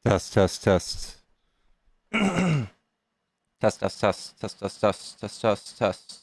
Test, test, test. Test, test, test, test, test, test, test, test, test.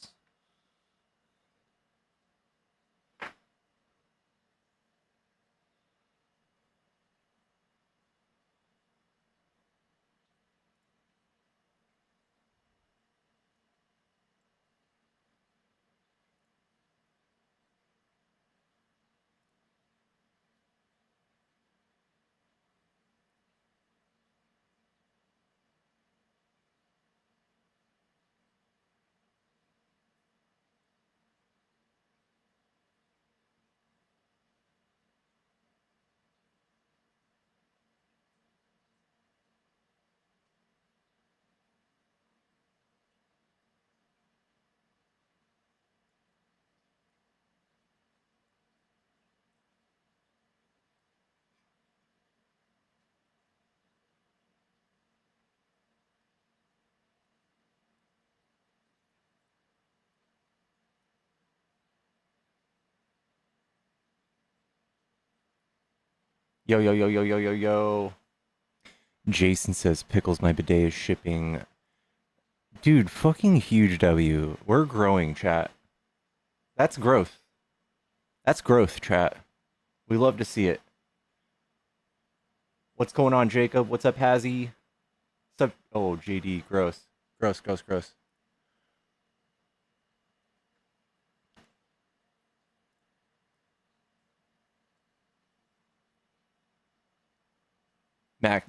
Yo, yo, yo, yo, yo, yo, yo. Jason says Pickles My Bidet is shipping. Dude, fucking huge W. We're growing, chat. That's growth. That's growth, chat. We love to see it. What's going on, Jacob? What's up, Hazzy? What's up? Oh, JD, gross. Gross, gross, gross.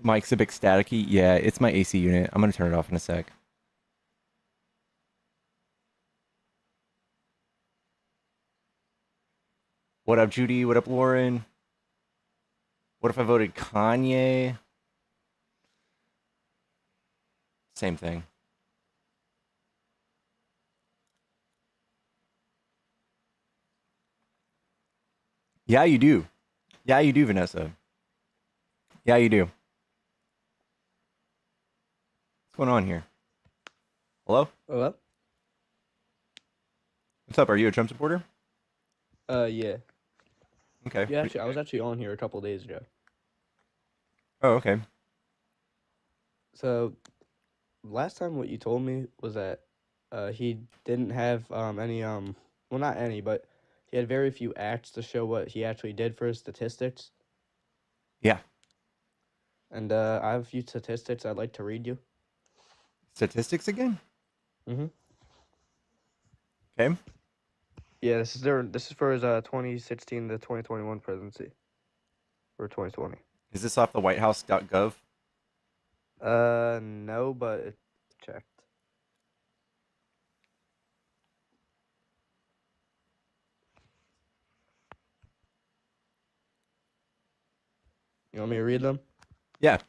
Mike's a bit staticky. Yeah, it's my AC unit. I'm gonna turn it off in a sec. What up, Judy? What up, Lauren? What if I voted Kanye? Same thing. Yeah, you do. Yeah, you do, Vanessa. Yeah, you do. What's going on here? Hello? Hello? What's up? Are you a Trump supporter? Yeah. Okay. Yeah, actually, I was actually on here a couple days ago. Oh, okay. So, last time what you told me was that he didn't have any well, not any, but he had very few acts to show what he actually did for his statistics. Yeah. And I have a few statistics I'd like to read you. Statistics again? Mm-hmm. Okay. Yeah, this is for his 2016 to 2021 presidency. Or 2020. Is this off the whitehouse.gov? No, but it's checked. You want me to read them? Yeah.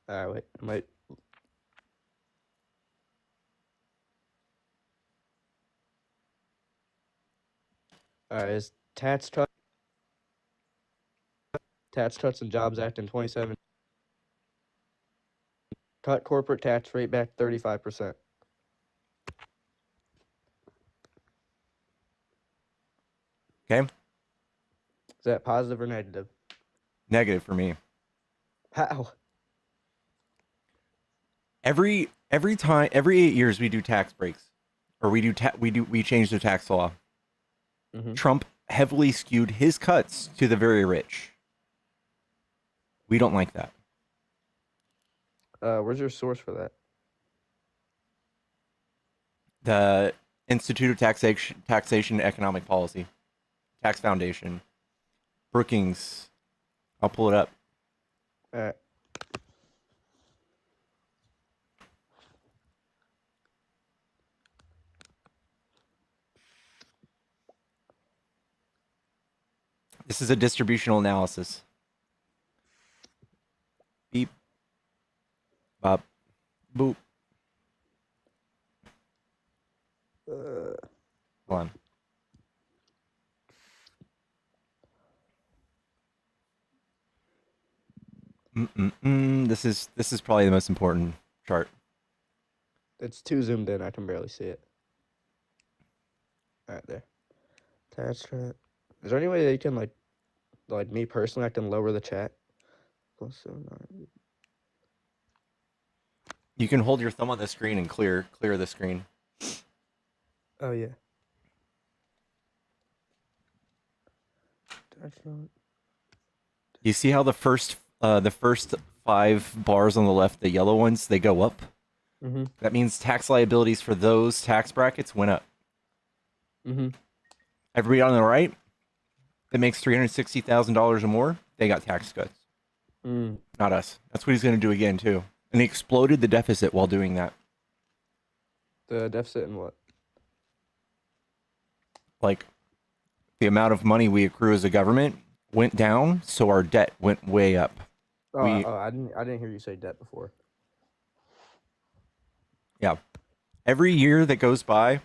Wait, I might. His Tax Cuts and Jobs Act in 2017 cut corporate tax rate back 35%. Okay. Is that positive or negative? Negative for me. How? Every time every 8 years we do tax breaks, or we change the tax law. Mm-hmm. Trump heavily skewed his cuts to the very rich. We don't like that. Where's your source for that? The Institute of Taxation and Economic Policy, Tax Foundation, Brookings. I'll pull it up. Uh, This is a distributional analysis. Beep, bop, boop. uh, Hold on. This is probably the most important chart. it's too zoomed in. I can barely see it. All right, there. Tax cut. Is there any way that you can like me personally? I can lower the chat. Plus 79. You can hold your thumb on the screen and clear the screen. Oh yeah. That's not. You see how the first 5 bars on the left, the yellow ones, they go up? Mhm. That means tax liabilities for those tax brackets went up. Mhm. Everybody on the right that makes $360,000 or more, they got tax cuts. Mm. Not us. That's what he's going to do again too. And he exploded the deficit while doing that. The deficit in what? Like the amount of money we accrue as a government went down, so our debt went way up. Oh, We I didn't hear you say debt before. Yeah. Every year that goes by,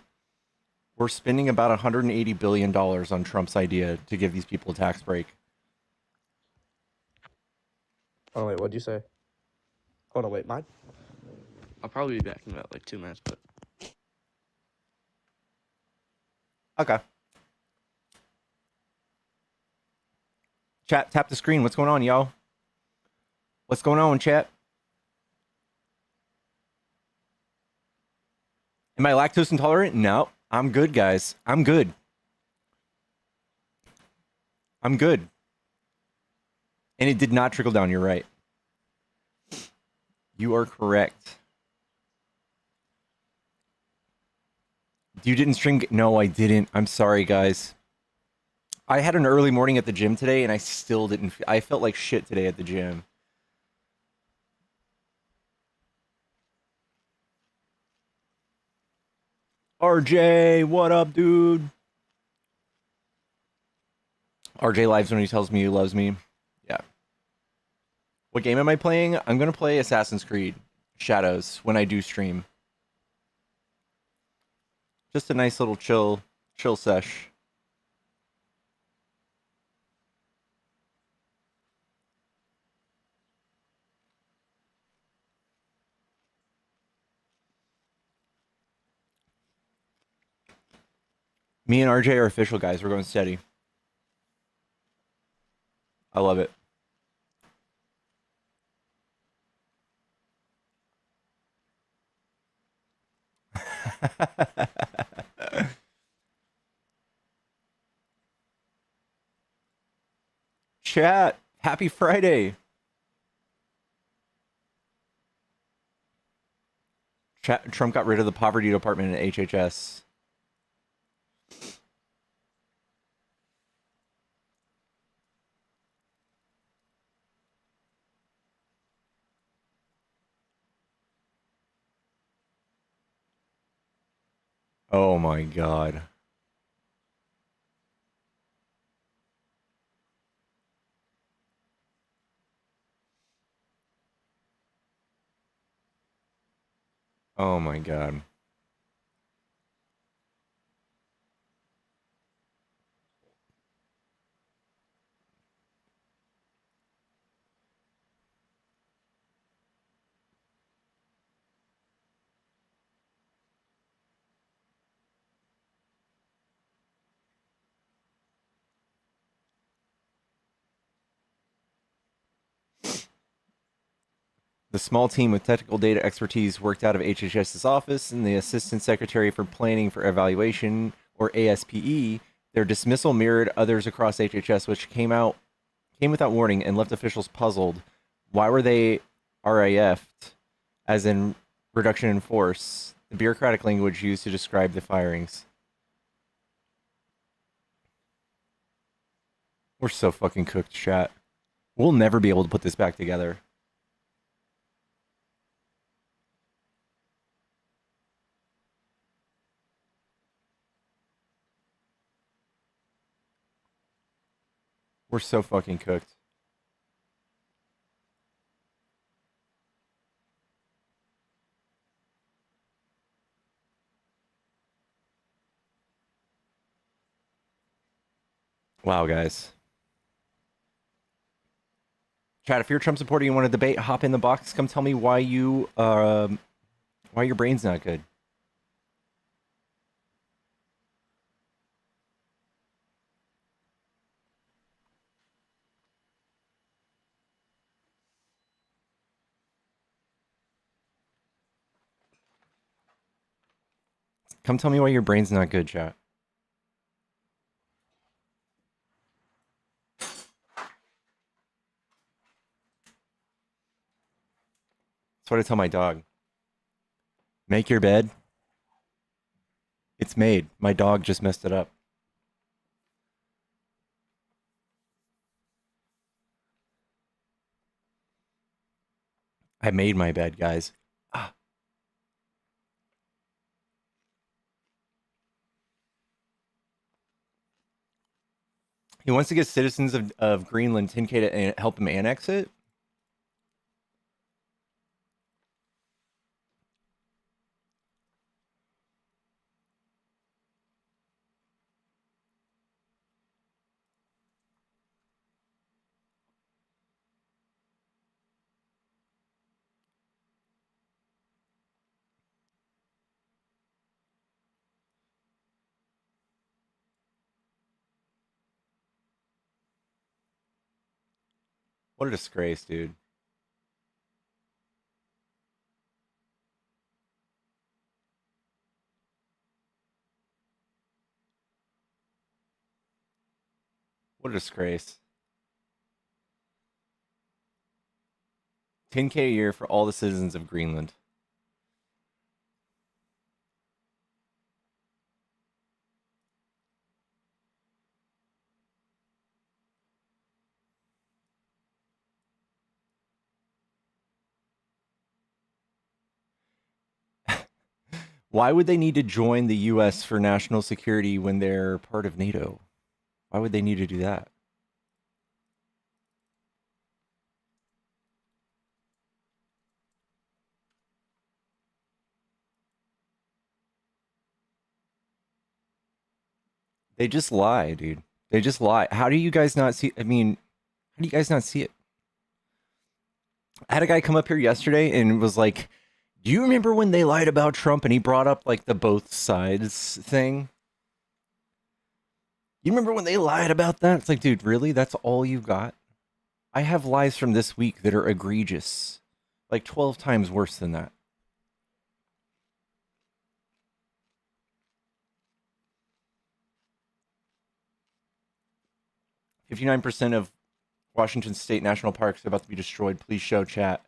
we're spending about $180 billion on Trump's idea to give these people a tax break. Oh wait, what'd you say? Hold on, wait, mine. I'll probably be back in about like 2 minutes, but Okay. Chat, tap the screen. What's going on, y'all? What's going on, chat? Am I lactose intolerant? No. I'm good, guys. I'm good. I'm good. And it did not trickle down. You're right. You are correct. You didn't stream? No, I didn't. I'm sorry, guys. I had an early morning at the gym today, and I still didn't. I felt like shit today at the gym. RJ, what up, dude? RJ lives when he tells me he loves me. Yeah. What game am I playing? I'm gonna play Assassin's Creed Shadows when I do stream. Just a nice little chill sesh. Me and RJ are official, guys. We're going steady. I love it. Chat, happy Friday. Chat, Trump got rid of the poverty department at HHS. Oh my god. Oh my god. The small team with technical data expertise worked out of HHS's office, and the Assistant Secretary for Planning for Evaluation, or ASPE, their dismissal mirrored others across HHS, which came without warning and left officials puzzled. Why were they RAF'd, as in reduction in force, the bureaucratic language used to describe the firings? We're so fucking cooked, chat. We'll never be able to put this back together. We're so fucking cooked. Wow, guys. Chat, if you're a Trump supporter, you want to debate, hop in the box. Come tell me why your brain's not good. Come tell me why your brain's not good, chat. That's what I tell my dog. Make your bed. It's made. My dog just messed it up. I made my bed, guys. Ah. He wants to get citizens of Greenland 10K to help him annex it. What a disgrace, dude. What a disgrace. 10K a year for all the citizens of Greenland. Why would they need to join the US for national security when they're part of NATO? Why would they need to do that? They just lie, dude. They just lie. How do you guys not see? I mean, how do you guys not see it? I had a guy come up here yesterday and was like, "Do you remember when they lied about Trump?" And he brought up like the both sides thing. You remember when they lied about that? It's like, dude, really? That's all you got? I have lies from this week that are egregious, like 12 times worse than that. 59% of Washington State national parks are about to be destroyed. Please show chat.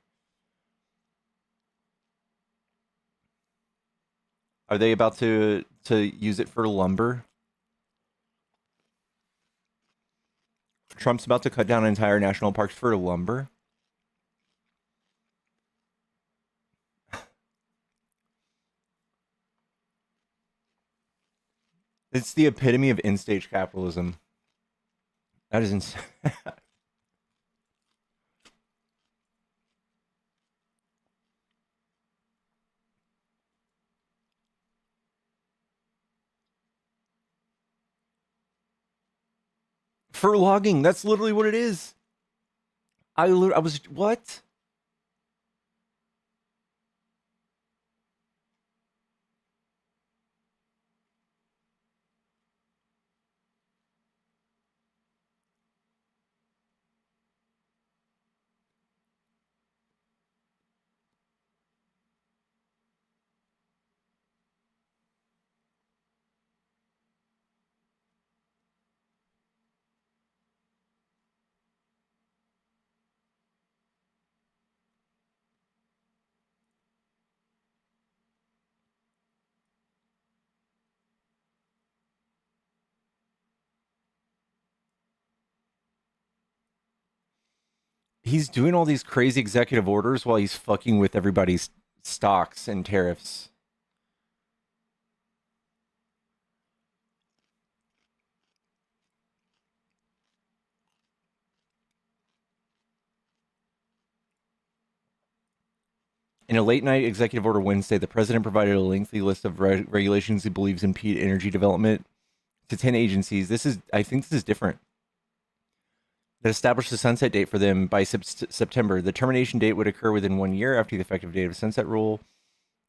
Are they about to use it for lumber? Trump's about to cut down entire national parks for lumber. It's the epitome of in-stage capitalism. That is insane. For logging, that's literally what it is. I was what? He's doing all these crazy executive orders while he's fucking with everybody's stocks and tariffs. In a late night executive order Wednesday, the president provided a lengthy list of regulations he believes impede energy development to 10 agencies. I think this is different. That established the sunset date for them by September. The termination date would occur within 1 year after the effective date of the sunset rule.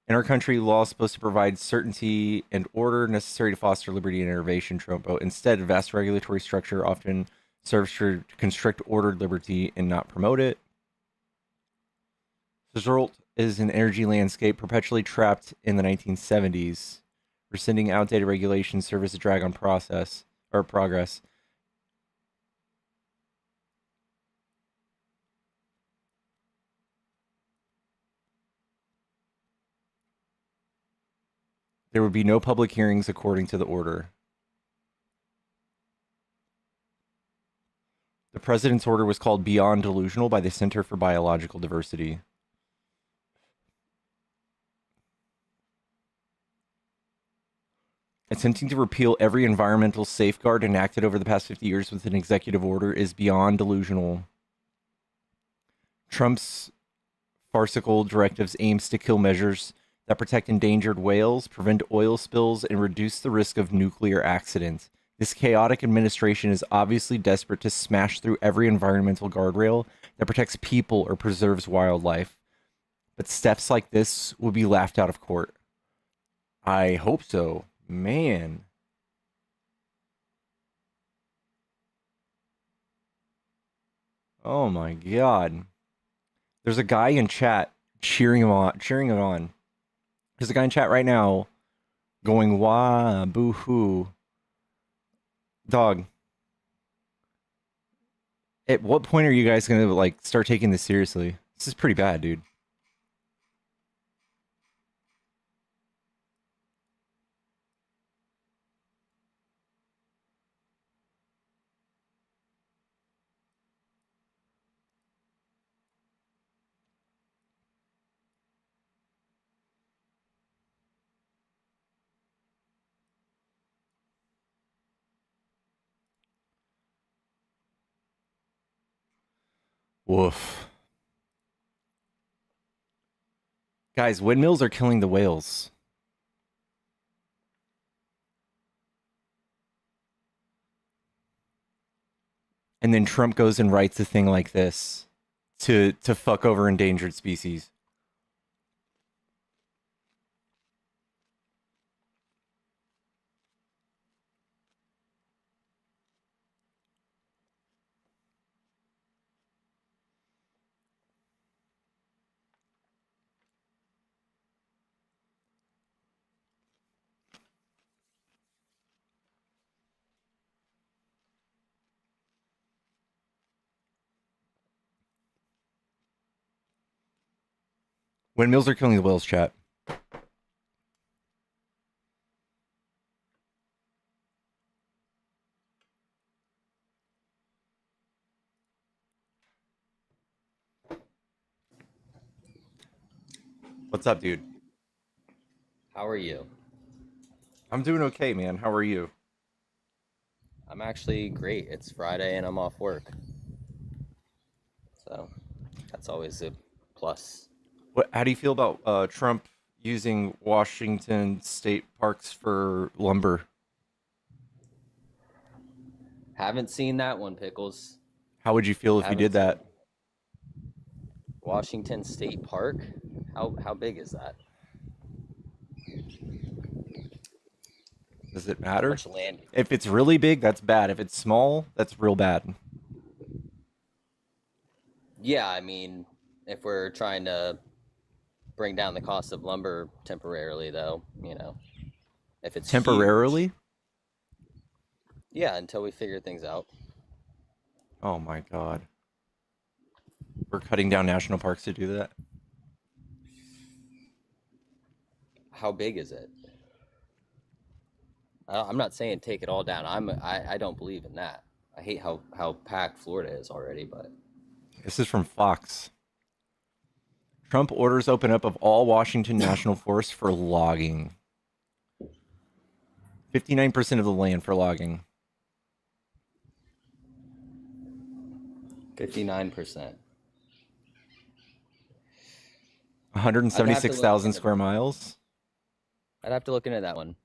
In our country, law is supposed to provide certainty and order necessary to foster liberty and innovation, Trump wrote. Instead, vast regulatory structure often serves to constrict ordered liberty and not promote it. The result is an energy landscape perpetually trapped in the 1970s, Rescinding outdated regulations serve as a drag on process or progress. There would be no public hearings according to the order. The president's order was called Beyond Delusional by the Center for Biological Diversity. Attempting to repeal every environmental safeguard enacted over the past 50 years with an executive order is beyond delusional. Trump's farcical directives aims to kill measures that protect endangered whales, prevent oil spills, and reduce the risk of nuclear accidents. This chaotic administration is obviously desperate to smash through every environmental guardrail that protects people or preserves wildlife. But steps like this will be laughed out of court. I hope so. Man. Oh my god. There's a guy in chat cheering him on. There's a guy in chat right now going, wah, boo hoo. Dog. At what point are you guys gonna like start taking this seriously? This is pretty bad, dude. Woof. Guys, windmills are killing the whales. And then Trump goes and writes a thing like this to fuck over endangered species. Windmills are killing the whales, chat. What's up, dude? How are you? I'm doing okay, man. How are you? I'm actually great. It's Friday and I'm off work. So that's always a plus. How do you feel about Trump using Washington state parks for lumber? Haven't seen that one, Pickles. How would you feel if he Haven't did seen that? Washington State Park? How big is that? Does it How matter? much land? If it's really big, that's bad. If it's small, that's real bad. Yeah, I mean, if we're trying to bring down the cost of lumber temporarily, though, if it's huge. Temporarily? Yeah, until we figure things out. Oh my god. We're cutting down national parks to do that? How big is it? I'm not saying take it all down. I don't believe in that. I hate how packed Florida is already, but This is from Fox. Trump orders open up of all Washington national forests for logging. 59% of the land for logging. 59%. 176,000 square miles. I'd have to look into that one.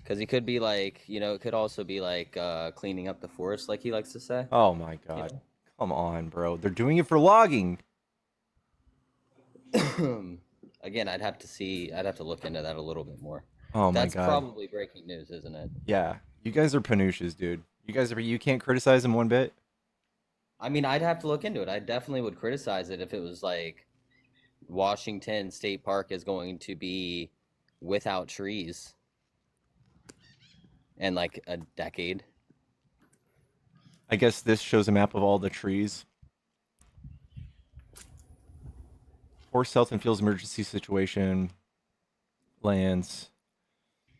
Because he could be like, it could also be like cleaning up the forest, like he likes to say. Oh my god. Come on, bro. They're doing it for logging. Again, I'd have to look into that a little bit more. Oh my That's god. probably breaking news, isn't it? Yeah. You guys are panouches, dude. You can't criticize him one bit. I mean, I'd have to look into it. I definitely would criticize it if it was like Washington State Park is going to be without trees in like a decade. I guess this shows a map of all the trees. Forest health and fields emergency situation. Lands.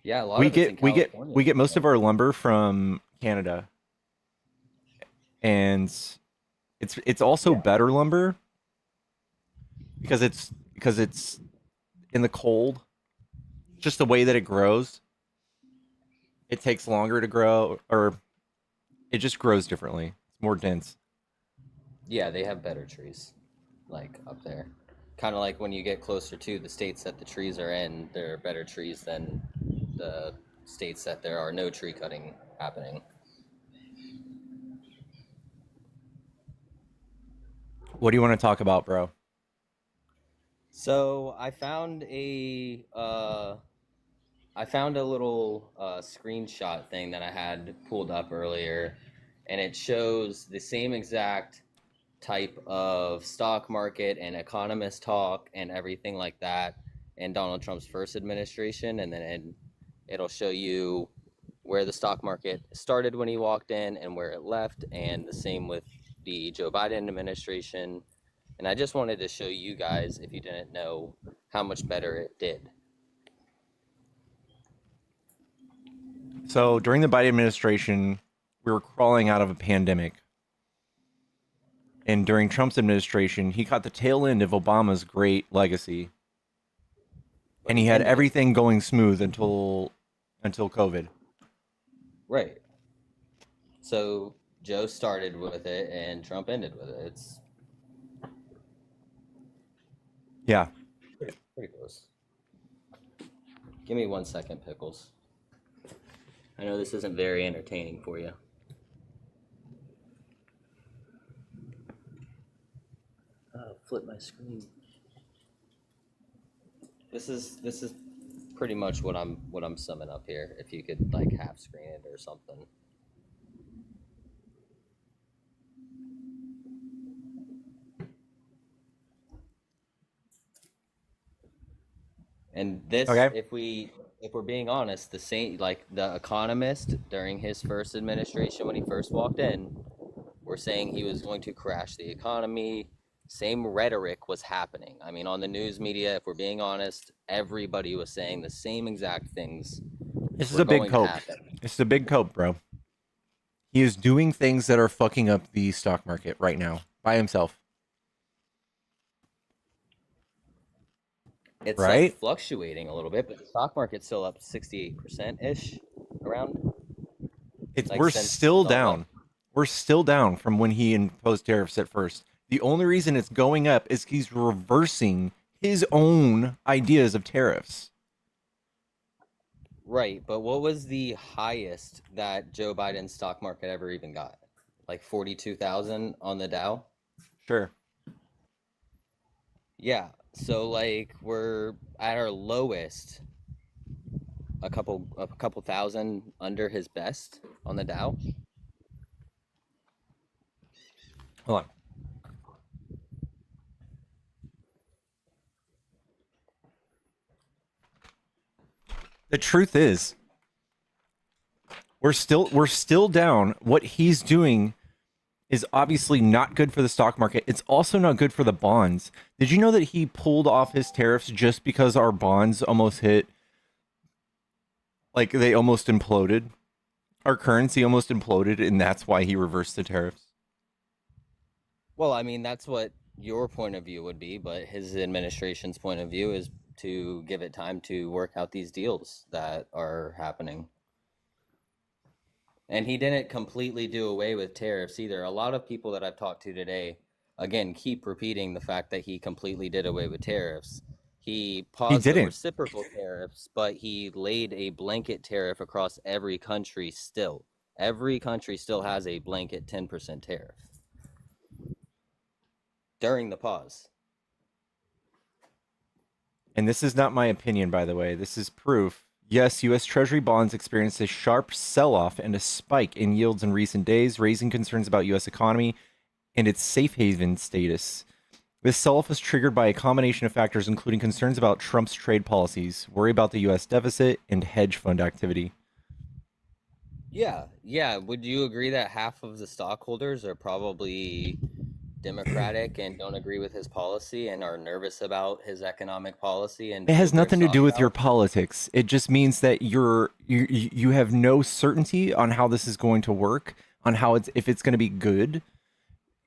Yeah, a lot We of it's in get we get California. we get most of our lumber from Canada. And it's also better lumber because it's in the cold. Just the way that it grows. It takes longer to grow, or it just grows differently. It's more dense. Yeah, they have better trees, like up there. Kind of like when you get closer to the states that the trees are in, there are better trees than the states that there are no tree cutting happening. What do you want to talk about, bro? So I found a little screenshot thing that I had pulled up earlier, and it shows the same exact type of stock market and economist talk and everything like that in Donald Trump's first administration, and then it'll show you where the stock market started when he walked in and where it left, and the same with the Joe Biden administration. And I just wanted to show you guys, if you didn't know, how much better it did. So during the Biden administration, we were crawling out of a pandemic. And during Trump's administration, he caught the tail end of Obama's great legacy. And he had everything going smooth until COVID. Right. So Joe started with it and Trump ended with it. It's Yeah. pretty close. Give me 1 second, Pickles. I know this isn't very entertaining for you. Flip my screen. This is pretty much what I'm summing up here. If you could like half screen it or something. And this, Okay. if we're being honest, the same like the economist during his first administration when he first walked in, were saying he was going to crash the economy. Same rhetoric was happening. I mean, on the news media, if we're being honest, everybody was saying the same exact things. This is a big cope. It's a big cope, bro. He is doing things that are fucking up the stock market right now by himself. It's right? like fluctuating a little bit, but the stock market's still up 68% ish around. It's Like, we're since still it's all down. up. We're still down from when he imposed tariffs at first. The only reason it's going up is he's reversing his own ideas of tariffs. Right, but what was the highest that Joe Biden's stock market ever even got? Like 42,000 on the Dow? Sure. Yeah, so like we're at our lowest a couple thousand under his best on the Dow. Hold on. The truth is, we're still down. What he's doing is obviously not good for the stock market. It's also not good for the bonds. Did you know that he pulled off his tariffs just because our bonds almost hit, like they almost imploded? Our currency almost imploded, and that's why he reversed the tariffs. Well, I mean, that's what your point of view would be, but his administration's point of view is to give it time to work out these deals that are happening. And he didn't completely do away with tariffs either. A lot of people that I've talked to today, again, keep repeating the fact that he completely did away with tariffs. He paused the didn't. reciprocal tariffs, but he laid a blanket tariff across every country still. Every country still has a blanket 10% tariff during the pause. And this is not my opinion, by the way. This is proof. Yes, U.S. Treasury bonds experienced a sharp sell-off and a spike in yields in recent days, raising concerns about U.S. economy and its safe haven status. This sell-off was triggered by a combination of factors, including concerns about Trump's trade policies, worry about the U.S. deficit, and hedge fund activity. Yeah, yeah. Would you agree that half of the stockholders are probably Democratic and don't agree with his policy and are nervous about his economic policy and It has pulled their nothing to do stocks with your out? politics. It just means that you have no certainty on how this is going to work, on how it's if it's going to be good.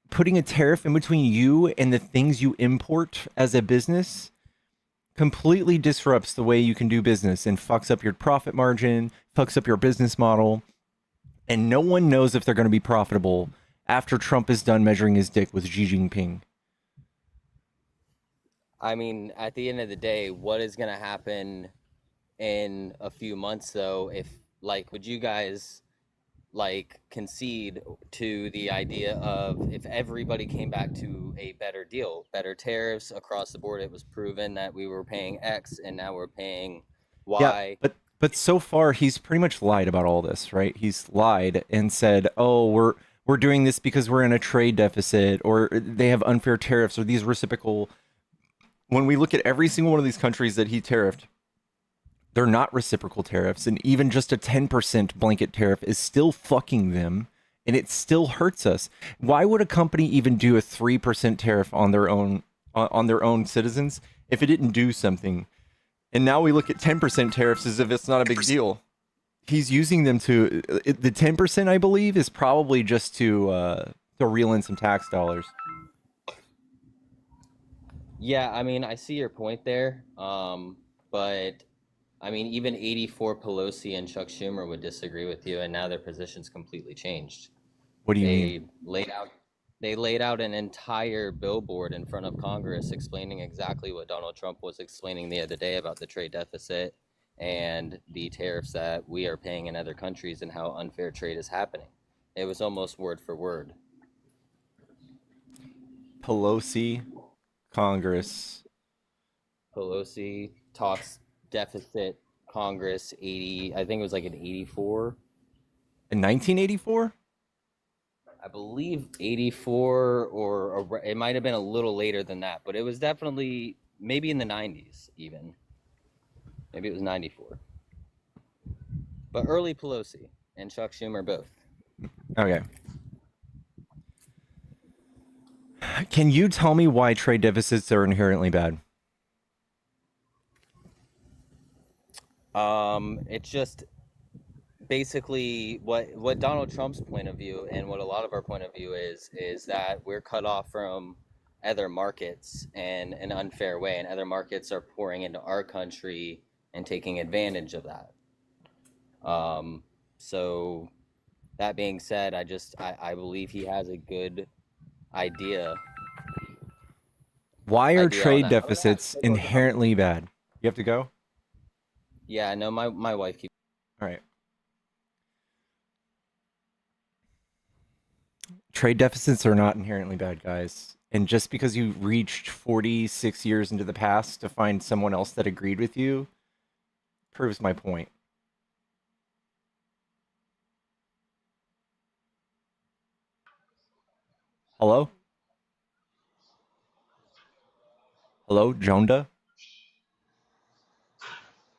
Putting a tariff in between you and the things you import as a business completely disrupts the way you can do business and fucks up your profit margin, fucks up your business model, and no one knows if they're going to be profitable after Trump is done measuring his dick with Xi Jinping. I mean, at the end of the day, what is going to happen in a few months though if like would you guys like concede to the idea of if everybody came back to a better deal, better tariffs across the board? It was proven that we were paying X and now we're paying Yeah, Y. but so far he's pretty much lied about all this, right? He's lied and said, "Oh, we're doing this because we're in a trade deficit, or they have unfair tariffs, or these reciprocal." When we look at every single one of these countries that he tariffed, they're not reciprocal tariffs, and even just a 10% blanket tariff is still fucking them, and it still hurts us. Why would a company even do a 3% tariff on their own citizens if it didn't do something? And now we look at 10% tariffs as if it's not a big deal. He's using them to the 10%, I believe, is probably just to reel in some tax dollars. Yeah, I mean, I see your point there. But I mean, even 84 Pelosi and Chuck Schumer would disagree with you, and now their position's completely changed. What do you mean? They laid out they laid out an entire billboard in front of Congress explaining exactly what Donald Trump was explaining the other day about the trade deficit and the tariffs that we are paying in other countries and how unfair trade is happening. It was almost word for word. Pelosi, Congress, Pelosi talks deficit, Congress 80, I think it was like an 84. in 1984? I believe 84 or it might have been a little later than that, but it was definitely maybe in the 90s even. Maybe it was 94. But early Pelosi and Chuck Schumer both. Okay. Can you tell me why trade deficits are inherently bad? It's just basically what Donald Trump's point of view and what a lot of our point of view is that we're cut off from other markets in an unfair way, and other markets are pouring into our country and taking advantage of that. So that being said, I believe he has a good idea Why are idea on trade that. I'm gonna have to deficits take a look at how inherently bad? You have to go? Yeah, no, my wife keeps. All right. Trade deficits are not inherently bad, guys. And just because you reached 46 years into the past to find someone else that agreed with you proves my point. Hello? Hello, Jonda?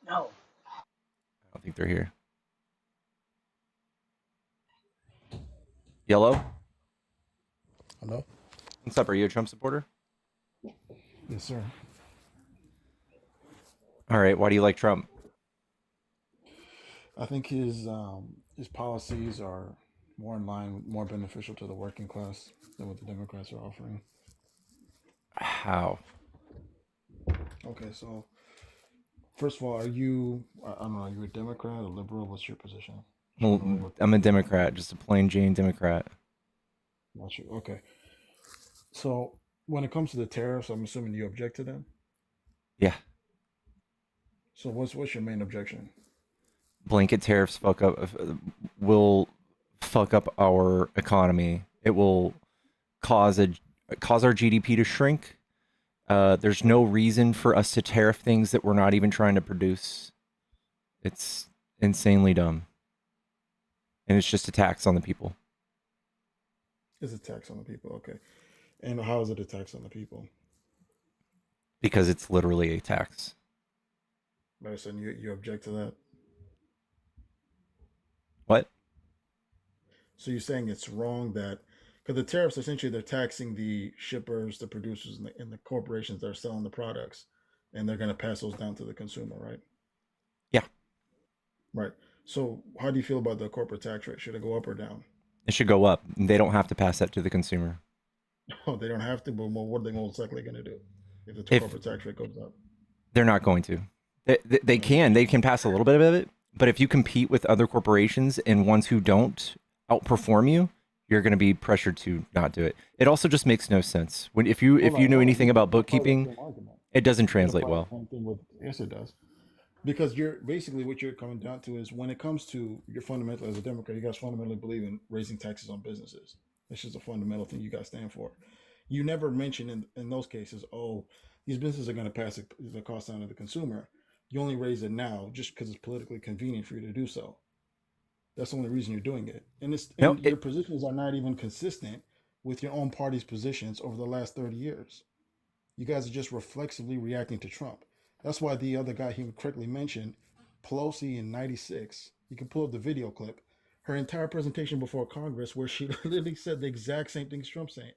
No. I don't think they're here. Yellow? Hello? What's up? Are you a Trump supporter? Yes, sir. All right. Why do you like Trump? I think his policies are more in line, more beneficial to the working class than what the Democrats are offering. How? Okay, so first of all, are you? I don't know. Are you a Democrat, a liberal? What's your position? Well, I'm a Democrat, just a plain Jane Democrat. Not you. Okay. So when it comes to the tariffs, I'm assuming you object to them. Yeah. So what's your main objection? Blanket tariffs will fuck up our economy. It will cause our GDP to shrink. There's no reason for us to tariff things that we're not even trying to produce. It's insanely dumb. And it's just a tax on the people. It's a tax on the people. Okay. And how is it a tax on the people? because it's literally a tax. Madison, you object to that? What? So you're saying it's wrong that because the tariffs essentially they're taxing the shippers, the producers, and the corporations that are selling the products, and they're going to pass those down to the consumer, right? Yeah, Right. So how do you feel about the corporate tax rate? Should it go up or down? it should go up. They don't have to pass that to the consumer. Oh, they don't have to, but what are they most likely going to do if the If corporate tax rate goes up? they're not going to, they No. can pass a little bit of it, but if you compete with other corporations and ones who don't outperform you, you're going to be pressured to not do it. It also just makes no sense. When if Hold you on, know hold on. anything You can about apply that bookkeeping, same argument. it doesn't You can translate apply the well. same thing with yes, it does. Because you're basically what you're coming down to is when it comes to your fundamental as a Democrat, you guys fundamentally believe in raising taxes on businesses. That's just a fundamental thing you guys stand for. You never mention in those cases, oh, these businesses are going to pass the cost on to the consumer. You only raise it now just because it's politically convenient for you to do so. That's the only reason you're doing it. No, And your positions are not even consistent with your own party's positions over the last 30 years. You guys are just reflexively reacting to Trump. That's why the other guy he correctly mentioned, Pelosi in '96, you can pull up the video clip, her entire presentation before Congress, where she literally said the exact same things Trump's saying.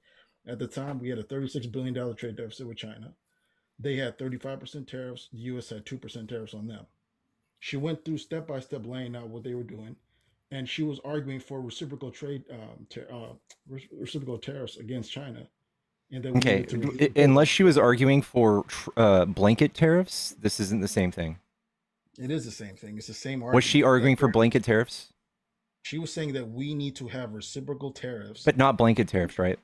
At the time, we had a $36 billion trade deficit with China. They had 35% tariffs. The US had 2% tariffs on them. She went through step by step laying out what they were doing. And she was arguing for reciprocal tariffs against China, and that we okay. needed to reduce the trade Unless she was deficit. arguing for blanket tariffs, this isn't the same thing. It is the same thing. It's the same Was she argument. arguing for blanket tariffs? She was saying that we need to have reciprocal tariffs. But not blanket tariffs, right?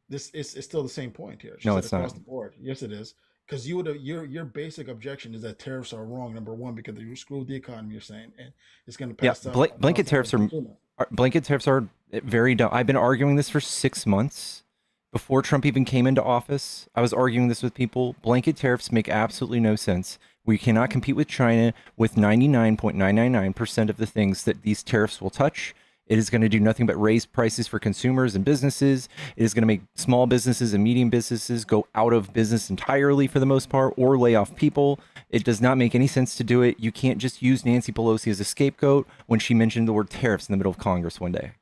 This is it's still the same point here. She No, said it's not. across the board. Yes, it is. Because you would your basic objection is that tariffs are wrong. Number one, because they screw the economy. You're saying, and it's going to Yeah, pass out blanket cost on to tariffs the consumer. blanket tariffs are very dumb. I've been arguing this for 6 months before Trump even came into office. I was arguing this with people. Blanket tariffs make absolutely no sense. We cannot compete with China with 99.999% of the things that these tariffs will touch. It is going to do nothing but raise prices for consumers and businesses. It is going to make small businesses and medium businesses go out of business entirely for the most part or lay off people. It does not make any sense to do it. You can't just use Nancy Pelosi as a scapegoat when she mentioned the word tariffs in the middle of Congress one day.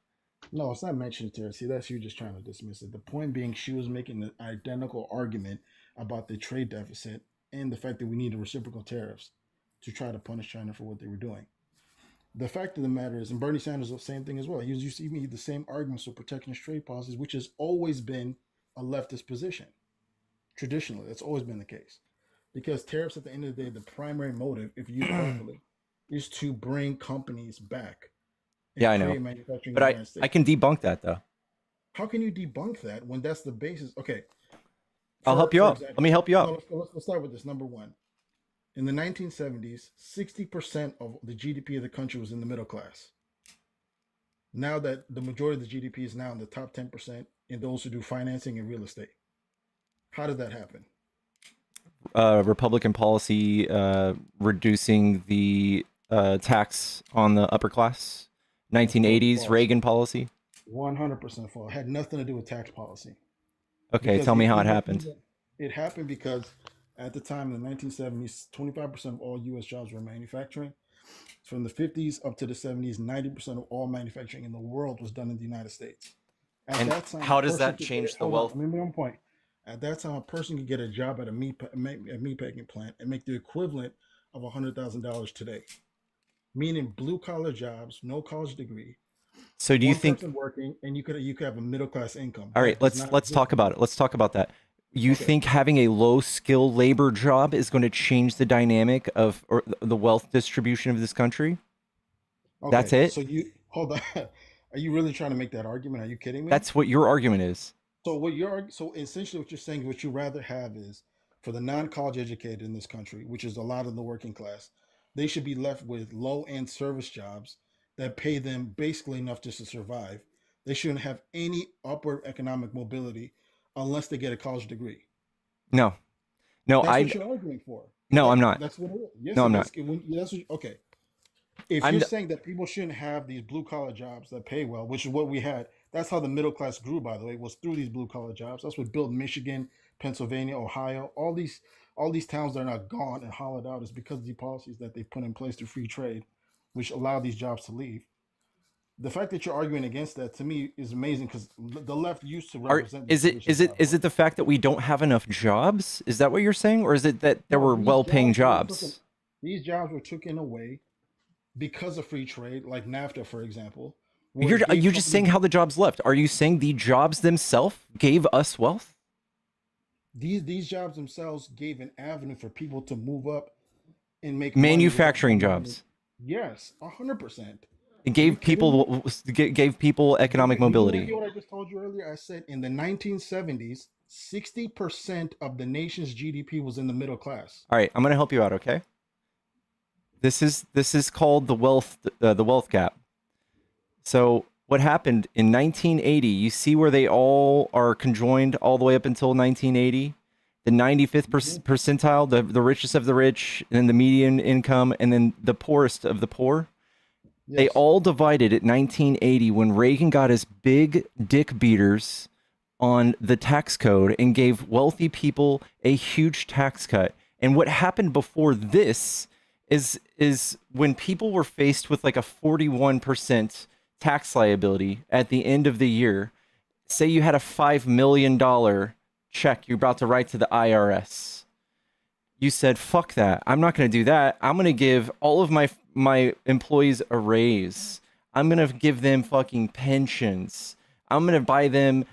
No, it's not mentioned here. See, that's you just trying to dismiss it. The point being, she was making an identical argument about the trade deficit and the fact that we needed reciprocal tariffs to try to punish China for what they were doing. The fact of the matter is, and Bernie Sanders the same thing as well. He was used to me the same arguments for protectionist trade policies, which has always been a leftist position. Traditionally, that's always been the case. Because tariffs, at the end of the day, the primary motive, if used properly, is to bring companies back Yeah, and I know. create manufacturing in But the I, United I States. can debunk that though. How can you debunk that when that's the basis? Okay, I'll help you for out. Let me example, help you no, out. let's start with this. Number one, in the 1970s, 60% of the GDP of the country was in the middle class. Now that the majority of the GDP is now in the top 10% in those who do financing and real estate. How did that happen? Republican policy reducing the tax on the upper class. That's totally 1980s false. Reagan policy. 100% false. It had nothing to do with tax policy. Okay, Because tell me if how you it look, happened. it happened because at the time in the 1970s, 25% of all U.S. jobs were manufacturing. From the 50s up to the 70s, 90% of all manufacturing in the world was done in the United States. At And that time, how a does person that could get change the hold on, wealth? let me make one point. At that time, a person could get a job at a meat packing plant and make the equivalent of $100,000 today, meaning blue collar jobs, no college degree, So do you one think? person working, and you could have a middle class income. All right, That does not let's exist talk about it. anymore. Let's talk about that. You Okay, think having a low skill labor job is going to change the dynamic of or the wealth distribution of this country? That's okay. it? So you hold on. Are you really trying to make that argument? Are you kidding me? That's what your argument is. So essentially what you're saying, what you rather have is for the non-college educated in this country, which is a lot of the working class, they should be left with low-end service jobs that pay them basically enough just to survive. They shouldn't have any upward economic mobility unless they get a college degree. No. No, That's I what you're arguing for. no, I'm not. That's what it is. Yes, No, I'm it not. is. Okay. If I'm you're saying that people shouldn't have these blue collar jobs that pay well, which is what we had, that's how the middle class grew, by the way, was through these blue collar jobs. That's what built Michigan, Pennsylvania, Ohio, all these towns that are not gone and hollowed out is because of the policies that they put in place to free trade, which allow these jobs to leave. The fact that you're arguing against that to me is amazing because the left used to Are represent is this it position is it without is it the arguing. fact that we don't have enough jobs? Is that what you're saying, or is it that there No, were well-paying jobs? these jobs were taken away because of free trade, like NAFTA, for example, where You're it gave just saying companies how the jobs left. Are you saying the jobs themselves gave us wealth? these jobs themselves gave an avenue for people to move up and make money without Manufacturing having to. jobs. Yes, 100%. It Are you gave kidding me? people economic You want to mobility. hear what I just told you earlier? I said in the 1970s, 60% of the nation's GDP was in the middle class. All right, I'm gonna help you out. Okay, this is called the wealth gap. So what happened in 1980? You see where they all are conjoined all the way up until 1980. The 95th Mhm. percentile, the richest of the rich, and then the median income, and then the poorest of the poor. They Yes. all divided at 1980 when Reagan got his big dick beaters on the tax code and gave wealthy people a huge tax cut. And what happened before this is when people were faced with like a 41% tax liability at the end of the year. Say you had a $5 million check you're about to write to the IRS. You said, fuck that. I'm not going to do that. I'm going to give all of my employees a raise. I'm going to give them fucking pensions. I'm going to buy them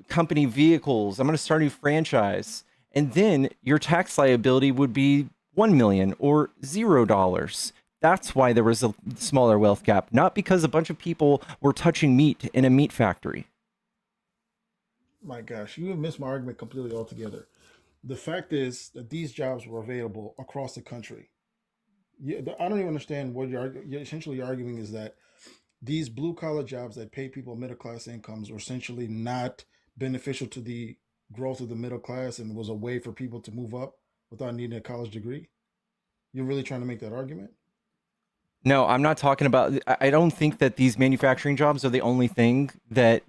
company vehicles. I'm going to start a new franchise. And then your tax liability would be 1 million or $0. That's why there was a smaller wealth gap, not because a bunch of people were touching meat in a meat factory. My gosh, you have missed my argument completely altogether. The fact is that these jobs were available across the country. I don't even understand what you're essentially arguing is that these blue collar jobs that pay people middle class incomes were essentially not beneficial to the growth of the middle class and was a way for people to move up without needing a college degree. You're really trying to make that argument? No, I'm not talking about. I don't think that these manufacturing jobs are the only thing that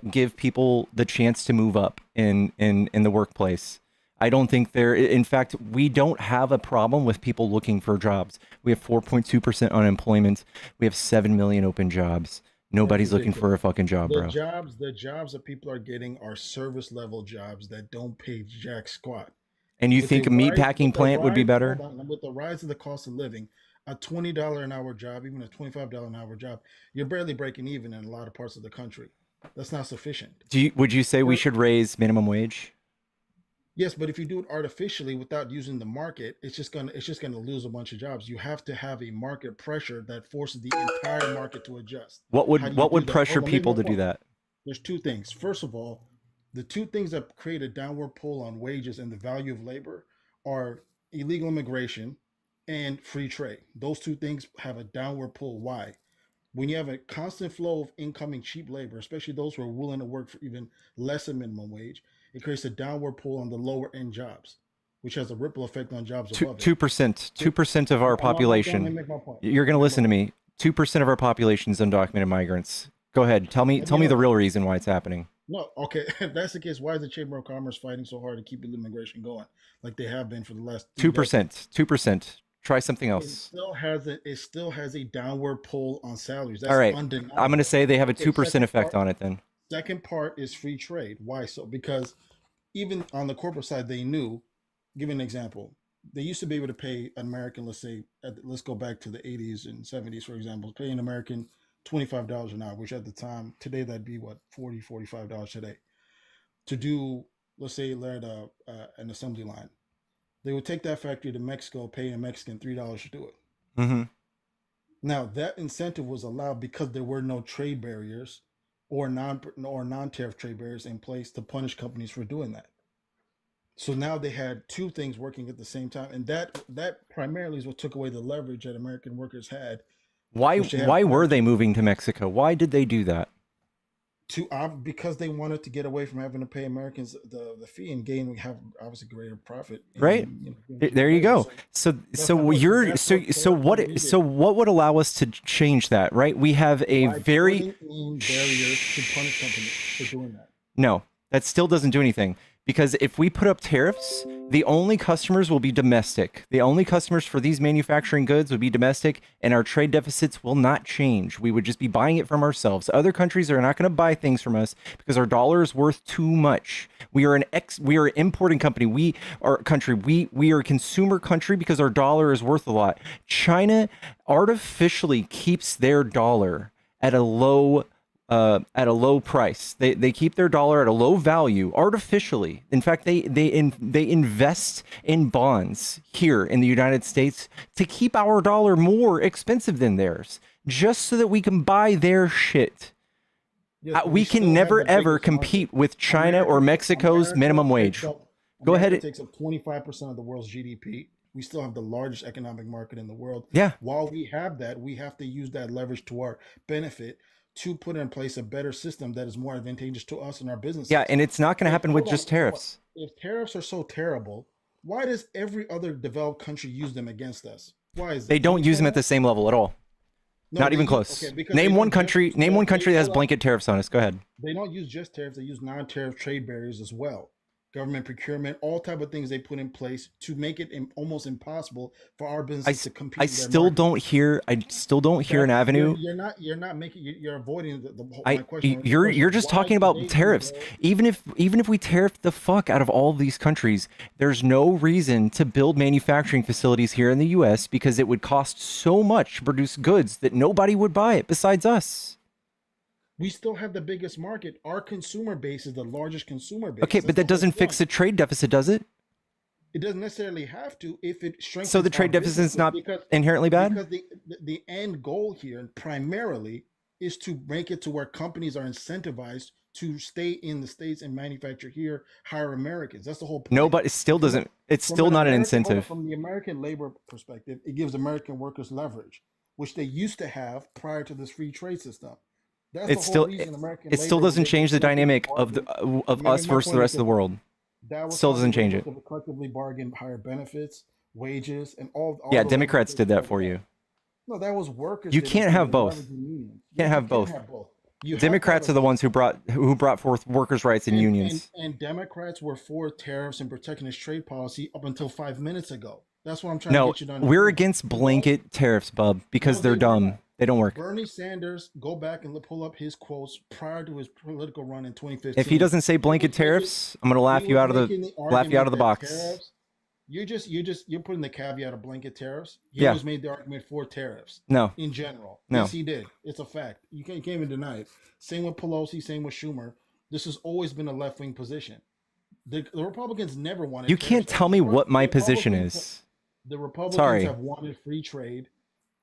give people the chance to move up in the workplace. I don't think they're. In fact, we don't have a problem with people looking for jobs. We have 4.2% unemployment. We have 7 million open jobs. That's Nobody's looking for ridiculous. a fucking job, bro. The jobs that people are getting are service level jobs that don't pay jack squat. And you With the think a rise, meatpacking plant would be hold better? on, with the rise of the cost of living, a $20 an hour job, even a $25 an hour job, you're barely breaking even in a lot of parts of the country. That's not sufficient. Would you say we For- should raise minimum wage? Yes, but if you do it artificially without using the market, it's just gonna lose a bunch of jobs. You have to have a market pressure that forces the entire market to adjust. What How do you do would that? pressure Hold on, make people my to do point. that? There's two things. First of all, the two things that create a downward pull on wages and the value of labor are illegal immigration and free trade. Those two things have a downward pull. Why? When you have a constant flow of incoming cheap labor, especially those who are willing to work for even less than minimum wage, it creates a downward pull on the lower end jobs, which has a ripple effect on jobs Two above it. two percent, So 2% of our I'm almost done. Let me population. make my point. You're Let gonna me make my listen to point. me. 2% of our population is undocumented migrants. Go ahead. Tell me Let me the know. real reason why it's happening. No, okay. If that's the case, why is the Chamber of Commerce fighting so hard to keep illegal immigration going, like they have been for the last 3 decades? 2%. Try something It else. still has a downward pull on salaries. All That's right. I'm gonna undeniable. say they have a Okay, 2% effect on it then. second part is free trade. Why so? Because even on the corporate side, they knew. Give an example. They used to be able to pay an American, let's say, let's go back to the 80s and 70s, for example, pay an American $25 an hour, which at the time, today that'd be what, $40, $45 today, to do, let's say, let an assembly line. They would take that factory to Mexico, pay a Mexican $3 to do it. Mm-hmm. Now that incentive was allowed because there were no trade barriers or non tariff trade barriers in place to punish companies for doing that. So now they had two things working at the same time, and that primarily is what took away the leverage that American workers had, which they had Why prior were to they moving to Mexico? Why did they do that? because they wanted to get away from having to pay Americans the fee and gain have obviously greater profit. Right? Being There you labor. go. So So that's my point. so what would allow us to change that, right? We have a By very putting in barriers to punish companies for doing that. no, that still doesn't do anything Because if we put up tariffs, the only customers will be domestic. The only customers for these manufacturing goods would be domestic, and our trade deficits will not change. We would just be buying it from ourselves. Other countries are not going to buy things from us because our dollar is worth too much. We are an importing company. We are a consumer country because our dollar is worth a lot. China artificially keeps their dollar at a low price. They keep their dollar at a low value artificially. In fact, they invest in bonds here in the United States to keep our dollar more expensive than theirs, just so that we can buy their shit. Yes, but We still can have never the ever biggest compete market. with China or Mexico's minimum wage. Go ahead. America takes up 25% of the world's GDP. We still have the largest economic market in the world. Yeah. While we have that, we have to use that leverage to our benefit to put in place a better system that is more advantageous to us and our businesses. Yeah, and it's not going to happen with Hold just on, hold on. tariffs. If tariffs are so terrible, why does every other developed country use them against us? Why is They that? don't Can you use them tell at the us? same level at all. No, Not they even use- close. okay, because Name they one don't country. just- Name one they- country that has hold on. blanket tariffs on us. Go ahead. They don't use just tariffs; they use non-tariff trade barriers as well. Government procurement, all type of things they put in place to make it almost impossible for our businesses to compete. I in their still market. don't hear. I still don't hear an That- avenue. You're not making. You're avoiding the whole my question. You're just Why talking do about they tariffs. go- Even if we tariff the fuck out of all of these countries, there's no reason to build manufacturing facilities here in the U.S. because it would cost so much to produce goods that nobody would buy it besides us. We still have the biggest market. Our consumer base is the largest consumer base. Okay, That's but the that doesn't whole fix point. the trade deficit, does it? It doesn't necessarily have to if it strengthens. So the our trade deficit is businesses, not because inherently bad? because the end goal here primarily is to make it to where companies are incentivized to stay in the States and manufacture here, hire Americans. That's the whole point. No, but it still doesn't. It's From still not an American- hold on, incentive. From the American labor perspective, it gives American workers leverage, which they used to have prior to this free trade system. That's It's the still whole reason American it still labor doesn't was change the able to dynamic of bargain. us My versus the point rest is of the that world. that was Still how doesn't they were change able it. to collectively bargain higher benefits, wages, and all. Yeah, the Democrats labor did that they for did. you. No, that was workers. You did it can't through have the both. leveraging unions. You can't have both. You have to have Democrats a are the vote. ones who brought forth workers' rights and unions. And Democrats were for tariffs and protectionist trade policy up until 5 minutes ago. That's what I'm trying to No, get you to understand. we're against blanket tariffs, bub, because No, they're they were dumb. not. They don't work. Bernie Sanders, go back and pull up his quotes prior to his political run in 2015. If he doesn't say blanket tariffs, I'm gonna laugh you out of the box. Tariffs, you're putting the caveat of blanket tariffs. He Yeah. always made the argument for tariffs No, in general. No. Yes, he did. It's a fact. You can't even deny it. Same with Pelosi. Same with Schumer. This has always been a left wing position. The Republicans never wanted. you can't tariffs. tell me what my The position Republicans- is. The Republicans Sorry. have wanted free trade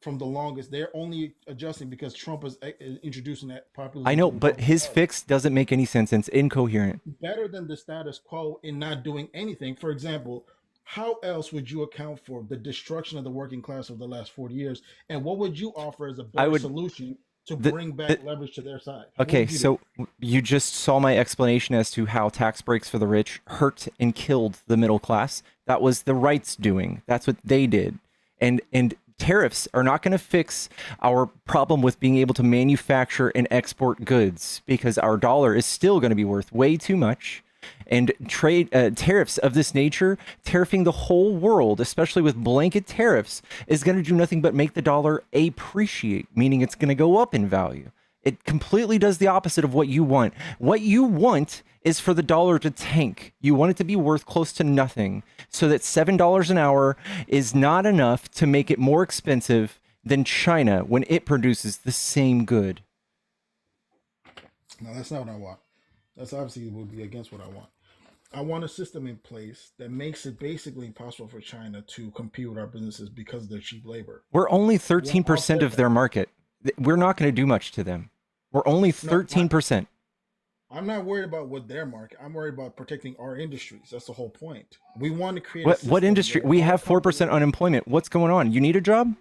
from the longest. They're only adjusting because Trump is introducing that populism. I know, to the but his Republican Party. fix doesn't make any sense. It's incoherent. Better than the status quo in not doing anything. For example, how else would you account for the destruction of the working class over the last 40 years? And what would you offer as a better solution to bring back leverage to their side? Okay, so you just saw my explanation as to how tax breaks for the rich hurt and killed the middle class. That was the right's doing. That's what they did. And tariffs are not going to fix our problem with being able to manufacture and export goods because our dollar is still going to be worth way too much. And tariffs of this nature, tariffing the whole world, especially with blanket tariffs, is going to do nothing but make the dollar appreciate, meaning it's going to go up in value. It completely does the opposite of what you want. What you want is for the dollar to tank. You want it to be worth close to nothing so that $7 an hour is not enough to make it more expensive than China when it produces the same good. No, that's not what I want. That's obviously would be against what I want. I want a system in place that makes it basically impossible for China to compete with our businesses because of their cheap labor. We're only 13% of their market. We're not going to do much to them. We're only 13%. I'm not worried about what their market. I'm worried about protecting our industries. That's the whole point. We want to create. What industry? We have 4% unemployment. What's going on? You need a job?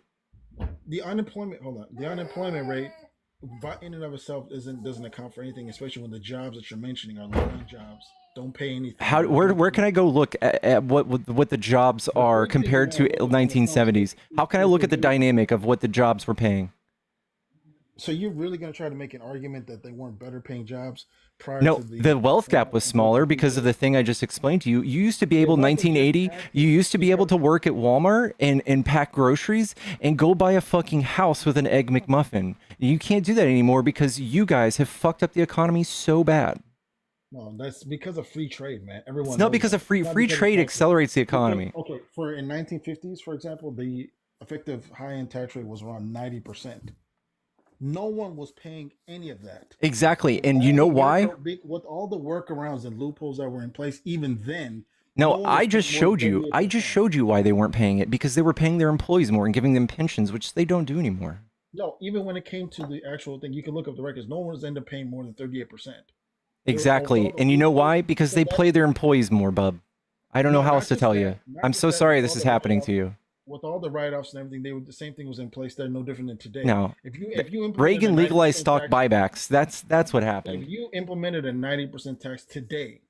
The unemployment. Hold on. The unemployment rate, by in and of itself, doesn't account for anything. Especially when the jobs that you're mentioning are low-end jobs. Don't pay anything. Where can I go look at what the jobs are compared to 1970s? How can I look at the dynamic of what the jobs were paying? So you're really going to try to make an argument that they weren't better paying jobs prior No, to the the wealth gap was smaller unfortunate free because of trade? the thing I just explained to you. You used to be It able, wasn't just 1980, you taxes. used to be able Because to work at Walmart and pack groceries and go buy a fucking house with an Egg McMuffin. You can't do that anymore because you guys have fucked up the economy so bad. no, that's because of free trade, man. It's Everyone not knows because of that. It's not free because of trade taxes. accelerates the Because economy. okay, for in 1950s, for example, the effective high-end tax rate was around 90%. No one was paying any of that. Exactly. With And you all know the why? with all the workarounds and loopholes that were in place, even then, no No, one was I just paying more than showed you. I just 38%. showed you why they weren't paying it because they were paying their employees more and giving them pensions, which they don't do anymore. No, even when it came to the actual thing, you can look up the records. No one was ended up paying more than 38%. They were with all Exactly. the And you know loopholes. why? Because So they that's play their employees more, bub. I don't know no, how else not to just tell that, you. not I'm just so that. sorry this is happening to you. With all the write-offs and everything, the same thing was in place. They're no different than today. No. If you implemented a Reagan ninety legalized percent stock tax, buybacks. That's what if happened. you implemented a 90% tax today,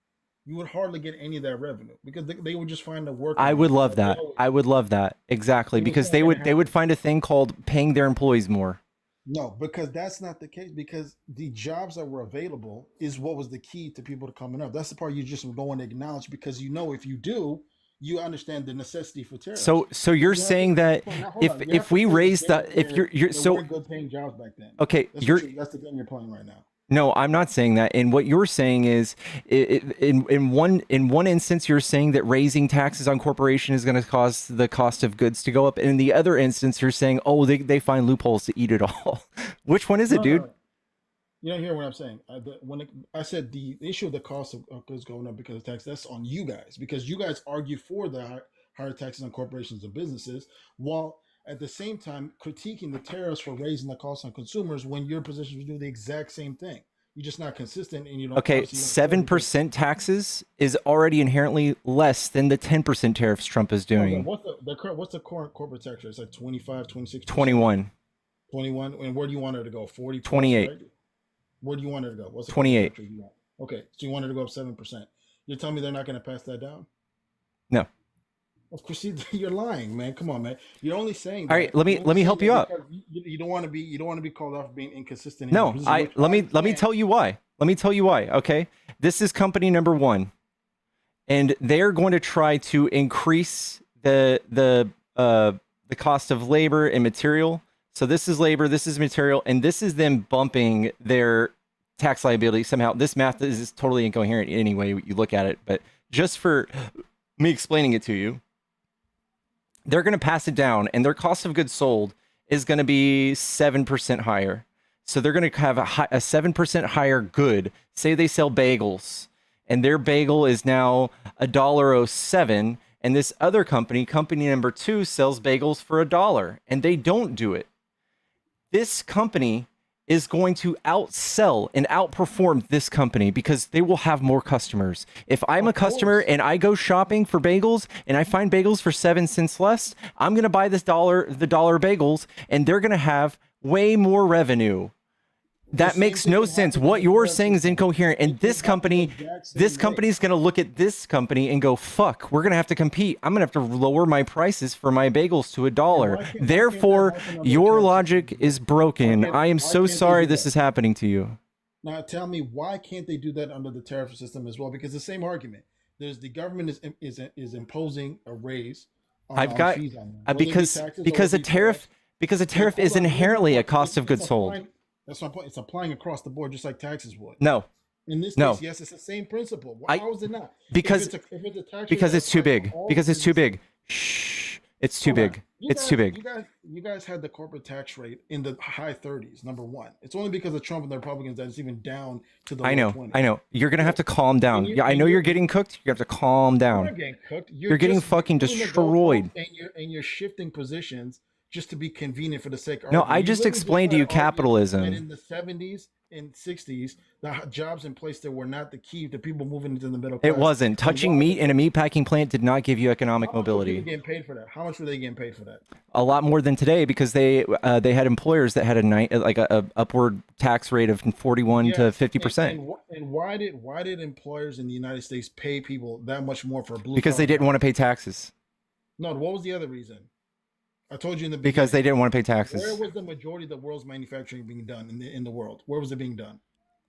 you would hardly get any of that revenue because they would just find a I would workaround love like they that. always I do. would love that. Exactly. And it's Because not going to they would happen. find a thing called paying their employees more. No, because that's not the case. Because the jobs that were available is what was the key to people to coming up. That's the part you just don't want to acknowledge because you know if you do, you understand the necessity for tariffs. So Because you're you have to saying that now hold if on, you have if to we play the raise game the if where you're there so weren't good paying jobs back then. okay, you're That's the game you're playing right now. no, I'm not saying that. And what you're saying is, in one instance, you're saying that raising taxes on corporation is going to cause the cost of goods to go up, and in the other instance, you're saying, oh, they find loopholes to eat it all. Which one is it, No, dude? no, you don't hear what I'm saying. I said the issue of the cost of goods going up because of tax, that's on you guys because you guys argue for the higher taxes on corporations and businesses, while at the same time critiquing the tariffs for raising the cost on consumers when your position is do the exact same thing. You're just not consistent, and you don't Okay, obviously you don't care because 7% taxes is already inherently less than the 10% tariffs Trump is hold on, doing. what's the current corporate tax rate? It's like 25, 26%, 21, 21. And where do you want it to go? 40 plus, 28, right? Where do you want it to go? What's the corporate 28. tax rate you want? Okay, so you want it to go up 7%. You're telling me they're not going to pass that down? No. Of course, you're lying, man. Come on, man. You're only saying All that. right, let You're only me saying help you that out. because you don't want to be called out for being inconsistent in your No, position, which let I me understand. tell you why. Let me tell you why. Okay, this is company number one, and they're going to try to increase the cost of labor and material. So this is labor, this is material, and this is them bumping their tax liability somehow. This math is totally incoherent anyway you look at it, but just for me explaining it to you, they're going to pass it down, and their cost of goods sold is going to be 7% higher. So they're going to have a 7% higher good. Say they sell bagels, and their bagel is now $1.07, and this other company, company number two, sells bagels for $1, and they don't do it. This company is going to outsell and outperform this company because they will have more customers. If I'm a Of customer course. and I go shopping for bagels and I find bagels for 7 cents less, I'm going to buy the dollar bagels, and they're going to have way more revenue. The That same makes thing no can sense. happen in What the you're tariff saying is system. incoherent. And It can happen the exact this same way. company is going to look at this company and go, "Fuck, we're going to have to compete. I'm going to have to lower my prices for my bagels to And $1." why can't that Therefore, happen under the your tariff system logic as is well? broken. I am Why so can't they sorry do this that? is happening to you. Now tell me why can't they do that under the tariff system as well? Because the same argument. There's the government is imposing a raise I've on got fees on them, whether it be taxes or because whether a it be tariffs. tariff Hold is on, here's my inherently a point. cost of goods sold. That's my point. It's applying across the board, just like taxes would. No, In this case, no. yes, it's the same principle. I How is it not? because If it's a tax rate because that it's too applies to big. all Because it's too businesses, big. Shh. It's too hold on. big. It's too big. You guys had the corporate tax rate in the high 30s. Number one, it's only because of Trump and the Republicans that it's even down to the I low know. 20s. I know. You're gonna have So, to calm and down. you Yeah, I and know you're you're getting cooked. You have to calm you're down. not getting cooked. You're getting You're fucking moving the goalposts destroyed. and you're shifting positions just to be convenient for the sake of No, arguing. I You just literally just explained to tried you to argue that capitalism. in the 70s and 60s, the jobs in place that were not the key to people moving into the middle It class. wasn't. And Touching why? meat in a meat packing plant did not give you economic How much were people mobility. getting paid for that? How much were they getting paid for that? A lot more than today because they had employers that had a upward tax rate of 41 to Yes, 50% and why did employers in the United States pay people that much more for a blue because collar they didn't job? want to pay taxes. No, what was the other reason? I told you in the because they beginning. didn't want to pay Where taxes. was the majority of the world's manufacturing being done in the world? Where was it being done?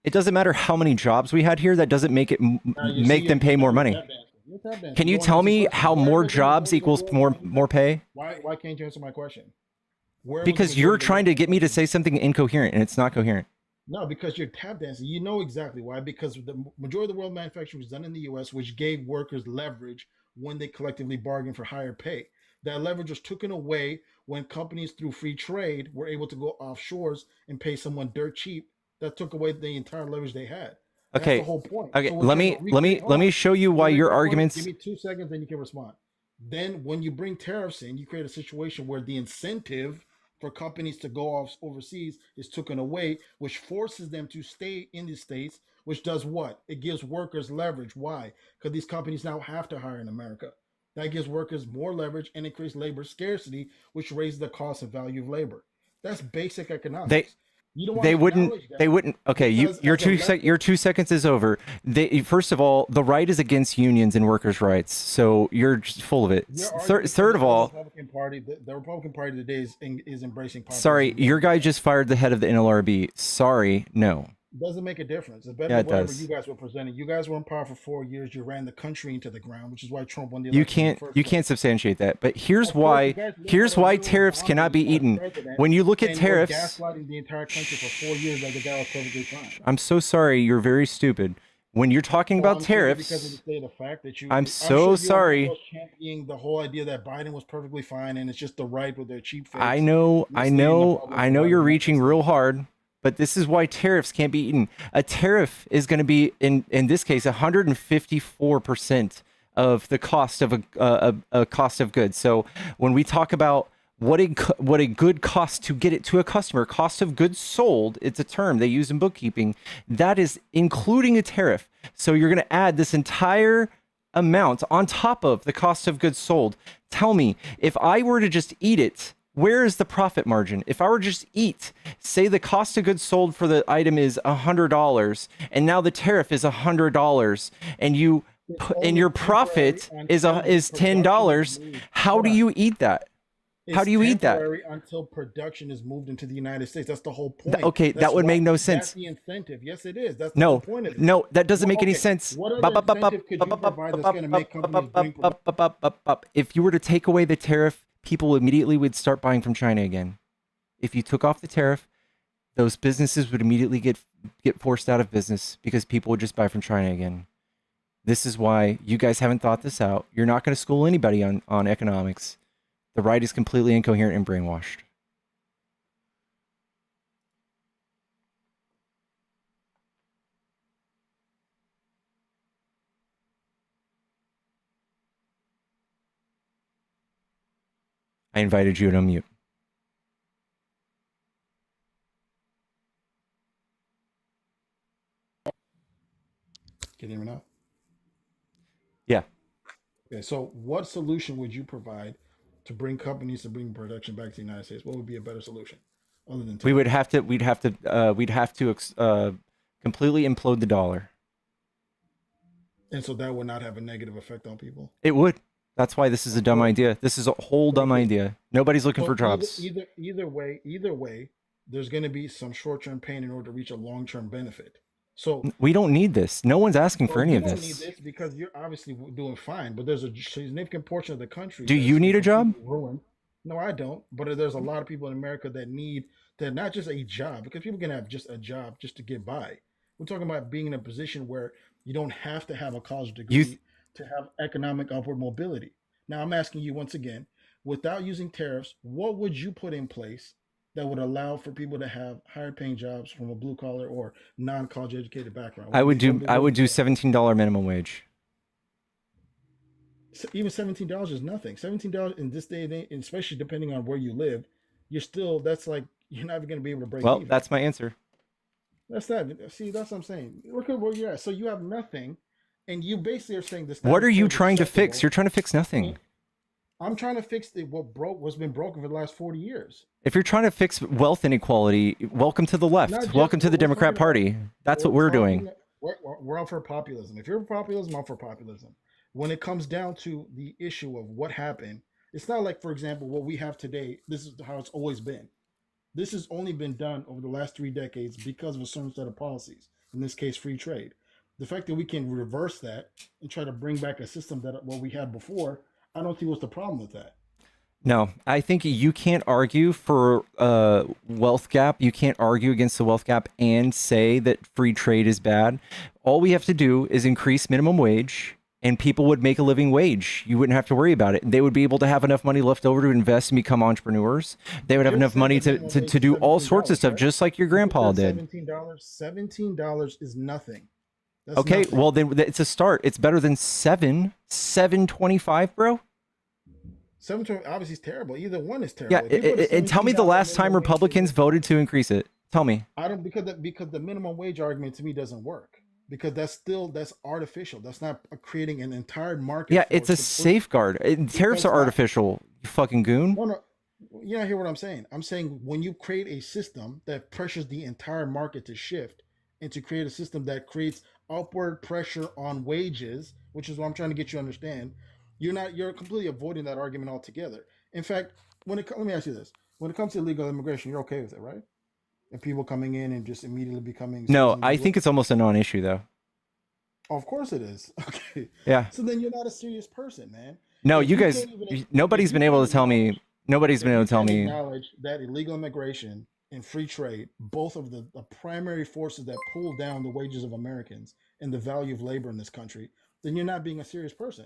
It doesn't matter how many jobs we had here. That doesn't make it Now you see, make them pay now more you're money. tap dancing. You're tap Can dancing. you You want to tell answer the me question? how Where more was the jobs majority of the equals world's more manufacturing? pay? Why can't you answer my question? Where was the Because you're majority of the trying world's to get me to manufacturing? say something incoherent, and it's not coherent. No, because you're tap dancing. You know exactly why. Because the majority of the world manufacturing was done in the U.S., which gave workers leverage when they collectively bargained for higher pay. That leverage was taken away when companies, through free trade, were able to go offshores and pay someone dirt cheap. That took away the entire leverage they had. That's the Okay. whole point. Okay. So we're Let trying to me let recreate. me Hold let on. me show you why We're your recording. Give arguments. me 2 seconds, then you can respond. Then, when you bring tariffs in, you create a situation where the incentive for companies to go off overseas is taken away, which forces them to stay in the states. Which does what? It gives workers leverage. Why? Because these companies now have to hire in America. That gives workers more leverage and increased labor scarcity, which raises the cost and value of labor. That's basic They economics. You don't want they to wouldn't acknowledge they that wouldn't. Okay. because Your as a your leftist, 2 seconds is over. They first of all, the right is against unions and workers' rights, so you're just full of it. you're Third arguing for third the of all, Republican Party. The Republican Party today is embracing sorry, populism. Yes, your they guy are. just fired the head of the NLRB. Sorry, no. Doesn't make a difference. It's better Yeah, than it whatever you does. guys were presenting. You guys were in power for 4 years. You ran the country into the ground, which is why Trump won the You election in the can't first you can't place. substantiate that. But here's Of course, you why guys laid out here's a why literal tariffs cannot be bombing as eaten. president When you look at and were tariffs, gaslighting the entire country for 4 years like the guy was perfectly fine. I'm so sorry, you're very stupid. When you're talking Oh, about I'm stupid because of the tariffs, state of fact that I'm I'm sure so you're one of sorry. those championing the whole idea that Biden was perfectly fine and it's just the right with their cheap I fakes know, I misleading the know, public I know about you're United reaching real States. hard, but this is why tariffs can't be eaten. A tariff is going to be in this case 154% of the cost of a cost of goods. So when we talk about what a good cost to get it to a customer, cost of goods sold, it's a term they use in bookkeeping, that is including a tariff. So you're going to add this entire amount on top of the cost of goods sold. Tell me, if I were to just eat it, where is the profit margin? If I were to just eat, say the cost of goods sold for the item is $100, and now the tariff is $100, and It's and only your temporary profit until the is production is $10. moved. How Hold do on. you eat that? How It's do you eat that? temporary until production is moved into the United States. That's the whole point. Okay, That's that would why make no that's sense. the incentive. Yes, it is. That's the whole No, point of it. no, that doesn't make any Okay, sense. what other incentive could you provide that's going to make companies bring production? If you were to take away the tariff, people immediately would start buying from China again. If you took off the tariff, those businesses would immediately get forced out of business because people would just buy from China again. This is why you guys haven't thought this out. You're not going to school anybody on economics. The right is completely incoherent and brainwashed. I invited you to unmute. Can you hear me now? Yeah. Okay, so what solution would you provide to bring companies to bring production back to the United States? What would be a better solution other than We would tariffs? we'd have to completely implode the dollar. And so that would not have a negative effect on people. It would. That's why this is a Of dumb course. idea. This is a whole dumb Okay. idea. Nobody's looking for So jobs. either way, there's going to be some short-term pain in order to reach a long-term benefit. So We don't need this. No one's asking for well, any you of don't need this. this because you're obviously doing fine, but there's a significant portion of the country Do that's you need a job? completely ruined. No, I don't. But there's a lot of people in America that need to not just a job, because people can have just a job just to get by. We're talking about being in a position where you don't have to have a college You degree to have economic upward mobility. Now, I'm asking you once again, without using tariffs, what would you put in place that would allow for people to have higher paying jobs from a blue collar or non college educated background? I would do what would you put? $17 minimum wage. Even $17 is nothing. $17 in this day and age, and especially depending on where you live, you're still that's like you're not even going to be able to break Well, even. that's my answer. That's that. See, that's what I'm saying. Look at where you're at. So you have nothing, and you basically are saying the What status are quo you is trying to fix? acceptable. You're trying to fix nothing. I'm trying to fix what's been broken for the last 40 years. If you're trying to fix wealth inequality, welcome to the Not left. just Welcome to the we're Democrat talking about. Party. That's what we're doing. We're all for populism. If you're for populism, I'm for populism. When it comes down to the issue of what happened It's not like, for example, what we have today. This is how it's always been. This has only been done over the last 3 decades because of a certain set of policies. In this case, free trade. The fact that we can reverse that and try to bring back a system that what we had before, I don't see what's the problem with that. No, I think you can't argue for wealth gap. You can't argue against the wealth gap and say that free trade is bad. All we have to do is increase minimum wage, and people would make a living wage. You wouldn't have to worry about it. They would be able to have enough money left over to invest and become entrepreneurs. They would have enough money to do all sorts of stuff, just like your grandpa did. $17 is nothing. That's okay, nothing. Well then it's a start. It's better than 7.25, bro. 7 obviously is terrible. Either one is terrible. Yeah, and tell me the last time Republicans voted to increase it. Tell me. I don't because the minimum wage argument to me doesn't work because that's artificial. That's not creating an entire market. Yeah, it's a safeguard. Tariffs are artificial. You fucking goon. No, you don't hear what I'm saying. I'm saying when you create a system that pressures the entire market to shift and to create a system that creates upward pressure on wages, which is what I'm trying to get you to understand. You're completely avoiding that argument altogether. In fact, let me ask you this: when it comes to illegal immigration, you're okay with it, right? And people coming in and just immediately becoming no, I think it's almost a non-issue though. Oh, of course it is. Okay. Yeah. So then you're not a serious person, man. No, you guys. Nobody's been able to tell me. Nobody's been able to tell me. Acknowledge that illegal immigration and free trade, both of the primary forces that pull down the wages of Americans and the value of labor in this country, then you're not being a serious person.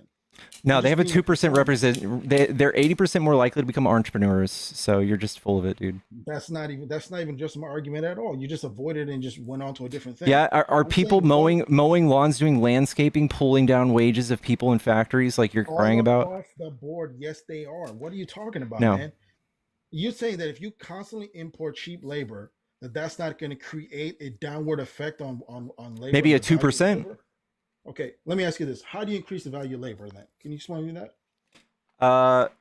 No, they have a 2% represent. They're 80% more likely to become entrepreneurs. So you're just full of it, dude. That's not even just my argument at all. You just avoided it and just went on to a different thing. Yeah, are people mowing lawns, doing landscaping, pulling down wages of people in factories like you're crying about? Off the board, yes, they are. What are you talking about, no. man? You're saying that if you constantly import cheap labor, that's not going to create a downward effect on labor. Maybe a 2%. Okay, let me ask you this: how do you increase the value of labor? Then, can you explain me that?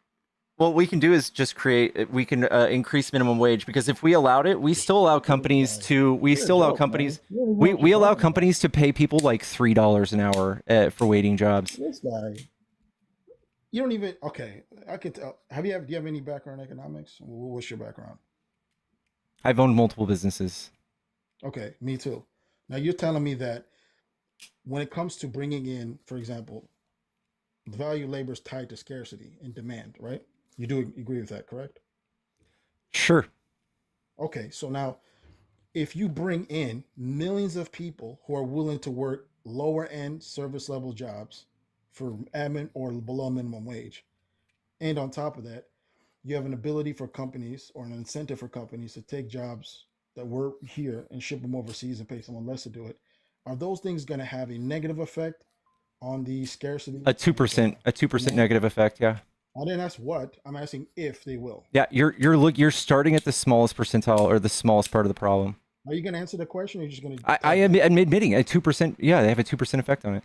What we can do is just we can increase minimum wage, because if we allowed it, we still allow companies to. We allow companies to pay people like $3 an hour for waiting jobs. This guy, you don't even. Okay, I can tell. Do you have any background in economics? What's your background? I've owned multiple businesses. Okay, me too. Now you're telling me that when it comes to bringing in, for example, the value of labor is tied to scarcity and demand, right? You do agree with that, correct? Sure. Okay, so now if you bring in millions of people who are willing to work lower end service level jobs for admin or below minimum wage, and on top of that, you have an ability for companies or an incentive for companies to take jobs that work here and ship them overseas and pay someone less to do it. Are those things going to have a negative effect on the scarcity? A 2% negative effect. Yeah. I didn't ask what. I'm asking if they will. Yeah, you're starting at the smallest percentile or the smallest part of the problem. Are you going to answer the question? Or are you just going to? I am admitting a 2%. Yeah, they have a 2% effect on it.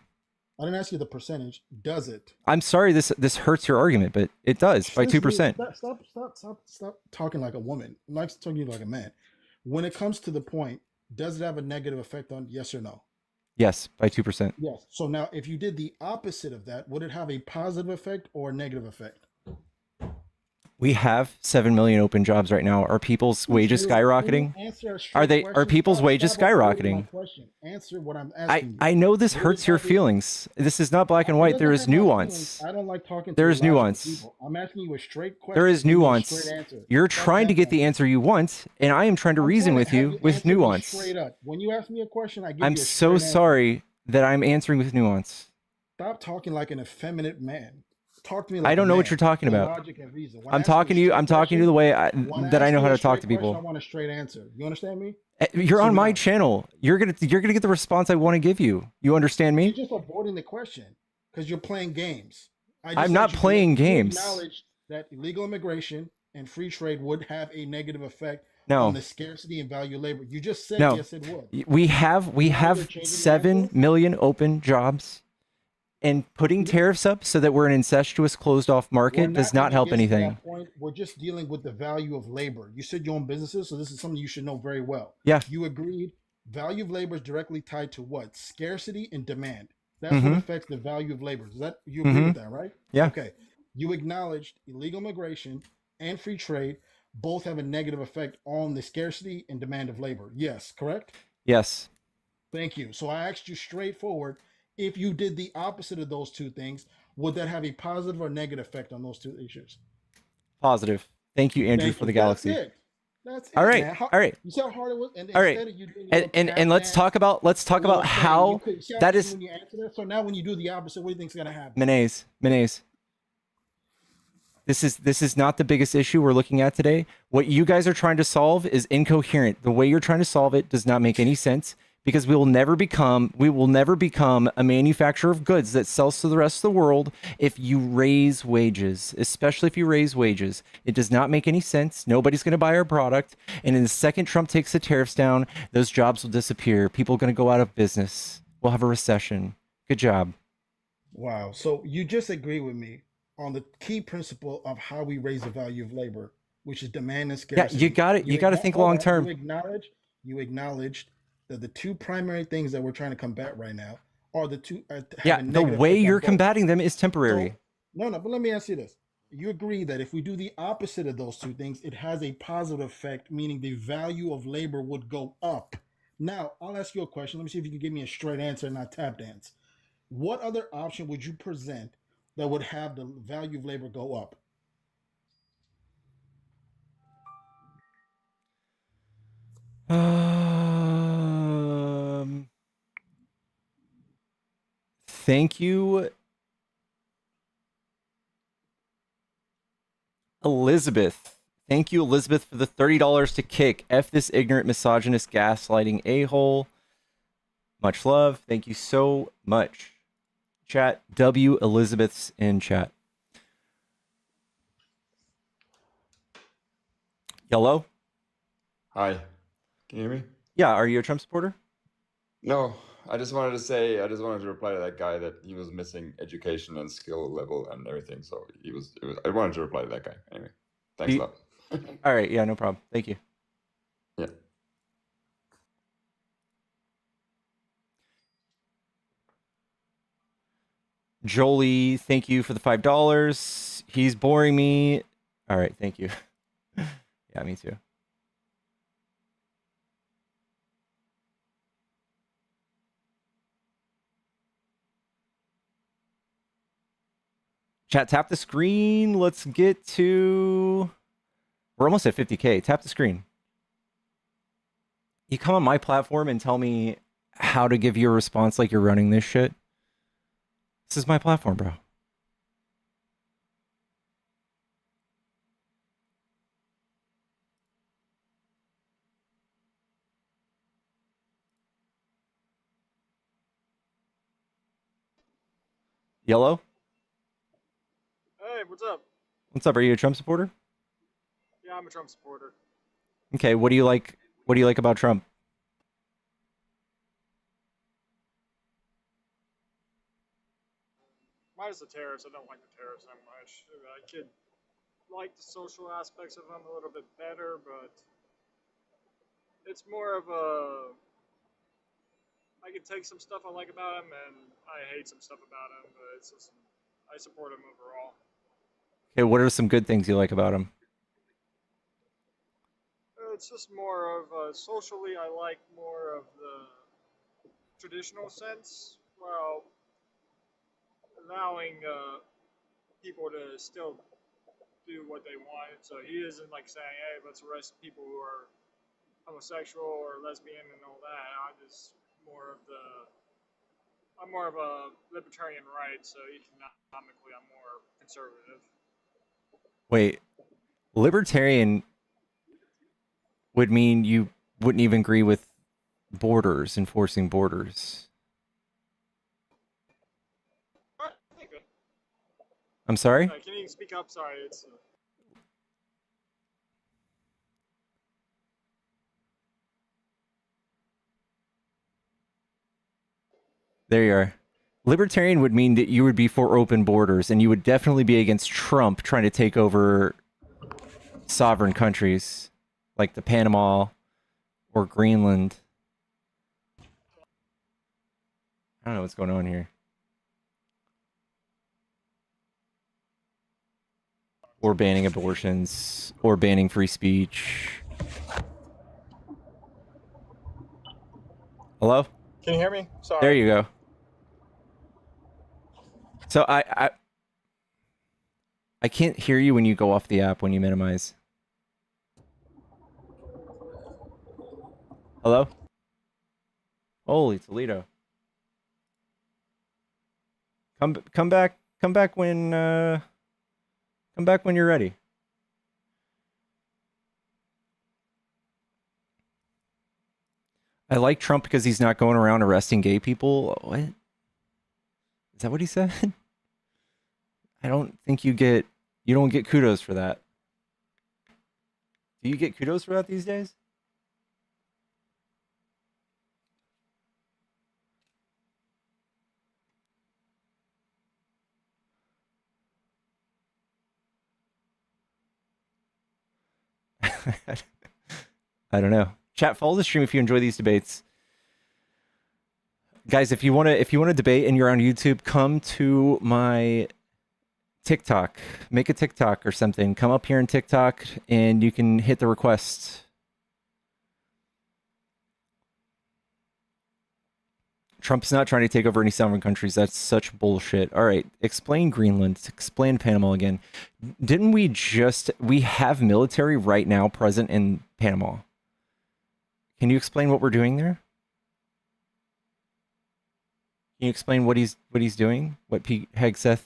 I didn't ask you the percentage. Does it? I'm sorry, this hurts your argument, but it does by 2%. Stop talking like a woman. I'm not talking to you like a man. When it comes to the point, does it have a negative effect on yes or no? Yes, by 2%. Yes. So now, if you did the opposite of that, would it have a positive effect or a negative effect? We have 7 million open jobs right now. Are people's wages skyrocketing? Are people's wages skyrocketing? Answer what I'm asking. I know this hurts your feelings. This is not black and white. There is nuance. I don't like talking to there is nuance. I'm asking you a straight question. There is nuance. You're trying to get the answer you want, and I am trying to reason with you with nuance. Straight up. When you ask me a question, I give I'm you a so sorry that I'm answering with nuance. Stop talking like an effeminate man. Talk to me like I don't know what you're talking about. I'm talking to you. I'm talking to you the way that I know how to talk to people. I want a straight answer. You understand me? You're on my channel. You're gonna get the response I want to give you. You understand me? You're just avoiding the question because you're playing games. I'm not playing games. Acknowledge that illegal immigration and free trade would have a negative effect on the scarcity and value of labor. You just said yes, it would. We have 7 million open jobs. And putting tariffs up so that we're an incestuous, closed-off market does not help anything. We're just dealing with the value of labor. You said you own businesses, so this is something you should know very well. Yeah. You agreed value of labor is directly tied to what? Scarcity and demand. That's what affects the value of labor. You agree with that, right? Yeah. Okay. You acknowledged illegal migration and free trade both have a negative effect on the scarcity and demand of labor. Yes, correct? Yes. Thank you. So I asked you straightforward, if you did the opposite of those two things, would that have a positive or negative effect on those two issues? Positive. Thank you, Andrew, Thank for you. the That's galaxy. it. That's All it, right. man. All right. You see how hard it was? And All right. instead of you doing your little And tap let's dance, talk about your little thing, you how could see how that easy is when you answer that. So now when you do the opposite, what do you think's gonna happen? Menace. This is not the biggest issue we're looking at today. What you guys are trying to solve is incoherent. The way you're trying to solve it does not make any sense because we will never become a manufacturer of goods that sells to the rest of the world if you raise wages, especially if you raise wages. It does not make any sense. Nobody's going to buy our product. And in the second Trump takes the tariffs down, those jobs will disappear. People are going to go out of business. We'll have a recession. Good job. Wow. So you just agree with me on the key principle of how we raise the value of labor, which is demand and Yeah, scarcity. you got to think long term. You acknowledged that the two primary things that we're trying to combat right now are the two have Yeah, a the negative way effect on you're both. combating them is temporary. So no, but let me ask you this. You agree that if we do the opposite of those two things, it has a positive effect, meaning the value of labor would go up. Now, I'll ask you a question. Let me see if you can give me a straight answer, not tap dance. What other option would you present that would have the value of labor go up? Thank you, Elizabeth. Thank you, Elizabeth, for the $30 to kick. F this ignorant, misogynist, gaslighting a-hole. Much love. Thank you so much. Chat, W. Elizabeth's in chat. Yellow? Hi, can you hear me? Yeah, are you a Trump supporter? No, I just wanted to say, I just wanted to reply to that guy that he was missing education and skill level and everything. So I wanted to reply to that guy. Anyway, thanks a lot. All right, yeah, no problem. Thank you. Yeah. Jolie, thank you for the $5. He's boring me. All right, thank you. Yeah, me too. Chat, tap the screen. Let's get to... We're almost at 50K. Tap the screen. You come on my platform and tell me how to give you a response like you're running this shit. This is my platform, bro. Yellow? Hey, what's up? What's up? Are you a Trump supporter? Yeah, I'm a Trump supporter. Okay, what do you like? What do you like about Trump? Minus the tariffs, I don't like the tariffs that much. I could like the social aspects of them a little bit better, but it's more of a. I can take some stuff I like about him, and I hate some stuff about him, but it's just I support him overall. Okay, what are some good things you like about him? It's just more of socially. I like more of the traditional sense, while allowing people to still do what they want. So he isn't like saying, "Hey, let's arrest people who are homosexual or lesbian and all that." I'm more of a libertarian right, so economically I'm more conservative. Wait, libertarian would mean you wouldn't even agree with borders, enforcing borders. I'm sorry? Can you speak up? Sorry, it's. There you are. Libertarian would mean that you would be for open borders, and you would definitely be against Trump trying to take over sovereign countries like the Panama or Greenland. I don't know what's going on here. or banning abortions, or banning free speech. Hello? Can you hear me? Sorry. There you go. So I can't hear you when you go off the app when you minimize. Hello? Holy Toledo. Come back when you're ready. I like Trump because he's not going around arresting gay people. What? Is that what he said? I don't think you don't get kudos for that. Do you get kudos for that these days? I don't know. Chat, follow the stream if you enjoy these debates. Guys, if you want to debate and you're on YouTube, come to my TikTok. Make a TikTok or something. Come up here in TikTok and you can hit the request. Trump's not trying to take over any sovereign countries. That's such bullshit. All right, explain Greenland. Explain Panama again. Didn't we have military right now present in Panama? Can you explain what we're doing there? Can you explain what he's doing? What Pete Hegseth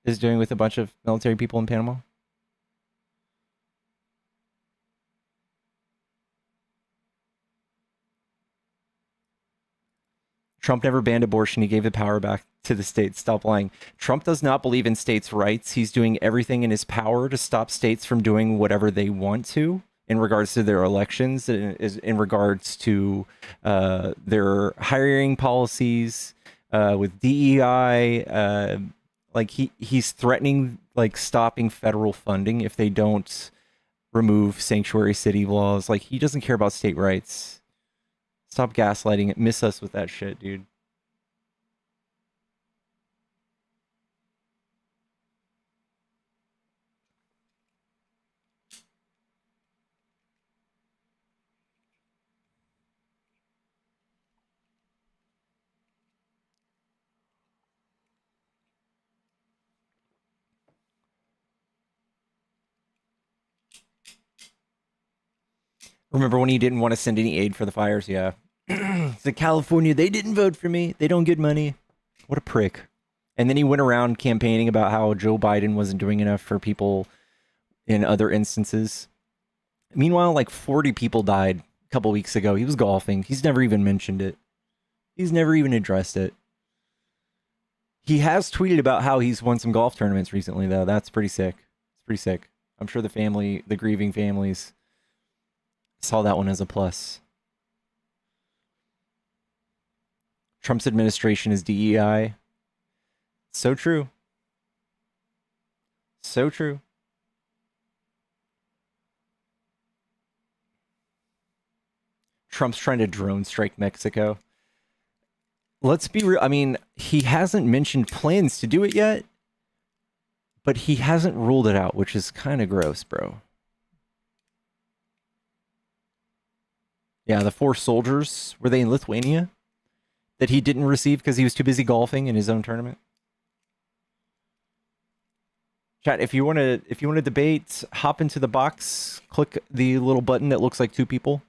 is doing with a bunch of military people in Panama? Trump never banned abortion. He gave the power back to the states. Stop lying. Trump does not believe in states' rights. He's doing everything in his power to stop states from doing whatever they want to in regards to their elections, in regards to their hiring policies, with DEI. Like he's threatening like stopping federal funding if they don't remove sanctuary city laws. Like he doesn't care about state rights. Stop gaslighting it. Miss us with that shit, dude. Remember when he didn't want to send any aid for the fires? Yeah. It's like California, they didn't vote for me. They don't get money. What a prick. And then he went around campaigning about how Joe Biden wasn't doing enough for people in other instances. Meanwhile, like 40 people died a couple weeks ago. He was golfing. He's never even mentioned it. He's never even addressed it. He has tweeted about how he's won some golf tournaments recently, though. That's pretty sick. It's pretty sick. I'm sure the grieving families saw that one as a plus. Trump's administration is DEI. So true. So true. Trump's trying to drone strike Mexico. Let's be real. I mean, he hasn't mentioned plans to do it yet, but he hasn't ruled it out, which is kind of gross, bro. Yeah, the 4 soldiers, were they in Lithuania? That he didn't receive because he was too busy golfing in his own tournament? Chat, if you want to debate, hop into the box, click the little button that looks like 2 people.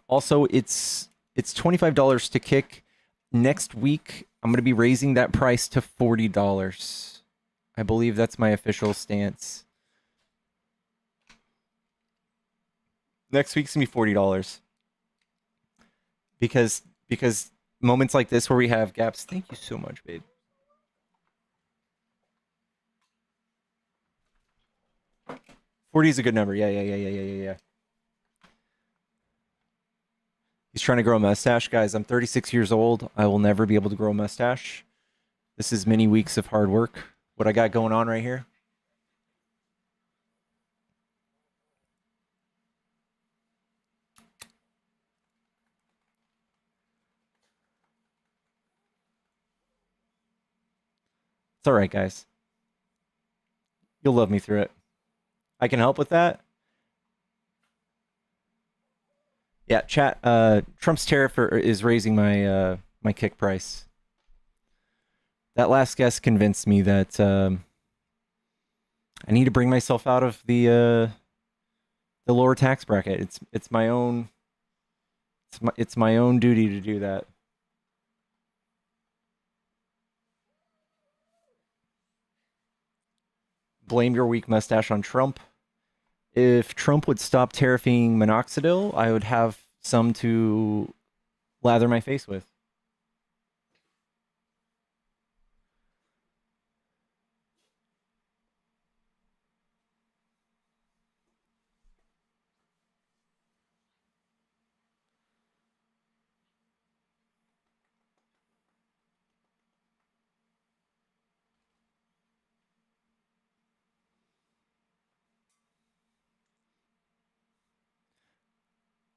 Also, it's $25 to kick. Next week, I'm going to be raising that price to $40. I believe that's my official stance. Next week's going to be $40. Because moments like this where we have gaps. Thank you so much, babe. $40 is a good number. Yeah. He's trying to grow a mustache. Guys, I'm 36 years old. I will never be able to grow a mustache. This is many weeks of hard work. What I got going on right here. It's all right, guys. You'll love me through it. I can help with that. Yeah, chat. Trump's tariff is raising my my kick price. That last guest convinced me that I need to bring myself out of the lower tax bracket. It's my own. It's my own duty to do that. Blame your weak mustache on Trump. If Trump would stop tariffing minoxidil, I would have some to lather my face with.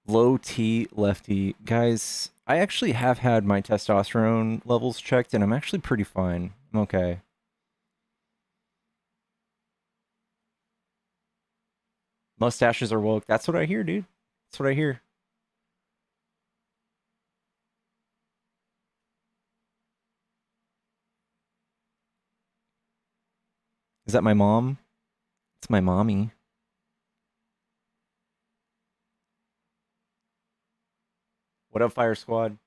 Low T lefty. Guys, I actually have had my testosterone levels checked and I'm actually pretty fine. I'm okay. Mustaches are woke. That's what I hear, dude. That's what I hear. Is that my mom? It's my mommy. What up, Fire Squad?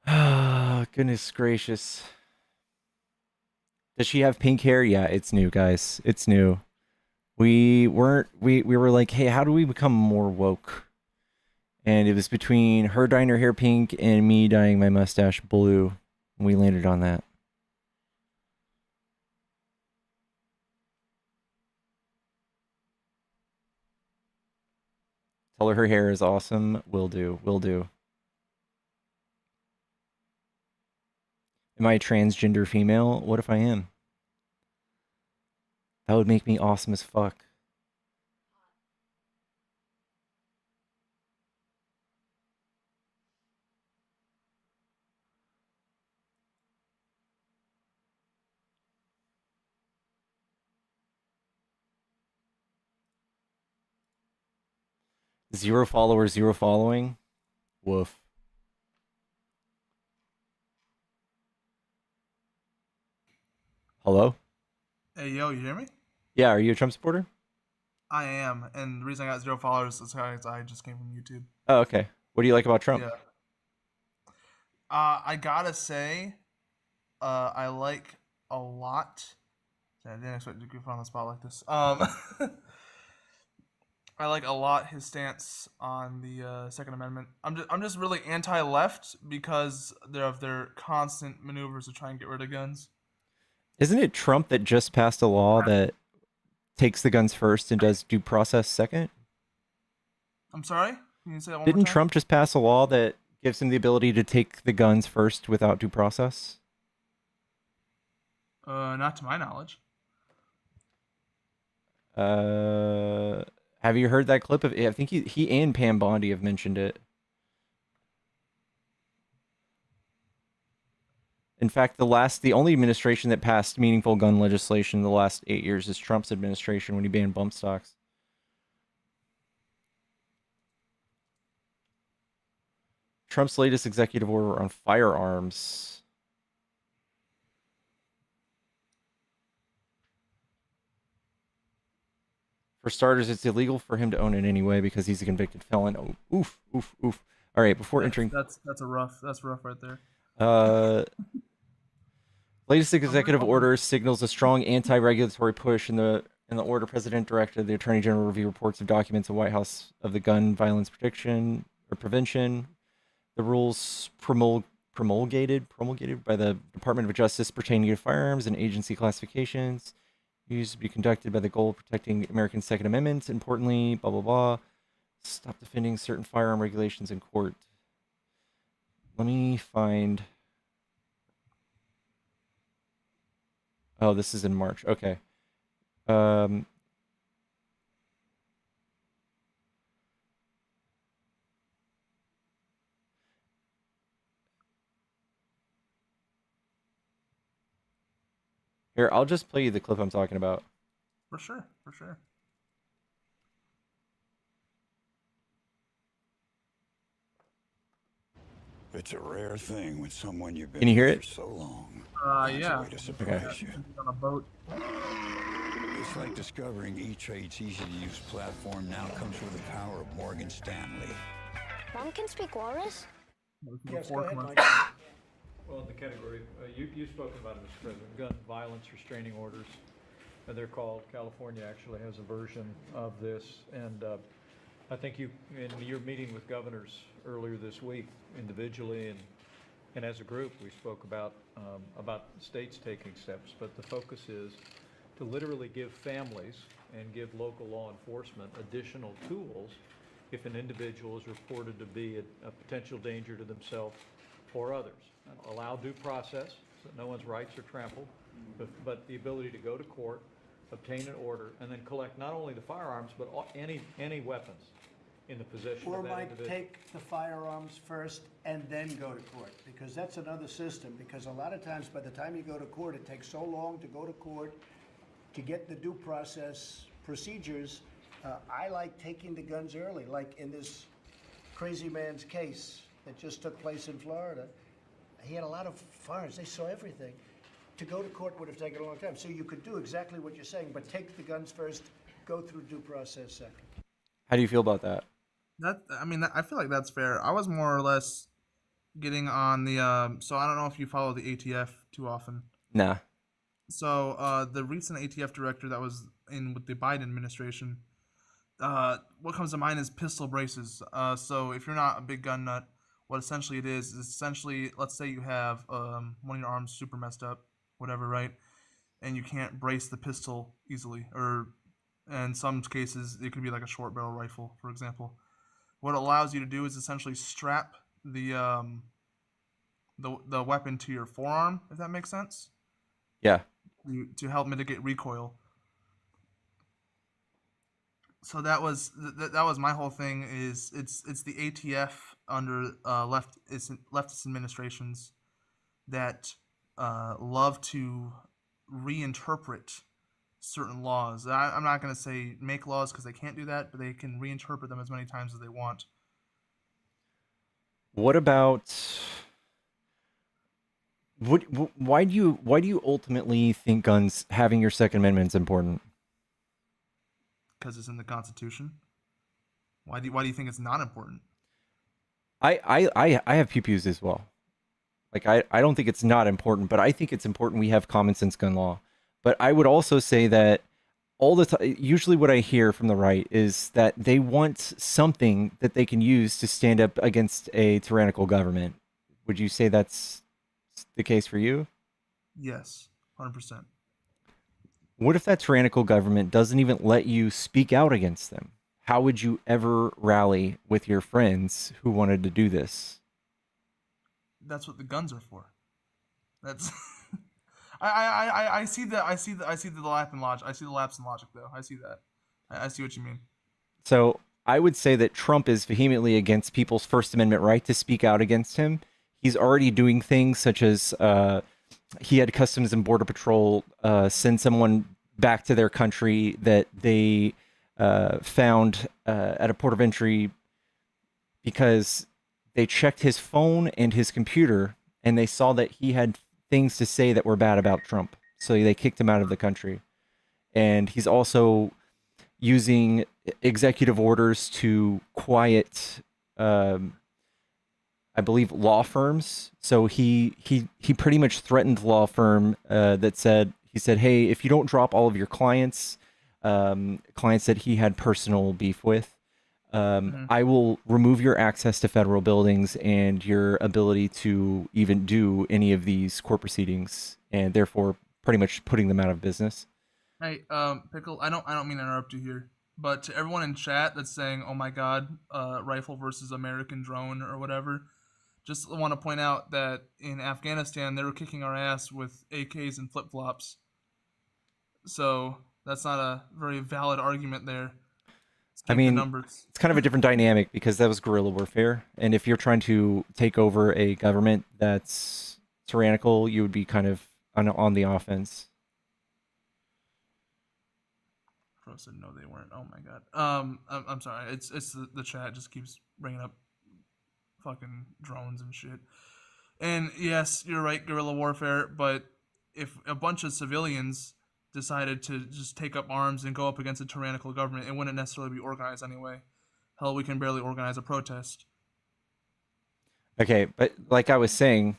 Ah, goodness gracious. Does she have pink hair? Yeah, it's new, guys. It's new. We were like, hey, how do we become more woke? And it was between her dyeing her hair pink and me dyeing my mustache blue. And we landed on that. Tell her hair is awesome. Will do. Will do. Am I a transgender female? What if I am? That would make me awesome as fuck. Zero followers, zero following. Woof. Hello? Hey, yo, you hear me? Yeah, are you a Trump supporter? I am, and the reason I got 0 followers is because I just came from YouTube. Oh, okay. What do you like about Trump? Yeah. I gotta say, I like a lot. I didn't expect to get put on the spot like this. I like a lot his stance on the Second Amendment. I'm just really anti-left because of their constant maneuvers to try and get rid of guns. Isn't it Trump that just passed a law that takes the guns first and does due process second? I'm sorry? Can you say that one more Didn't time? Trump just pass a law that gives him the ability to take the guns first without due process? Not to my knowledge. Have you heard that clip of? I think he and Pam Bondi have mentioned it. In fact, the only administration that passed meaningful gun legislation in the last 8 years is Trump's administration when he banned bump stocks. Trump's latest executive order on firearms. For starters, it's illegal for him to own it anyway because he's a convicted felon. Oh, oof, oof, oof. All right, before entering, That's rough right there. Latest executive order signals a strong anti-regulatory push in the order. President directed the Attorney General review reports of documents of White House of the gun violence protection or prevention. The rules promulgated by the Department of Justice pertaining to firearms and agency classifications used to be conducted by the goal of protecting American Second Amendment. Importantly, blah blah blah. Stop defending certain firearm regulations in court. Let me find Oh, this is in March. Okay. Um, Here, I'll just play you the clip I'm talking about. For sure, for sure. It's a rare thing when someone you've been Can you hear with it? for so long finds Yeah. a way to surprise you. On a boat. It's like discovering E-Trade's easy-to-use platform now comes with the power of Morgan Stanley. Mom can speak walrus? Yes, go ahead, Mike. Well, in the category, you've spoken about it, Mr. President, gun violence restraining orders. They're called, California actually has a version of this. And I think in your meeting with governors earlier this week, individually and as a group, we spoke about states taking steps. But the focus is to literally give families and give local law enforcement additional tools if an individual is reported to be a potential danger to themselves or others. Allow due process, so no one's rights are trampled, but the ability to go to court, obtain an order, and then collect not only the firearms, but any weapons in the possession Or of that might individual. take the firearms first and then go to court, because that's another system, because a lot of times by the time you go to court, it takes so long to go to court to get the due process procedures. I like taking the guns early, like in this crazy man's case that just took place in Florida. He had a lot of firearms, they saw everything. To go to court would have taken a long time. So you could do exactly what you're saying, but take the guns first, go through due process second. How do you feel about that? I feel like that's fair. I was more or less getting on the so I don't know if you follow the ATF too often. Nah. So the recent ATF director that was in with the Biden administration, what comes to mind is pistol braces. So if you're not a big gun nut, what essentially it is essentially, let's say you have one of your arms super messed up, whatever, right? And you can't brace the pistol easily, or in some cases it could be like a short barrel rifle, for example. What it allows you to do is essentially strap the weapon to your forearm, if that makes sense. Yeah. To help mitigate recoil. So that was my whole thing. Is it's the ATF under leftist administrations that love to reinterpret certain laws. I'm not going to say make laws because they can't do that, but they can reinterpret them as many times as they want. What about why do you ultimately think guns having your Second Amendment is important? Because it's in the Constitution. Why do you think it's not important? I have pew-pews as well. Like I don't think it's not important, but I think it's important we have common sense gun law. But I would also say that all the time, usually what I hear from the right is that they want something that they can use to stand up against a tyrannical government. Would you say that's the case for you? Yes, 100%. What if that tyrannical government doesn't even let you speak out against them? How would you ever rally with your friends who wanted to do this? That's what the guns are for. That's I see the lapse in logic. I see the lapse in logic though. I see that. I see what you mean. So I would say that Trump is vehemently against people's First Amendment right to speak out against him. He's already doing things such as he had Customs and Border Patrol send someone back to their country that they found at a port of entry because they checked his phone and his computer and they saw that he had things to say that were bad about Trump. So they kicked him out of the country. And he's also using executive orders to quiet I believe law firms. So he pretty much threatened the law firm that said, hey, if you don't drop all of your clients that he had personal beef with, I will remove your access to federal buildings and your ability to even do any of these court proceedings, and therefore pretty much putting them out of business. Hey, Pickle, I don't mean to interrupt you here, but to everyone in chat that's saying, "Oh my God, rifle versus American drone" or whatever, just want to point out that in Afghanistan they were kicking our ass with AKs and flip flops, So that's not a very valid argument there. Let's I keep the mean, numbers. it's kind of a different dynamic because that was guerrilla warfare, and if you're trying to take over a government that's tyrannical, you would be kind of on the offense. Pro said no, they weren't. Oh my god. I'm sorry. It's the chat just keeps bringing up fucking drones and shit. And yes, you're right, guerrilla warfare. But if a bunch of civilians decided to just take up arms and go up against a tyrannical government, it wouldn't necessarily be organized anyway. Hell, we can barely organize a protest. Okay, but like I was saying,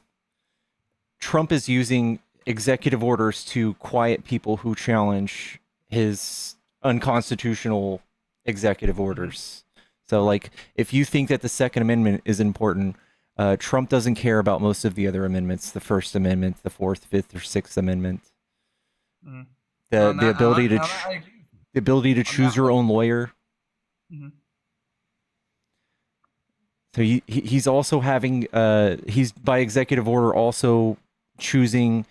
Trump is using executive orders to quiet people who challenge his unconstitutional executive orders. So, like, if you think that the Second Amendment is important, Trump doesn't care about most of the other amendments, the First Amendment, the Fourth, Fifth, or Sixth Amendment. Mm. The ability to choose your own lawyer. Mm-hmm. So he's also having he's by executive order also choosing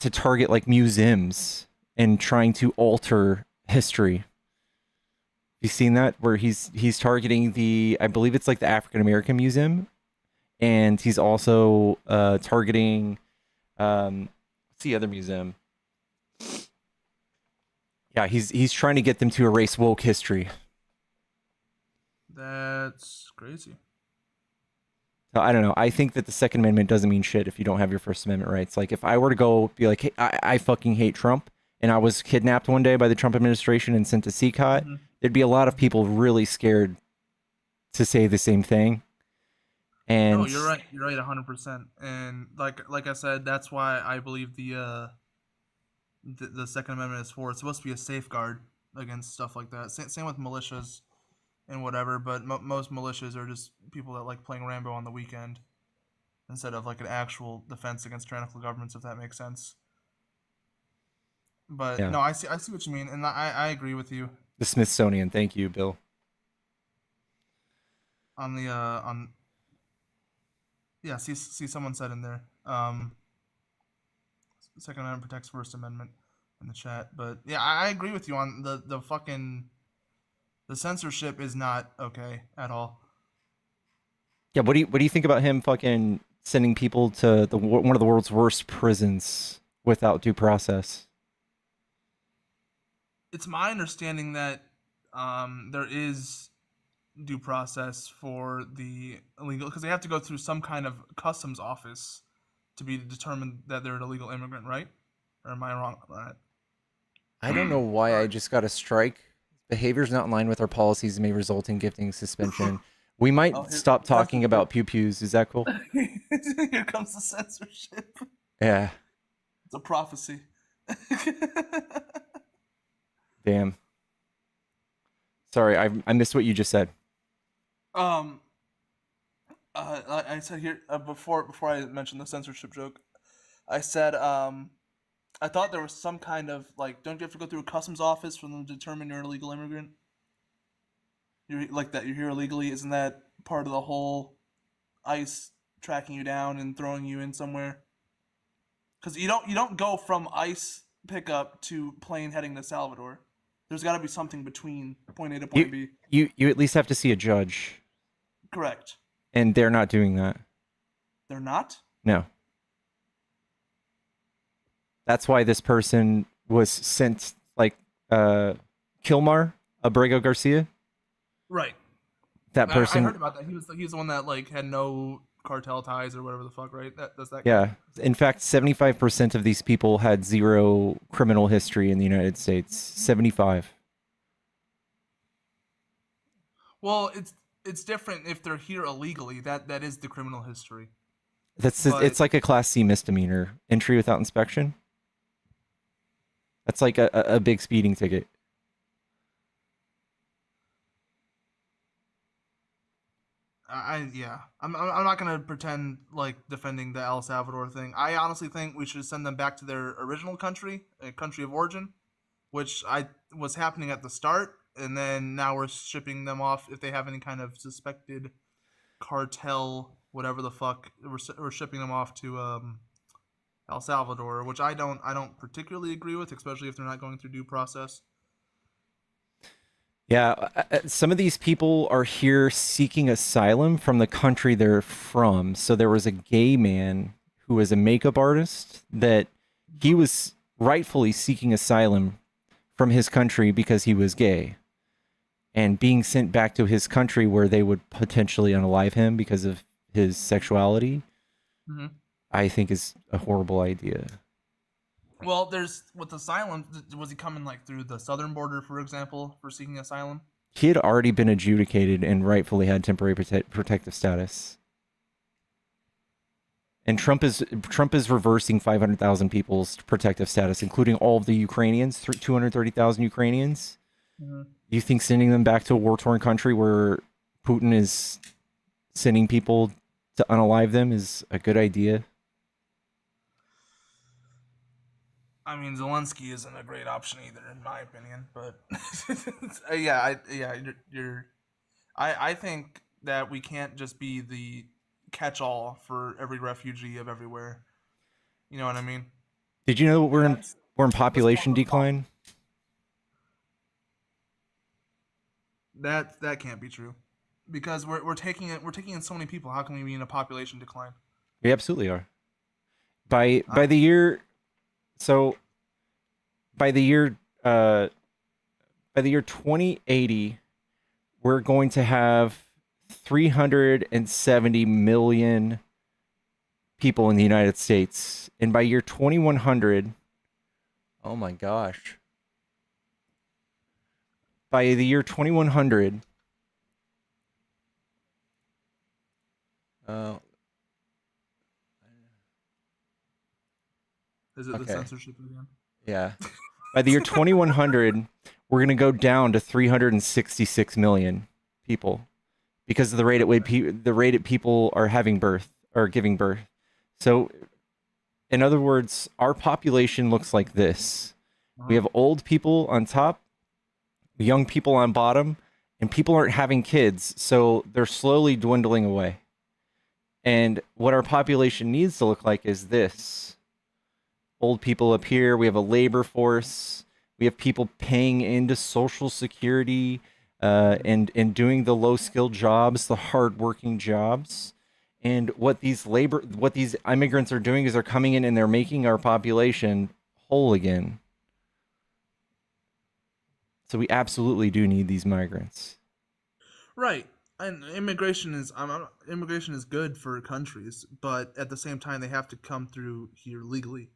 to target like museums and trying to alter history. You seen that where he's targeting I believe it's like the African American Museum, and he's also targeting what's the other museum? Yeah, he's trying to get them to erase woke history. That's crazy. So I don't know. I think that the Second Amendment doesn't mean shit if you don't have your First Amendment rights. Like if I were to go be like, hey, I fucking hate Trump, and I was kidnapped one day by the Trump administration and sent to CCOT, there'd be a lot of people really scared to say the same thing. And no, you're right. You're right, 100%. And like I said, that's why I believe the Second Amendment is for. It's supposed to be a safeguard against stuff like that. Same with militias and whatever. But most militias are just people that like playing Rambo on the weekend instead of like an actual defense against tyrannical governments, if that makes sense. But yeah. no, I see what you mean, and I agree with you. The Smithsonian, thank you, Bill. On the yeah, see someone said in there. Second Amendment protects First Amendment in the chat, but yeah, I agree with you on the fucking the censorship is not okay at all. Yeah, what do you think about him fucking sending people to one of the world's worst prisons without due process? It's my understanding that there is due process for the illegal, because they have to go through some kind of customs office to be determined that they're an illegal immigrant, right? Or am I wrong on that? I don't know why I just got a strike. Behaviors not in line with our policies may result in gifting suspension. We might stop talking about pew-pews. Is that cool? Here comes the censorship. Yeah. It's a prophecy. Damn. Sorry, I missed what you just said. I said here before I mentioned the censorship joke, I said I thought there was some kind of like, don't you have to go through a customs office for them to determine you're an illegal immigrant? You're like that. You're here illegally. Isn't that part of the whole ICE tracking you down and throwing you in somewhere? Because you don't go from ICE pickup to plane heading to Salvador. There's got to be something between point A to point B. You at least have to see a judge. Correct. And they're not doing that. They're not? No. That's why this person was sent, like, Kilmar Abrego Garcia. Right. That person. I heard about that. He's the one that like had no cartel ties or whatever the fuck, right? That's that. Yeah. In fact, 75% of these people had zero criminal history in the United States. 75. Well, it's different if they're here illegally. That is the criminal history. It's like a Class C misdemeanor, entry without inspection. That's like a big speeding ticket. I'm not gonna pretend like defending the El Salvador thing. I honestly think we should send them back to their original country, country of origin, which was happening at the start, and then now we're shipping them off if they have any kind of suspected cartel, whatever the fuck. We're shipping them off to El Salvador, which I don't particularly agree with, especially if they're not going through due process. Yeah, some of these people are here seeking asylum from the country they're from. So there was a gay man who was a makeup artist that he was rightfully seeking asylum from his country because he was gay, and being sent back to his country where they would potentially unalive him because of his sexuality, Mm-hmm. I think is a horrible idea. Well, there's with asylum. Was he coming like through the southern border, for example, for seeking asylum? He had already been adjudicated and rightfully had temporary protective status. And Trump is reversing 500,000 people's protective status, including all of the Ukrainians, 230,000 Ukrainians. Mm-hmm. You think sending them back to a war-torn country where Putin is sending people to unalive them is a good idea? I mean, Zelensky isn't a great option either, in my opinion. But I think that we can't just be the catch-all for every refugee of everywhere. You know what I mean? Did you know we're in population decline? That can't be true, because we're taking in so many people. How can we be in a population decline? We absolutely are. By the year 2080, we're going to have 370 million people in the United States, and by year 2100, oh my gosh, by the year 2100, Is it the censorship again? Yeah. By the year 2100, we're going to go down to 366 million people because of the rate at people are having birth or giving birth. So, in other words, our population looks like this. We have old people on top, young people on bottom, and people aren't having kids, so they're slowly dwindling away. And what our population needs to look like is this. Old people up here, we have a labor force, we have people paying into Social Security and doing the low-skilled jobs, the hard-working jobs. And what these immigrants are doing is they're coming in and they're making our population whole again. So we absolutely do need these migrants. Right. And immigration is good for countries, but at the same time they have to come through here legally.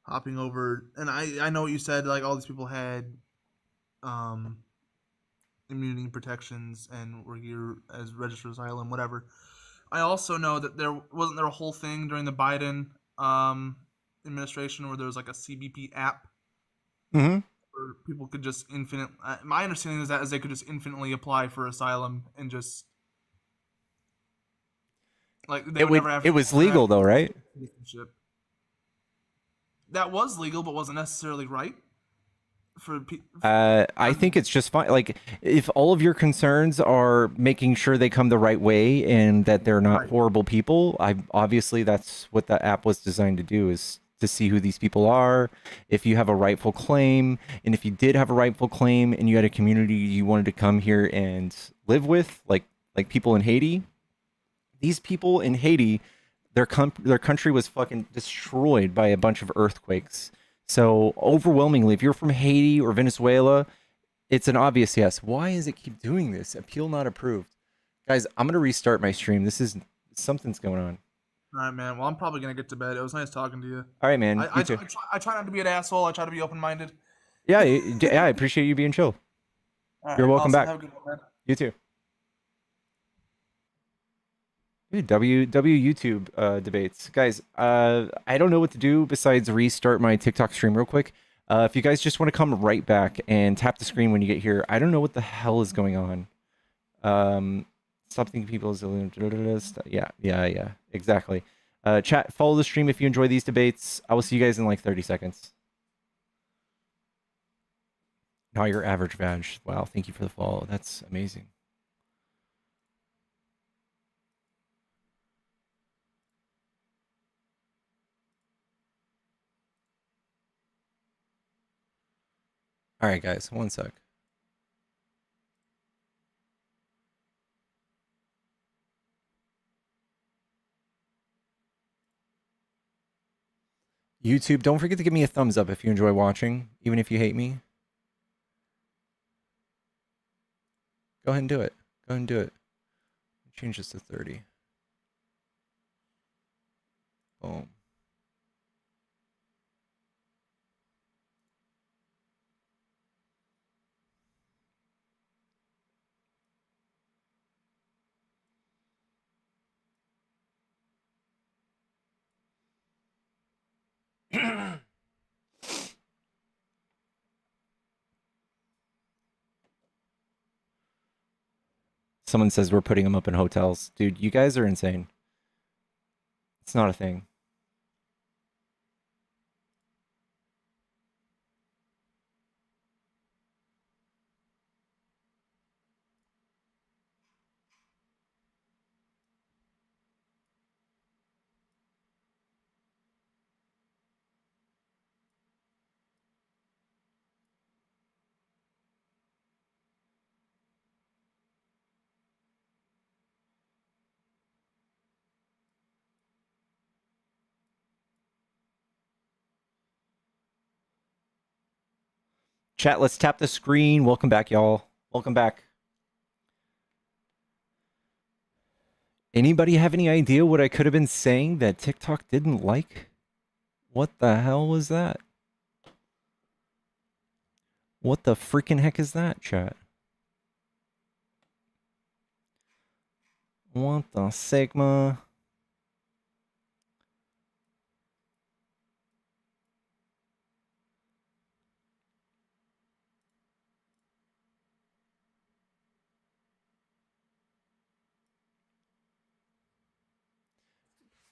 Hopping over, and I know what you said, like all these people had immunity protections and were here as registered asylum, whatever. I also know that there wasn't a whole thing during the Biden administration where there was like a CBP app where people could just my understanding is that they could just infinitely apply for asylum and just like it was legal though, right? That was legal, but wasn't necessarily right. I think it's just fine. Like, if all of your concerns are making sure they come the right way and that they're not horrible people, obviously that's what the app was designed to do, is to see who these people are, if you have a rightful claim, and if you did have a rightful claim and you had a community you wanted to come here and live with, like people in Haiti. These people in Haiti, their country was fucking destroyed by a bunch of earthquakes. So overwhelmingly, if you're from Haiti or Venezuela, it's an obvious yes. Why does it keep doing this? Appeal not approved. Guys, I'm going to restart my stream. Something's going on. All right, man. Well, I'm probably going to get to bed. It was nice talking to you. All right, man. I try not to be an asshole. I try to be open-minded. Yeah, I appreciate you being chill. All right, you're welcome back. Have a good one, man. You too. Dude, YouTube debates. Guys, I don't know what to do besides restart my TikTok stream real quick. If you guys just want to come right back and tap the screen when you get here, I don't know what the hell is going on. Something people is... Yeah, exactly. Chat, follow the stream if you enjoy these debates. I will see you guys in like 30 seconds. Not your average badge. Wow, thank you for the follow. That's amazing. All right, guys, one sec. YouTube, don't forget to give me a thumbs up if you enjoy watching, even if you hate me. Go ahead and do it. Go ahead and do it. Change this to 30. Boom. Someone says we're putting them up in hotels. Dude, you guys are insane. It's not a thing. Chat, let's tap the screen. Welcome back, y'all. Welcome back. Anybody have any idea what I could have been saying that TikTok didn't like? What the hell was that? What the freaking heck is that, chat? What the Sigma?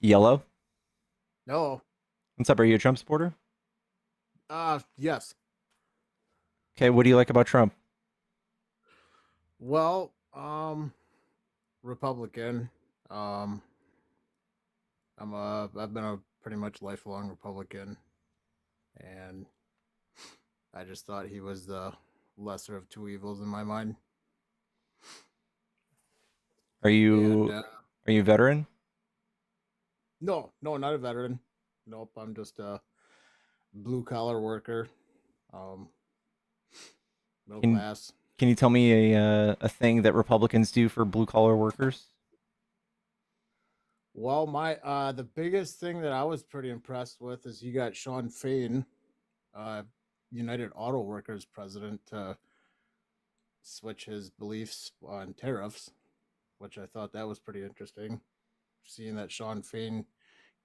Yellow? No. What's up? Are you a Trump supporter? Yes. Okay, what do you like about Trump? Well, Republican. I've been a pretty much lifelong Republican, and I just thought he was the lesser of two evils in my mind. Are you a veteran? No, not a veteran. Nope, I'm just a blue collar worker. Middle class. Can you tell me a thing that Republicans do for blue collar workers? Well, the biggest thing that I was pretty impressed with is you got Sean Fain, United Auto Workers president, to switch his beliefs on tariffs, which I thought that was pretty interesting. Seeing that Sean Fain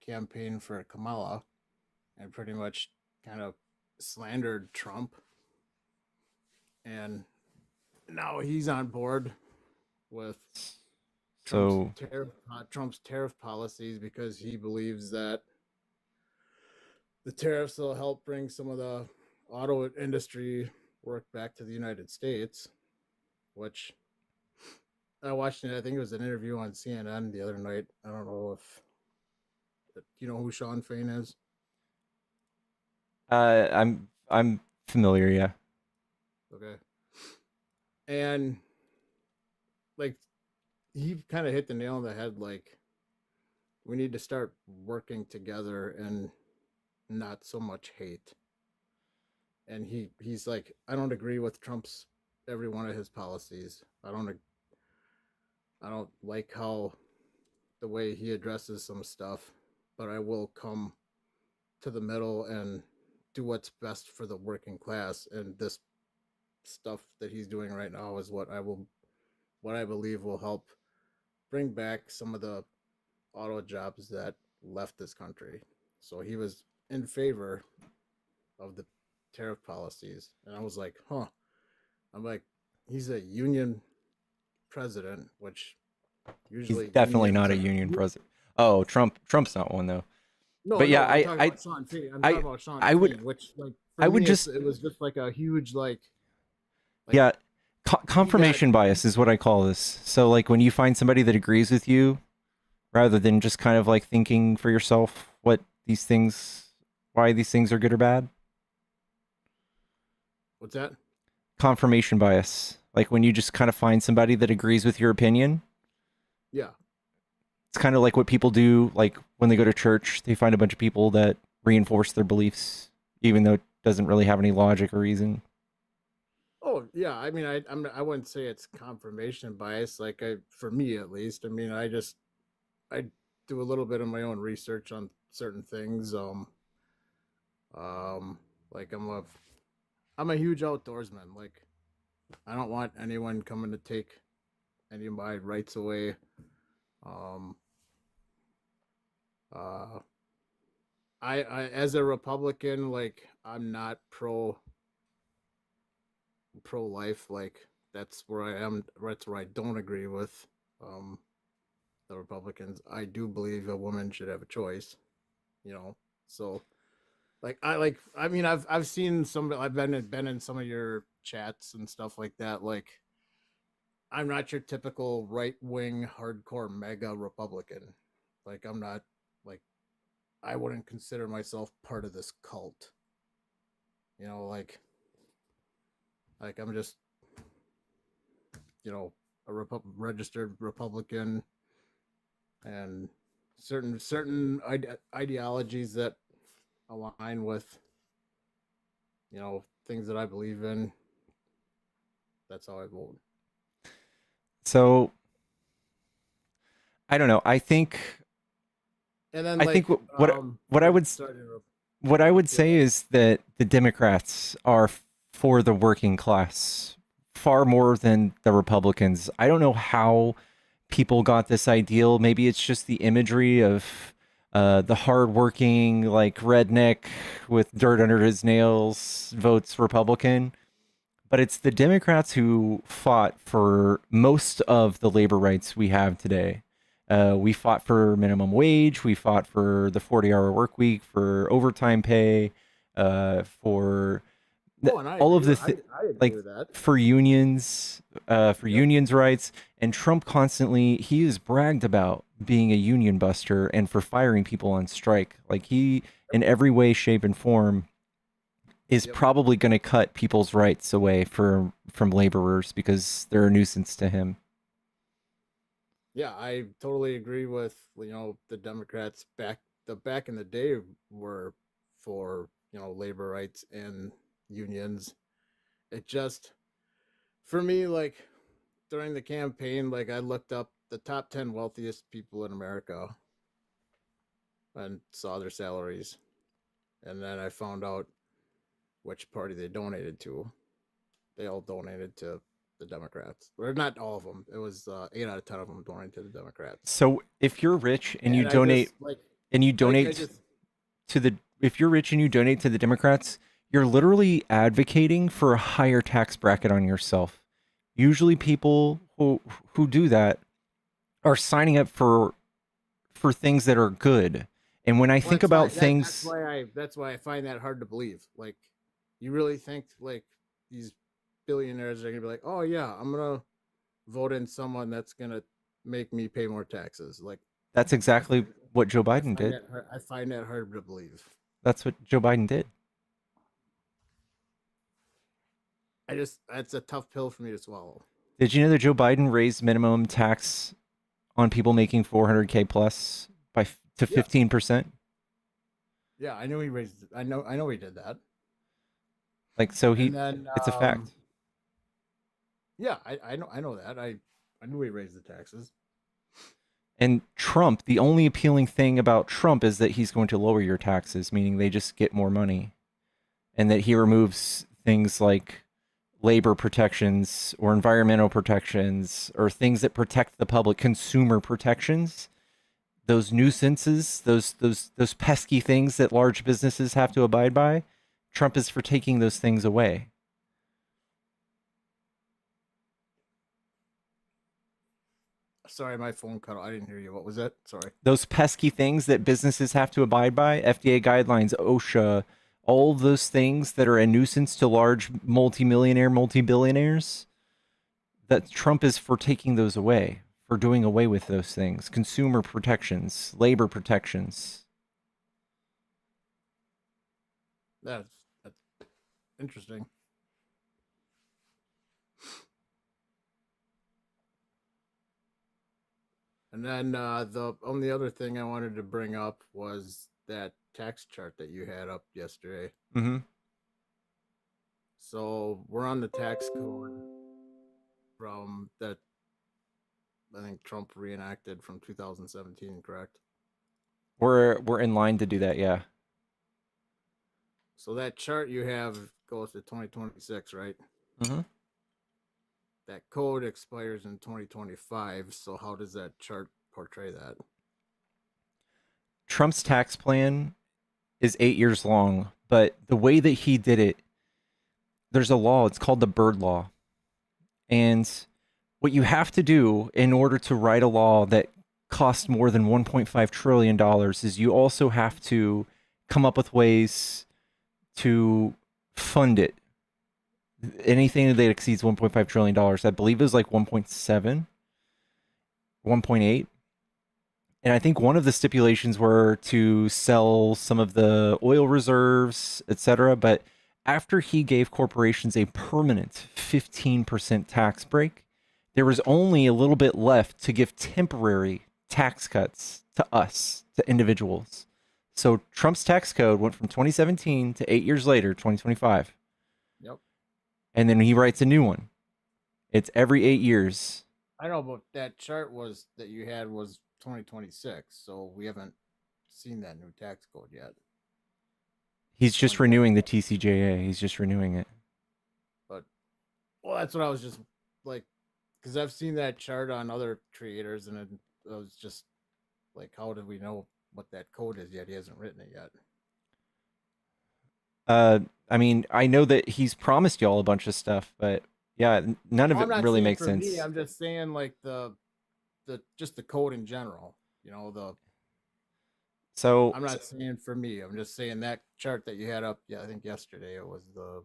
campaigned for Kamala and pretty much kind of slandered Trump, and now he's on board with Trump's tariff policies because he believes that the tariffs will help bring some of the auto industry work back to the United States, which I watched. I think it was an interview on CNN the other night. I don't know if you know who Sean Fain is. I'm familiar, yeah. Okay. And like he kind of hit the nail on the head, like we need to start working together and not so much hate. And he's like, I don't agree with Trump's every one of his policies. I don't like how the way he addresses some stuff, but I will come to the middle and do what's best for the working class. And this stuff that he's doing right now is what I believe will help bring back some of the auto jobs that left this country. So he was in favor of the tariff policies, and I was like, huh. I'm like, he's a union president, which usually he's definitely not a union president. Oh, Trump's not one though. No, but yeah, I'm talking about Sean Fain. I'm talking about Sean Fain, which like for me, it was just like a huge like yeah, confirmation bias is what I call this. So like when you find somebody that agrees with you, rather than just kind of like thinking for yourself why these things are good or bad. What's that? Confirmation bias. Like when you just kind of find somebody that agrees with your opinion. Yeah. It's kind of like what people do, like when they go to church, they find a bunch of people that reinforce their beliefs, even though it doesn't really have any logic or reason. Oh yeah, I mean, I wouldn't say it's confirmation bias. Like for me at least, I mean, I do a little bit of my own research on certain things. Like I'm a huge outdoorsman. Like I don't want anyone coming to take any of my rights away. Um, uh, I as a Republican, like I'm not pro life. Like that's where I am. That's where I don't agree with the Republicans. I do believe a woman should have a choice. You know, so I mean I've seen some. I've been in some of your chats and stuff like that. Like I'm not your typical right wing hardcore MAGA Republican. Like I'm not like I wouldn't consider myself part of this cult. You know, like I'm just a registered Republican, and certain ideologies that align with things that I believe in. That's how I vote. So I don't know. I think And then what I would what I would say is that the Democrats are for the working class far more than the Republicans. I don't know how people got this ideal. Maybe it's just the imagery of the hardworking, like redneck with dirt under his nails votes Republican. But it's the Democrats who fought for most of the labor rights we have today. We fought for minimum wage. We fought for the 40-hour work week, for overtime pay, for all of the I agree like with that. for unions rights. And Trump constantly he is bragged about being a union buster and for firing people on strike. Like he, in every way, shape, and form, is probably going to cut people's rights away from laborers because they're a nuisance to him. Yeah, I totally agree with the Democrats back in the day were for labor rights and unions. It just for me, like during the campaign, like I looked up the top 10 wealthiest people in America and saw their salaries, and then I found out which party they donated to. They all donated to the Democrats, or not all of them. It was 8 out of 10 of them donated to the Democrats. So if you're rich and you And donate to the if you're rich and you donate to the Democrats, you're literally advocating for a higher tax bracket on yourself. Usually people who do that are signing up for things that are good. And when I think about things, that's why I find that hard to believe. Like, you really think like these billionaires are gonna be like, oh yeah, I'm gonna vote in someone that's gonna make me pay more taxes? Like, that's exactly what Joe Biden did. I find that hard to believe. That's what Joe Biden did. That's a tough pill for me to swallow. Did you know that Joe Biden raised minimum tax on people making 400K plus to 15%? Yeah, I knew he raised it. I know he did that. Like, so it's a fact. Yeah, I know that. I knew he raised the taxes. And Trump, the only appealing thing about Trump is that he's going to lower your taxes, meaning they just get more money. And that he removes things like labor protections or environmental protections or things that protect the public, consumer protections, those nuisances, those pesky things that large businesses have to abide by. Trump is for taking those things away. Sorry, my phone cut off. I didn't hear you. What was that? Sorry. Those pesky things that businesses have to abide by, FDA guidelines, OSHA, all those things that are a nuisance to large multi-billionaires, that Trump is for taking those away, for doing away with those things. Consumer protections, labor protections. That's interesting. And then the only other thing I wanted to bring up was that tax chart that you had up yesterday. Mm-hmm. So we're on the tax code from that I think Trump reenacted from 2017, correct? We're in line to do that, yeah. So that chart you have goes to 2026, right? Mm-hmm. That code expires in 2025. So how does that chart portray that? Trump's tax plan is 8 years long, but the way that he did it, there's a law. It's called the Bird Law, and what you have to do in order to write a law that costs more than $1.5 trillion is you also have to come up with ways to fund it. Anything that exceeds $1.5 trillion, I believe is like 1.7, 1.8. And I think one of the stipulations were to sell some of the oil reserves, etc. But after he gave corporations a permanent 15% tax break, there was only a little bit left to give temporary tax cuts to us, to individuals. So Trump's tax code went from 2017 to 8 years later, 2025. Yep. And then he writes a new one. It's every 8 years. I know, but that chart was that you had was 2026, so we haven't seen that new tax code yet. He's just renewing the TCJA. He's just renewing it. But, well, that's what I was just like, because I've seen that chart on other creators, and it was just like, how do we know what that code is yet? He hasn't written it yet. I mean, I know that he's promised y'all a bunch of stuff, but yeah, none of it really makes sense. Me, I'm just saying, like the just the code in general. You know, So I'm not saying for me. I'm just saying that chart that you had up. Yeah, I think yesterday it was the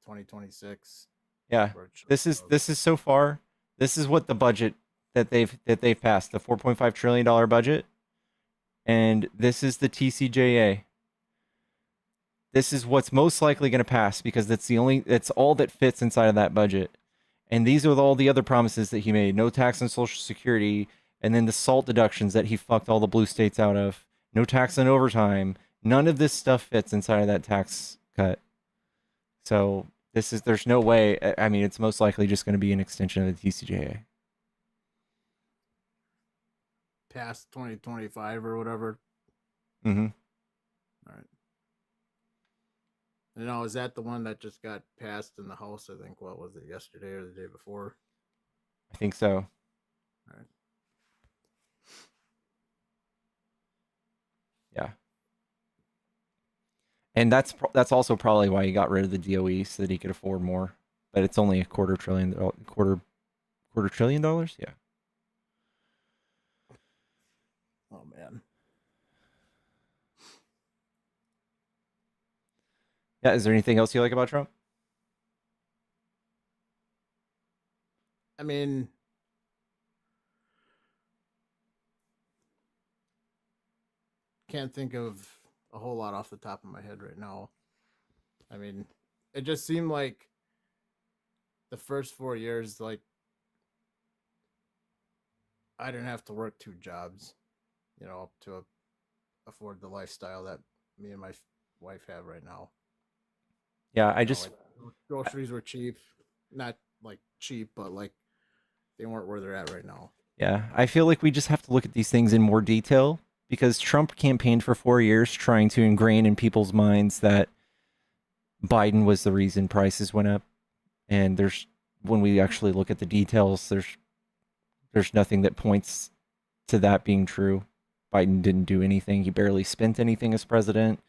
2026. Yeah, this is so far. This is what the budget that they've passed, the $4.5 trillion budget, and this is the TCJA. This is what's most likely going to pass because it's all that fits inside of that budget. And these are all the other promises that he made. No tax on Social Security, and then the SALT deductions that he fucked all the blue states out of. No tax on overtime. None of this stuff fits inside of that tax cut. So there's no way. I mean, it's most likely just going to be an extension of the TCJA. Past 2025 or whatever. Mm-hmm. All right. And now, is that the one that just got passed in the House? I think, what was it, yesterday or the day before? I think so. All right. Yeah. And that's also probably why he got rid of the DOE so that he could afford more. But it's only $250 billion. Yeah. Oh man. Yeah. Is there anything else you like about Trump? I mean, can't think of a whole lot off the top of my head right now. I mean, it just seemed like the first 4 years, like, I didn't have to work 2 jobs, you know, to afford the lifestyle that me and my wife have right now. Yeah, like, groceries were cheap, not like cheap, but like they weren't where they're at right now. Yeah, I feel like we just have to look at these things in more detail because Trump campaigned for 4 years trying to ingrain in people's minds that Biden was the reason prices went up. And when we actually look at the details, there's nothing that points to that being true. Biden didn't do anything. He barely spent anything as president.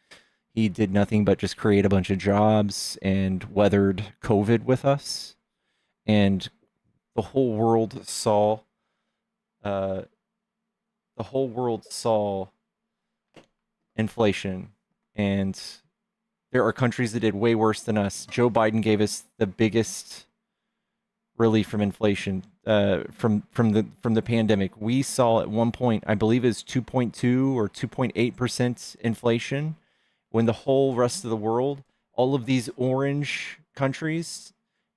He did nothing but just create a bunch of jobs and weathered COVID with us. And the whole world saw inflation, and there are countries that did way worse than us. Joe Biden gave us the biggest relief from inflation from the pandemic. We saw at one point, I believe it's 2.2 or 2.8% inflation, when the whole rest of the world, all of these orange countries,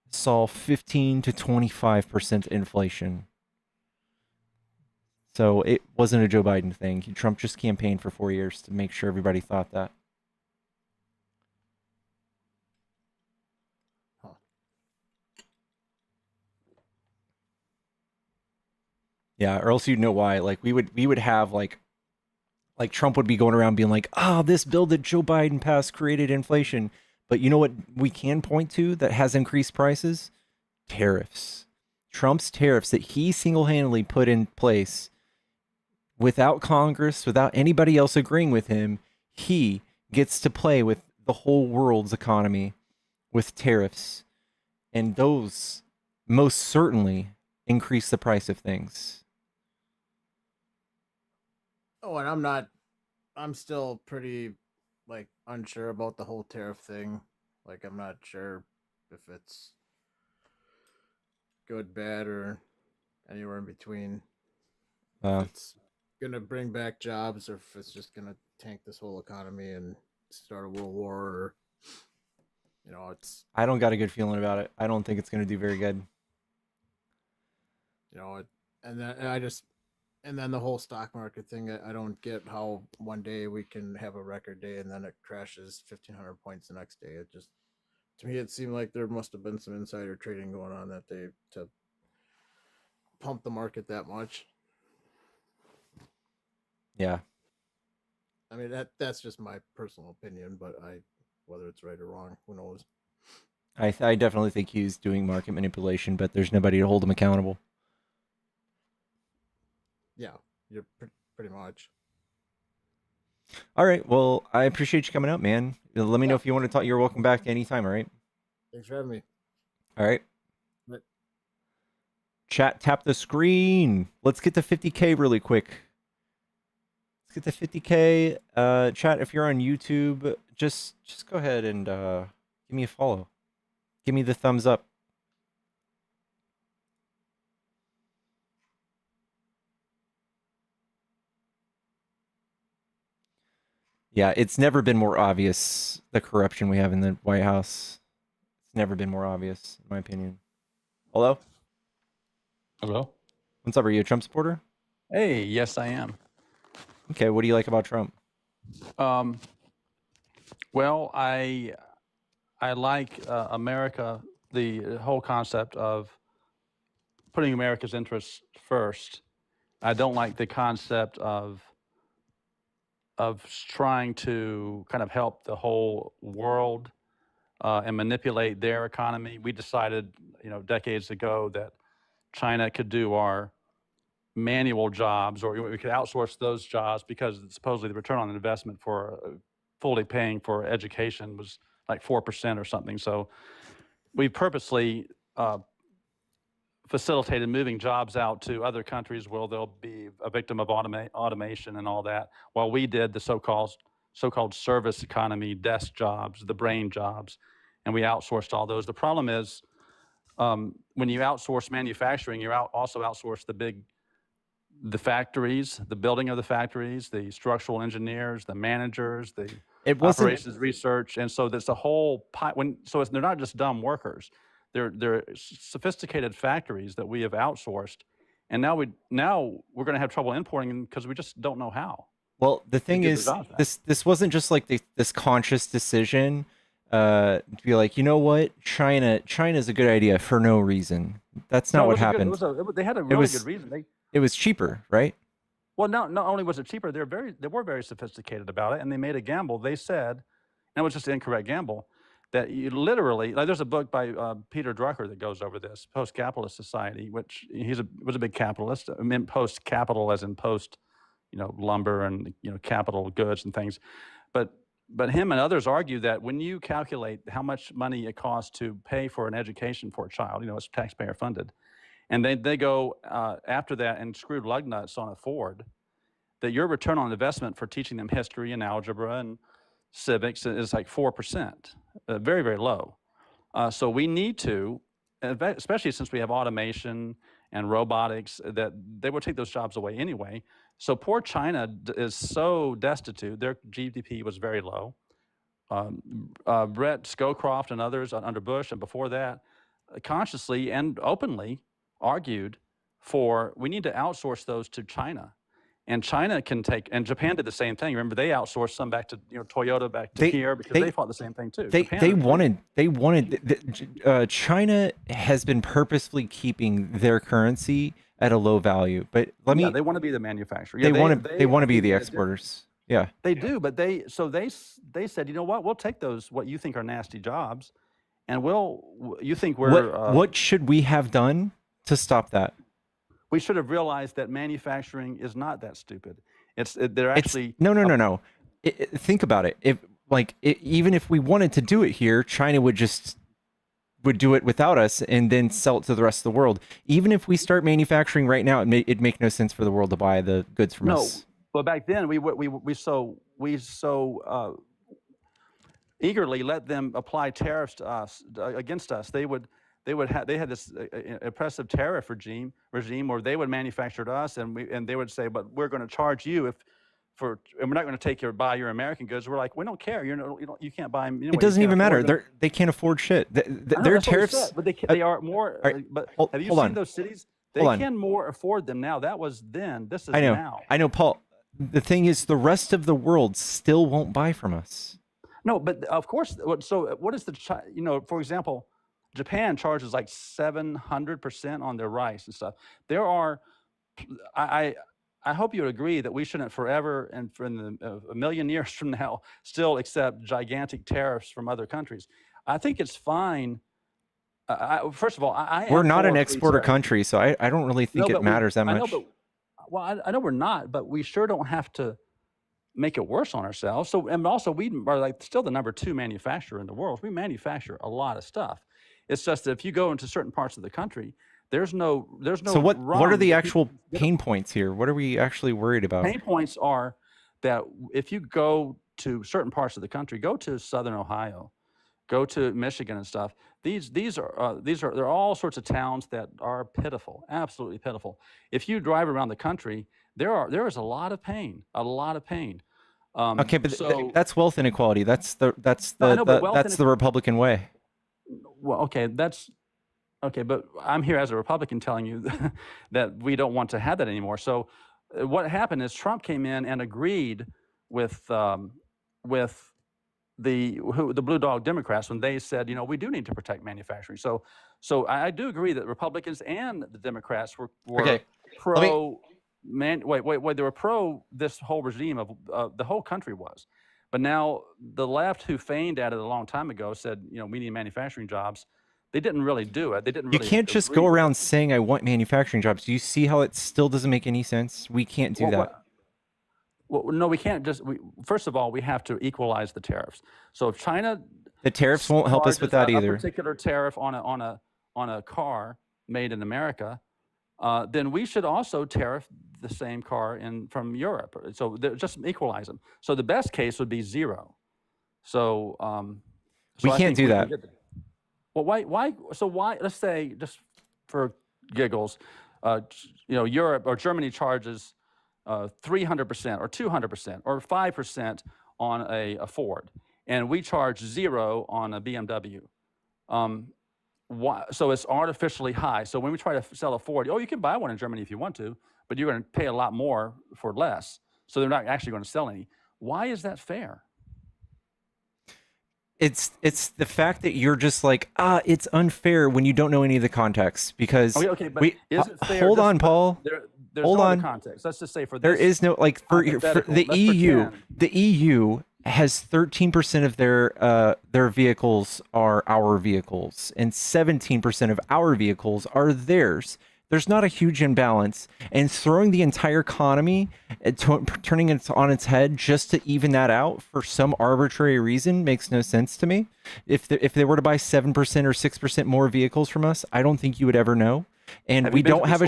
saw 15 to 25% inflation. So it wasn't a Joe Biden thing. Trump just campaigned for 4 years to make sure everybody thought that. Huh. Yeah, or else you'd know why. Like we would have like Trump would be going around being like, this bill that Joe Biden passed created inflation. But you know what we can point to that has increased prices? Tariffs. Trump's tariffs that he single-handedly put in place without Congress, without anybody else agreeing with him, he gets to play with the whole world's economy with tariffs. And those most certainly increase the price of things. Oh, and I'm still pretty like unsure about the whole tariff thing. Like I'm not sure if it's good, bad, or anywhere in between. If it's gonna bring back jobs or if it's just gonna tank this whole economy and start a world war, or it's I don't got a good feeling about it. I don't think it's going to do very good. And then the whole stock market thing, I don't get how one day we can have a record day and then it crashes 1,500 points the next day. It just, to me, it seemed like there must have been some insider trading going on that day to pump the market that much. Yeah. I mean, that's just my personal opinion, but whether it's right or wrong, who knows? I definitely think he's doing market manipulation, but there's nobody to hold him accountable. Yeah, you're pretty much. All right. Well, I appreciate you coming out, man. Let me know if you want to talk. You're welcome back anytime, all right? Thanks for having me. All right. But Chat, tap the screen. Let's get to 50K really quick. Let's get to 50K. Chat, if you're on YouTube, just go ahead and give me a follow. Give me the thumbs up. Yeah, it's never been more obvious, the corruption we have in the White House. It's never been more obvious, in my opinion. Hello? Hello? What's up? Are you a Trump supporter? Hey, yes, I am. Okay, what do you like about Trump? Well, I like America, the whole concept of putting America's interests first. I don't like the concept of trying to kind of help the whole world and manipulate their economy. We decided, decades ago that China could do our manual jobs, or we could outsource those jobs because supposedly the return on investment for fully paying for education was like 4% or something. So we purposely facilitated moving jobs out to other countries where they'll be a victim of automation and all that, while we did the so-called service economy, desk jobs, the brain jobs, and we outsourced all those. The problem is when you outsource manufacturing, you also outsource the factories, the building of the factories, the structural engineers, the managers, the operations research, and so there's a whole so they're not just dumb workers; they're sophisticated factories that we have outsourced, and now we're going to have trouble importing them because we just don't know how. Well, the thing is, this wasn't just like this conscious decision to be like, you know what, China's a good idea for no reason. That's not what happened. They had a really good reason. It was cheaper, right? Well, not only was it cheaper, they were very sophisticated about it, and they made a gamble. They said, and it was just an incorrect gamble, that you literally, like there's a book by Peter Drucker that goes over this, Post-Capitalist Society, which was a big capitalist. I mean, post-capital as in post, lumber and capital goods and things, but him and others argue that when you calculate how much money it costs to pay for an education for a child, it's taxpayer funded, and they go after that and screw lug nuts on a Ford, that your return on investment for teaching them history and algebra and civics is like 4%, very, very low. So we need to, especially since we have automation and robotics, that they will take those jobs away anyway. So poor China is so destitute. Their GDP was very low. Brett Scowcroft and others under Bush and before that consciously and openly argued we need to outsource those to China. And China can take, and Japan did the same thing. Remember, they outsourced some back to, Toyota, back to Kia, because they fought the same thing too. China has been purposefully keeping their currency at a low value, but they want to be the manufacturer. They want to be the exporters. Yeah, they do, but they said, you know what, we'll take those what you think are nasty jobs, and you think we're what should we have done to stop that? We should have realized that manufacturing is not that stupid. No. Think about it. Even if we wanted to do it here, China would do it without us and then sell it to the rest of the world. Even if we start manufacturing right now, it'd make no sense for the world to buy the goods from us. But back then we so eagerly let them apply tariffs to us against us. They had this oppressive tariff regime where they would manufacture to us, and they would say, but we're going to charge you and we're not going to buy your American goods. We're like, we don't care. You can't buy them. It doesn't even matter. They can't afford shit. Their tariffs. But they are more. But have you seen those cities? They can more afford them now. That was then. This is now. I know, Paul. The thing is, the rest of the world still won't buy from us. No, but of course. So what is for example, Japan charges like 700% on their rice and stuff. There are, I hope you would agree that we shouldn't forever and for a million years from now still accept gigantic tariffs from other countries. I think it's fine. First of all, we're not an exporter country, so I don't really think it matters that much. I know we're not, but we sure don't have to make it worse on ourselves. So, and also we are still the number 2 manufacturer in the world. We manufacture a lot of stuff. It's just that if you go into certain parts of the country, there's no. So what are the actual pain points here? What are we actually worried about? Pain points are that if you go to certain parts of the country, go to Southern Ohio, go to Michigan and stuff. There are all sorts of towns that are pitiful, absolutely pitiful. If you drive around the country, there is a lot of pain, Okay, but that's wealth inequality. That's the Republican way. Well, okay, but I'm here as a Republican telling you that we don't want to have that anymore. So what happened is Trump came in and agreed with the Blue Dog Democrats when they said, we do need to protect manufacturing. So I do agree that Republicans and the Democrats were pro. They were pro this whole regime of the whole country was. But now the left, who feigned at it a long time ago, said, we need manufacturing jobs. They didn't really do it. They didn't. You can't just go around saying I want manufacturing jobs. Do you see how it still doesn't make any sense? We can't do that. Well, no, we can't just. First of all, we have to equalize the tariffs. So if China, the tariffs won't help us with that either. A particular tariff on a car made in America, then we should also tariff the same car from Europe. So just equalize them. So the best case would be 0. So we can't do that. Well, why? So why? Let's say, just for giggles, Europe or Germany charges 300% or 200% or 5% on a Ford, and we charge 0 on a BMW. Why? So it's artificially high. So when we try to sell a Ford, you can buy one in Germany if you want to, but you're going to pay a lot more for less. So they're not actually going to sell any. Why is that fair? It's the fact that you're just like, it's unfair when you don't know any of the context, because okay, but is it fair? Hold on, Paul. There's no other context. Let's just say for this. There is no, for the EU. The EU has 13% of their vehicles are our vehicles, and 17% of our vehicles are theirs. There's not a huge imbalance, and throwing the entire economy, turning it on its head just to even that out for some arbitrary reason makes no sense to me. If they were to buy 7% or 6% more vehicles from us, I don't think you would ever know. And we don't have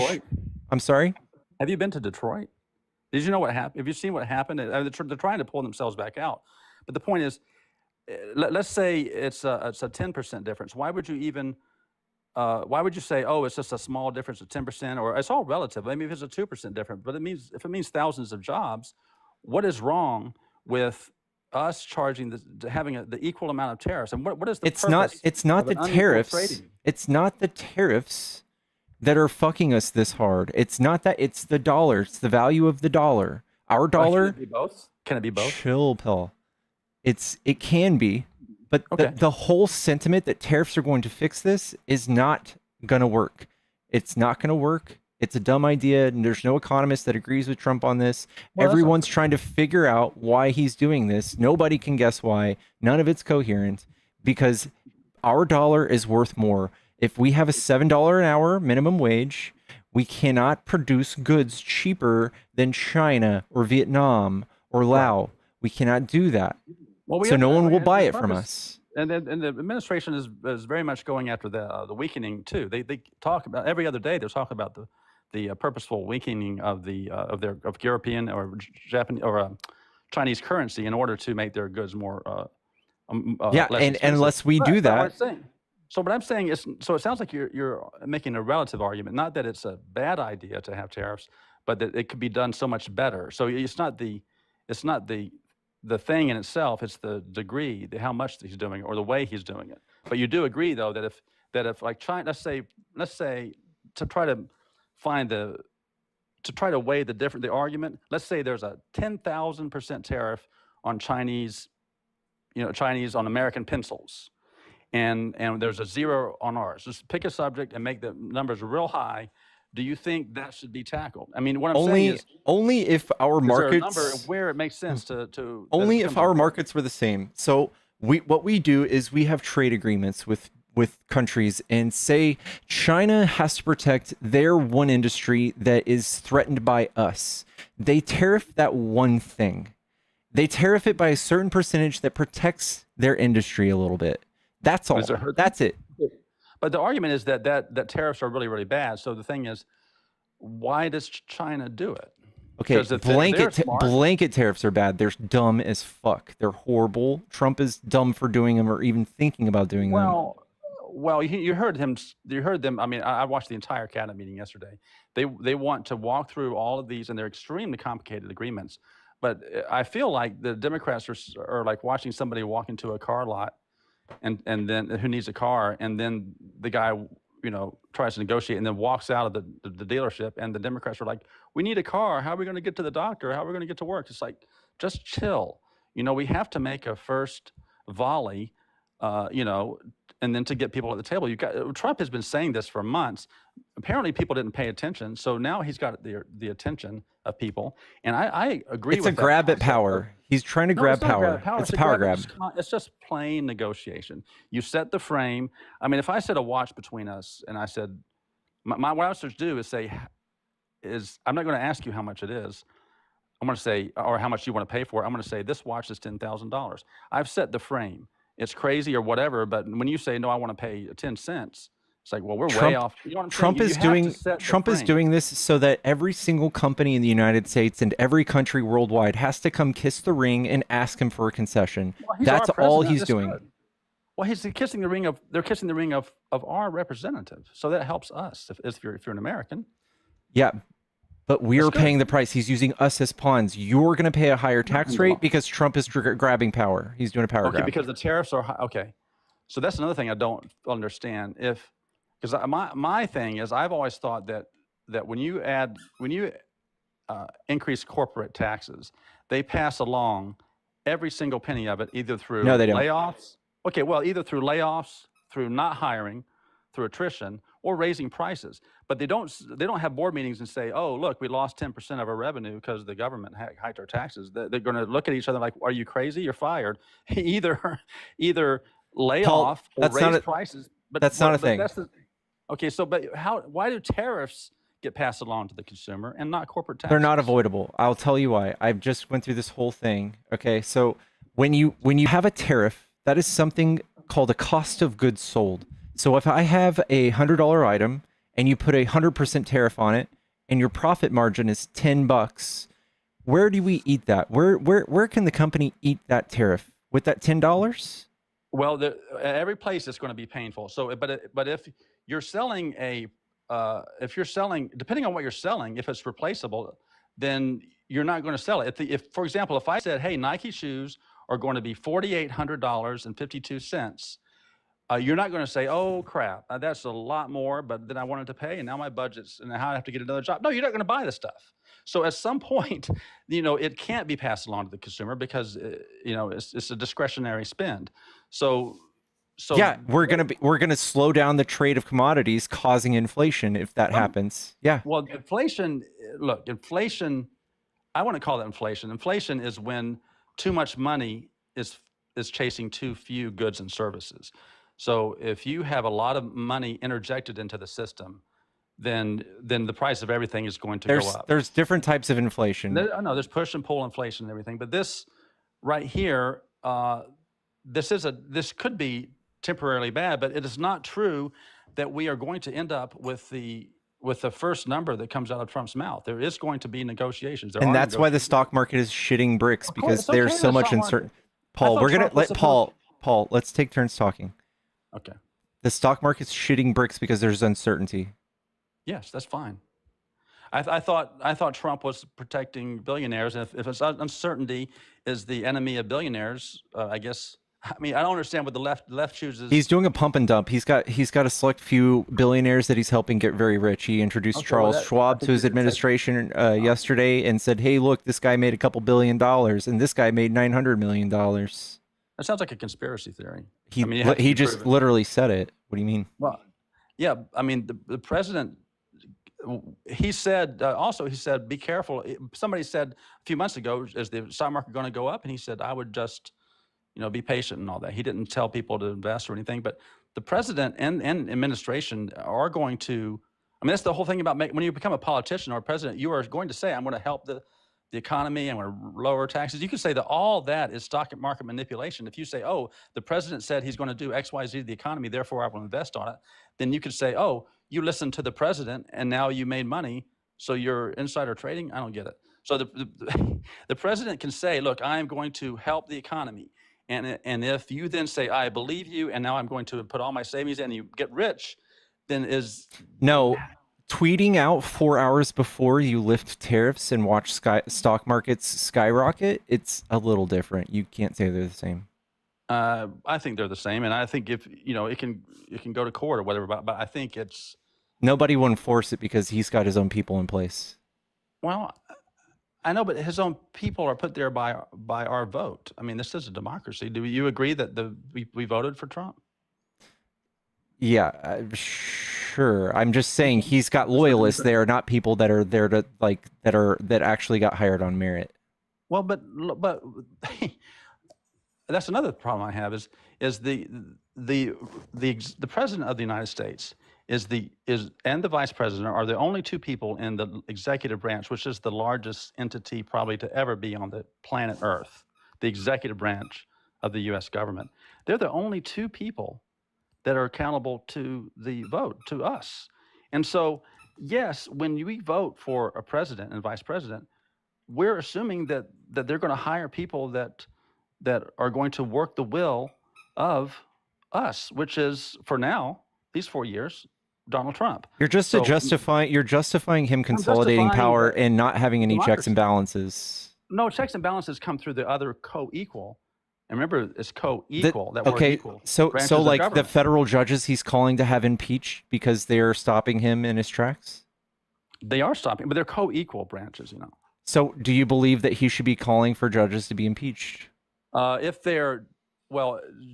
I'm sorry? Have you been to Detroit? Did you know what happened? Have you seen what happened? They're trying to pull themselves back out. But the point is, let's say it's a 10% difference. Why would you even... why would you say, it's just a small difference of 10%, or it's all relative? I mean, if it's a 2% difference, but if it means thousands of jobs, what is wrong with us charging having the equal amount of tariffs? And what is the purpose? It's not the tariffs. It's not the tariffs that are fucking us this hard. It's not that, it's the dollar. It's the value of the dollar. Our Can dollar. it be both? Can it be both? Chill, pill. It can be, but Okay. the whole sentiment that tariffs are going to fix this is not gonna work. It's not gonna work. It's a dumb idea, and there's no economist that agrees with Trump on this. Well, that's Everyone's trying to figure out why he's doing this. Nobody can guess why. None of it's coherent because our dollar is worth more. If we have a $7 an hour minimum wage, we cannot produce goods cheaper than China or Vietnam or Laos. We cannot do that. Well, So no one will buy it Trump from is- us. And the administration is very much going after the weakening too. They talk about every other day. They're talking about the purposeful weakening of of European or Japanese or Chinese currency in order to make their goods more Yeah, less and expensive. unless we But do what that, I'm saying. So what I'm saying is, so it sounds like you're making a relative argument, not that it's a bad idea to have tariffs, but that it could be done so much better. So it's not the thing in itself, it's the degree, how much he's doing it, or the way he's doing it. But you do agree, though, that if like China, let's say to try to weigh the argument, let's say there's a 10,000% tariff on Chinese on American pencils, and there's a 0 on ours. Just pick a subject and make the numbers real high. Do you think that should be tackled? I mean, what I'm saying is, only if our is there a number markets where it makes sense to only that it if comes our up? markets were the same. So what we do is we have trade agreements with countries, and say China has to protect their one industry that is threatened by us. They tariff that one thing. They tariff it by a certain percentage that protects their industry a little bit. That's all. Does it hurt them? That's it. But the argument is that tariffs are really, really bad. So the thing is, why does China do it? Okay, 'Cause if they're smart- blanket tariffs are bad. They're dumb as fuck. They're horrible. Trump is dumb for doing them or even thinking about doing them. Well, you heard him. You heard them. I mean, I watched the entire cabinet meeting yesterday. They want to walk through all of these, and they're extremely complicated agreements. But I feel like the Democrats are like watching somebody walk into a car lot, and then who needs a car, and then the guy tries to negotiate, and then walks out of the dealership, and the Democrats are like, "We need a car. How are we going to get to the doctor? How are we going to get to work?" It's like, just chill. We have to make a first volley, and then to get people at the table. Trump has been saying this for months. Apparently, people didn't pay attention. So now he's got the attention of people, and I agree. It's with a grab at power. He's trying to grab it's not a power. grab at power. It's a power grab. It's just plain negotiation. You set the frame. I mean, if I set a watch between us, and I said, what I was supposed to do is say, I'm not going to ask you how much it is. I'm going to say, or how much you want to pay for it. I'm going to say, this watch is $10,000. I've set the frame. It's crazy or whatever, but when you say, no, I want to pay 10 cents, it's like, well, we're way off. You know what I'm Trump saying? is You have to doing set the Trump is frame. doing this so that every single company in the United States and every country worldwide has to come kiss the ring and ask him for a concession. Well, he's That's our all president. he's That's doing. good. Well, they're kissing the ring of our representative. So that helps us if you're an American. Yeah, but we're That's good. paying the price. He's using us as pawns. You're going to pay a higher tax rate because Trump is grabbing power. He's doing a power Okay, grab. because the tariffs are high. Okay, so that's another thing I don't understand. Because my thing is, I've always thought that when you increase corporate taxes, they pass along every single penny of it, either through No, they don't. layoffs. Okay, well, either through layoffs, through not hiring, through attrition, or raising prices. But they don't have board meetings and say, oh, look, we lost 10% of our revenue because the government hiked our taxes. They're going to look at each other like, are you crazy? You're fired. either lay Paul, off or that's raise not a- prices. But that's not a thing. Okay, so but why do tariffs get passed along to the consumer and not corporate taxes? They're not avoidable. I'll tell you why. I've just went through this whole thing. Okay, so when you have a tariff, that is something called a cost of goods sold. So if I have a $100 item and you put 100% tariff on it, and your profit margin is $10, where do we eat that? Where can the company eat that tariff? With that $10? Well, every place is going to be painful. So, but if you're selling depending on what you're selling, if it's replaceable, then you're not going to sell it. If for example, if I said, hey, Nike shoes are going to be $4,800.52, you're not going to say, oh, crap, that's a lot more, but then I wanted to pay, and now my budget's, and now I have to get another job. No, you're not going to buy the stuff. So at some point, it can't be passed along to the consumer because, it's a discretionary spend. So yeah, we're gonna slow down the trade of commodities, causing inflation if that happens. Yeah. Well, inflation, I want to call that inflation. Inflation is when too much money is chasing too few goods and services. So if you have a lot of money interjected into the system, then the price of everything is going to go up. There's different types of inflation. I know there's push and pull inflation and everything, but this right here, this could be temporarily bad, but it is not true that we are going to end up with the first number that comes out of Trump's mouth. There is going to be negotiations. And that's why the stock market is shitting bricks, because there's so much uncertainty. Paul, we're gonna let Paul, let's take turns talking. Okay. The stock market's shitting bricks because there's uncertainty. Yes, that's fine. I thought Trump was protecting billionaires, and if it's uncertainty is the enemy of billionaires, I guess. I mean, I don't understand what the left chooses. He's doing a pump and dump. He's got a select few billionaires that he's helping get very rich. He introduced Charles Schwab to his administration yesterday and said, "Hey, look, this guy made a couple $2 billion, and this guy made $900 million." That sounds like a conspiracy theory. He just literally said it. What do you mean? Well, yeah, I mean the president. He said, be careful. Somebody said a few months ago, is the stock market going to go up? And he said, I would just, be patient and all that. He didn't tell people to invest or anything, but the president and administration are going to, that's the whole thing about when you become a politician or a president, you are going to say, I'm going to help the economy, I'm going to lower taxes. You could say that all that is stock market manipulation. If you say, oh, the president said he's going to do X, Y, Z to the economy, therefore I will invest on it, then you could say, oh, you listened to the president and now you made money, so you're insider trading? I don't get it. So the president can say, look, I am going to help the economy. And if you then say, I believe you, and now I'm going to put all my savings in and you get rich, then is... No, tweeting out 4 hours before you lift tariffs and watch stock markets skyrocket, it's a little different. You can't say they're the same. I think they're the same, and I think if it can go to court or whatever, but I think it's... Nobody will enforce it because he's got his own people in place. Well, I know, but his own people are put there by our vote. I mean, this is a democracy. Do you agree that we voted for Trump? Yeah, sure. I'm just saying he's got loyalists there, not people that are there to that actually got hired on merit. Well, but that's another problem I have is the president of the United States and the vice president are the only two people in the executive branch, which is the largest entity probably to ever be on the planet Earth, the executive branch of the U.S. government. They're the only two people that are accountable to the vote, to us. And so, yes, when we vote for a president and vice president, we're assuming that they're going to hire people that are going to work the will of us, which is, for now, these 4 years, Donald Trump. You're justifying him consolidating power and not having any checks and balances. No, checks and balances come through the other co-equal. And remember, it's co-equal. That word equal. So like the federal judges he's calling to have impeached because they're stopping him in his tracks? They are stopping, but they're co-equal branches, So do you believe that he should be calling for judges to be impeached?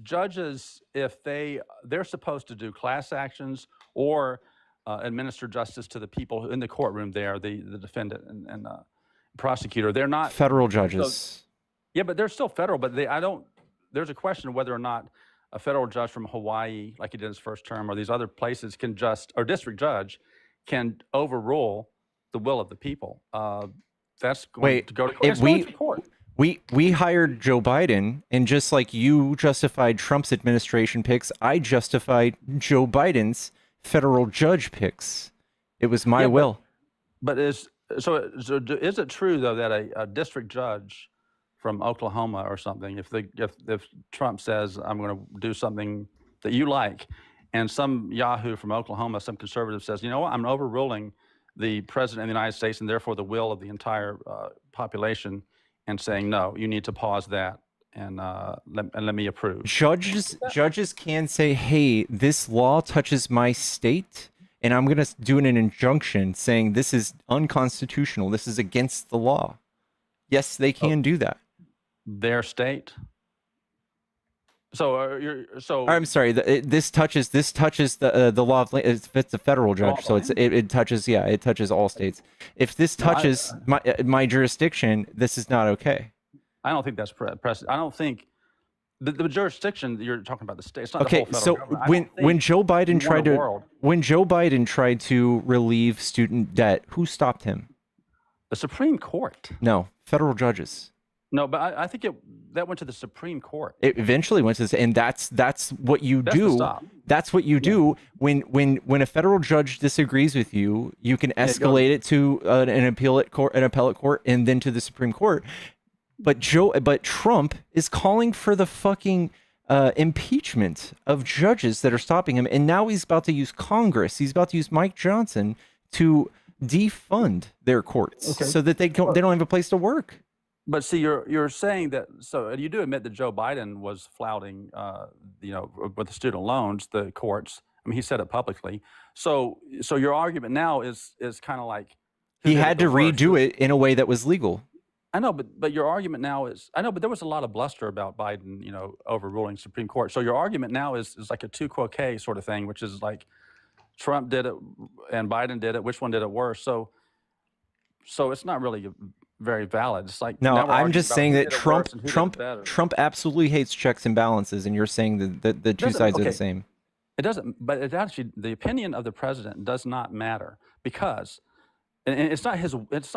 Judges, if they're supposed to do class actions or administer justice to the people in the courtroom there, the defendant and prosecutor. They're not federal judges. Yeah, but they're still federal, but there's a question of whether or not a federal judge from Hawaii, like he did his first term, or these other places or district judge can overrule the will of the people. That's going to go to court. We hired Joe Biden, and just like you justified Trump's administration picks, I justified Joe Biden's federal judge picks. It was my will. But is it true though that a district judge from Oklahoma or something, if Trump says I'm going to do something that you like, and some yahoo from Oklahoma, some conservative says, you know what, I'm overruling the president of the United States and therefore the will of the entire population, and saying, no, you need to pause that and let me approve. Judges can say, hey, this law touches my state, and I'm going to do an injunction saying this is unconstitutional. This is against the law. Yes, they can do that. Their state. So I'm sorry. This touches the law of if it's a federal judge, so it touches all states. If this touches my jurisdiction, this is not okay. I don't think that's precedent. I don't think the jurisdiction you're talking about, the state. It's not Okay, the whole federal so when Joe Biden world. tried to relieve student debt, who stopped him? The Supreme Court. No, federal judges. No, but I think that went to the Supreme Court. It eventually went to this, and that's what you do. That's what you do when a federal judge disagrees with you. You can escalate it to an appellate court, and then to the Supreme Court. But Trump is calling for the fucking impeachment of judges that are stopping him, and now he's about to use Congress. He's about to use Mike Johnson to defund their courts so that they don't have a place to work. But see, you're saying that, so you do admit that Joe Biden was flouting, with the student loans, the courts. I mean, he said it publicly. So your argument now is kind of like he had to redo it in a way that was legal. I know, but your argument now is, I know, but there was a lot of bluster about Biden, overruling Supreme Court. So your argument now is like a tu quoque sort of thing, which is like Trump did it and Biden did it. Which one did it worse? So it's not really very valid. It's like, no, I'm just saying that Trump absolutely hates checks and balances, and you're saying that the two sides are the same. It doesn't, but it actually, the opinion of the president does not matter, because and it's not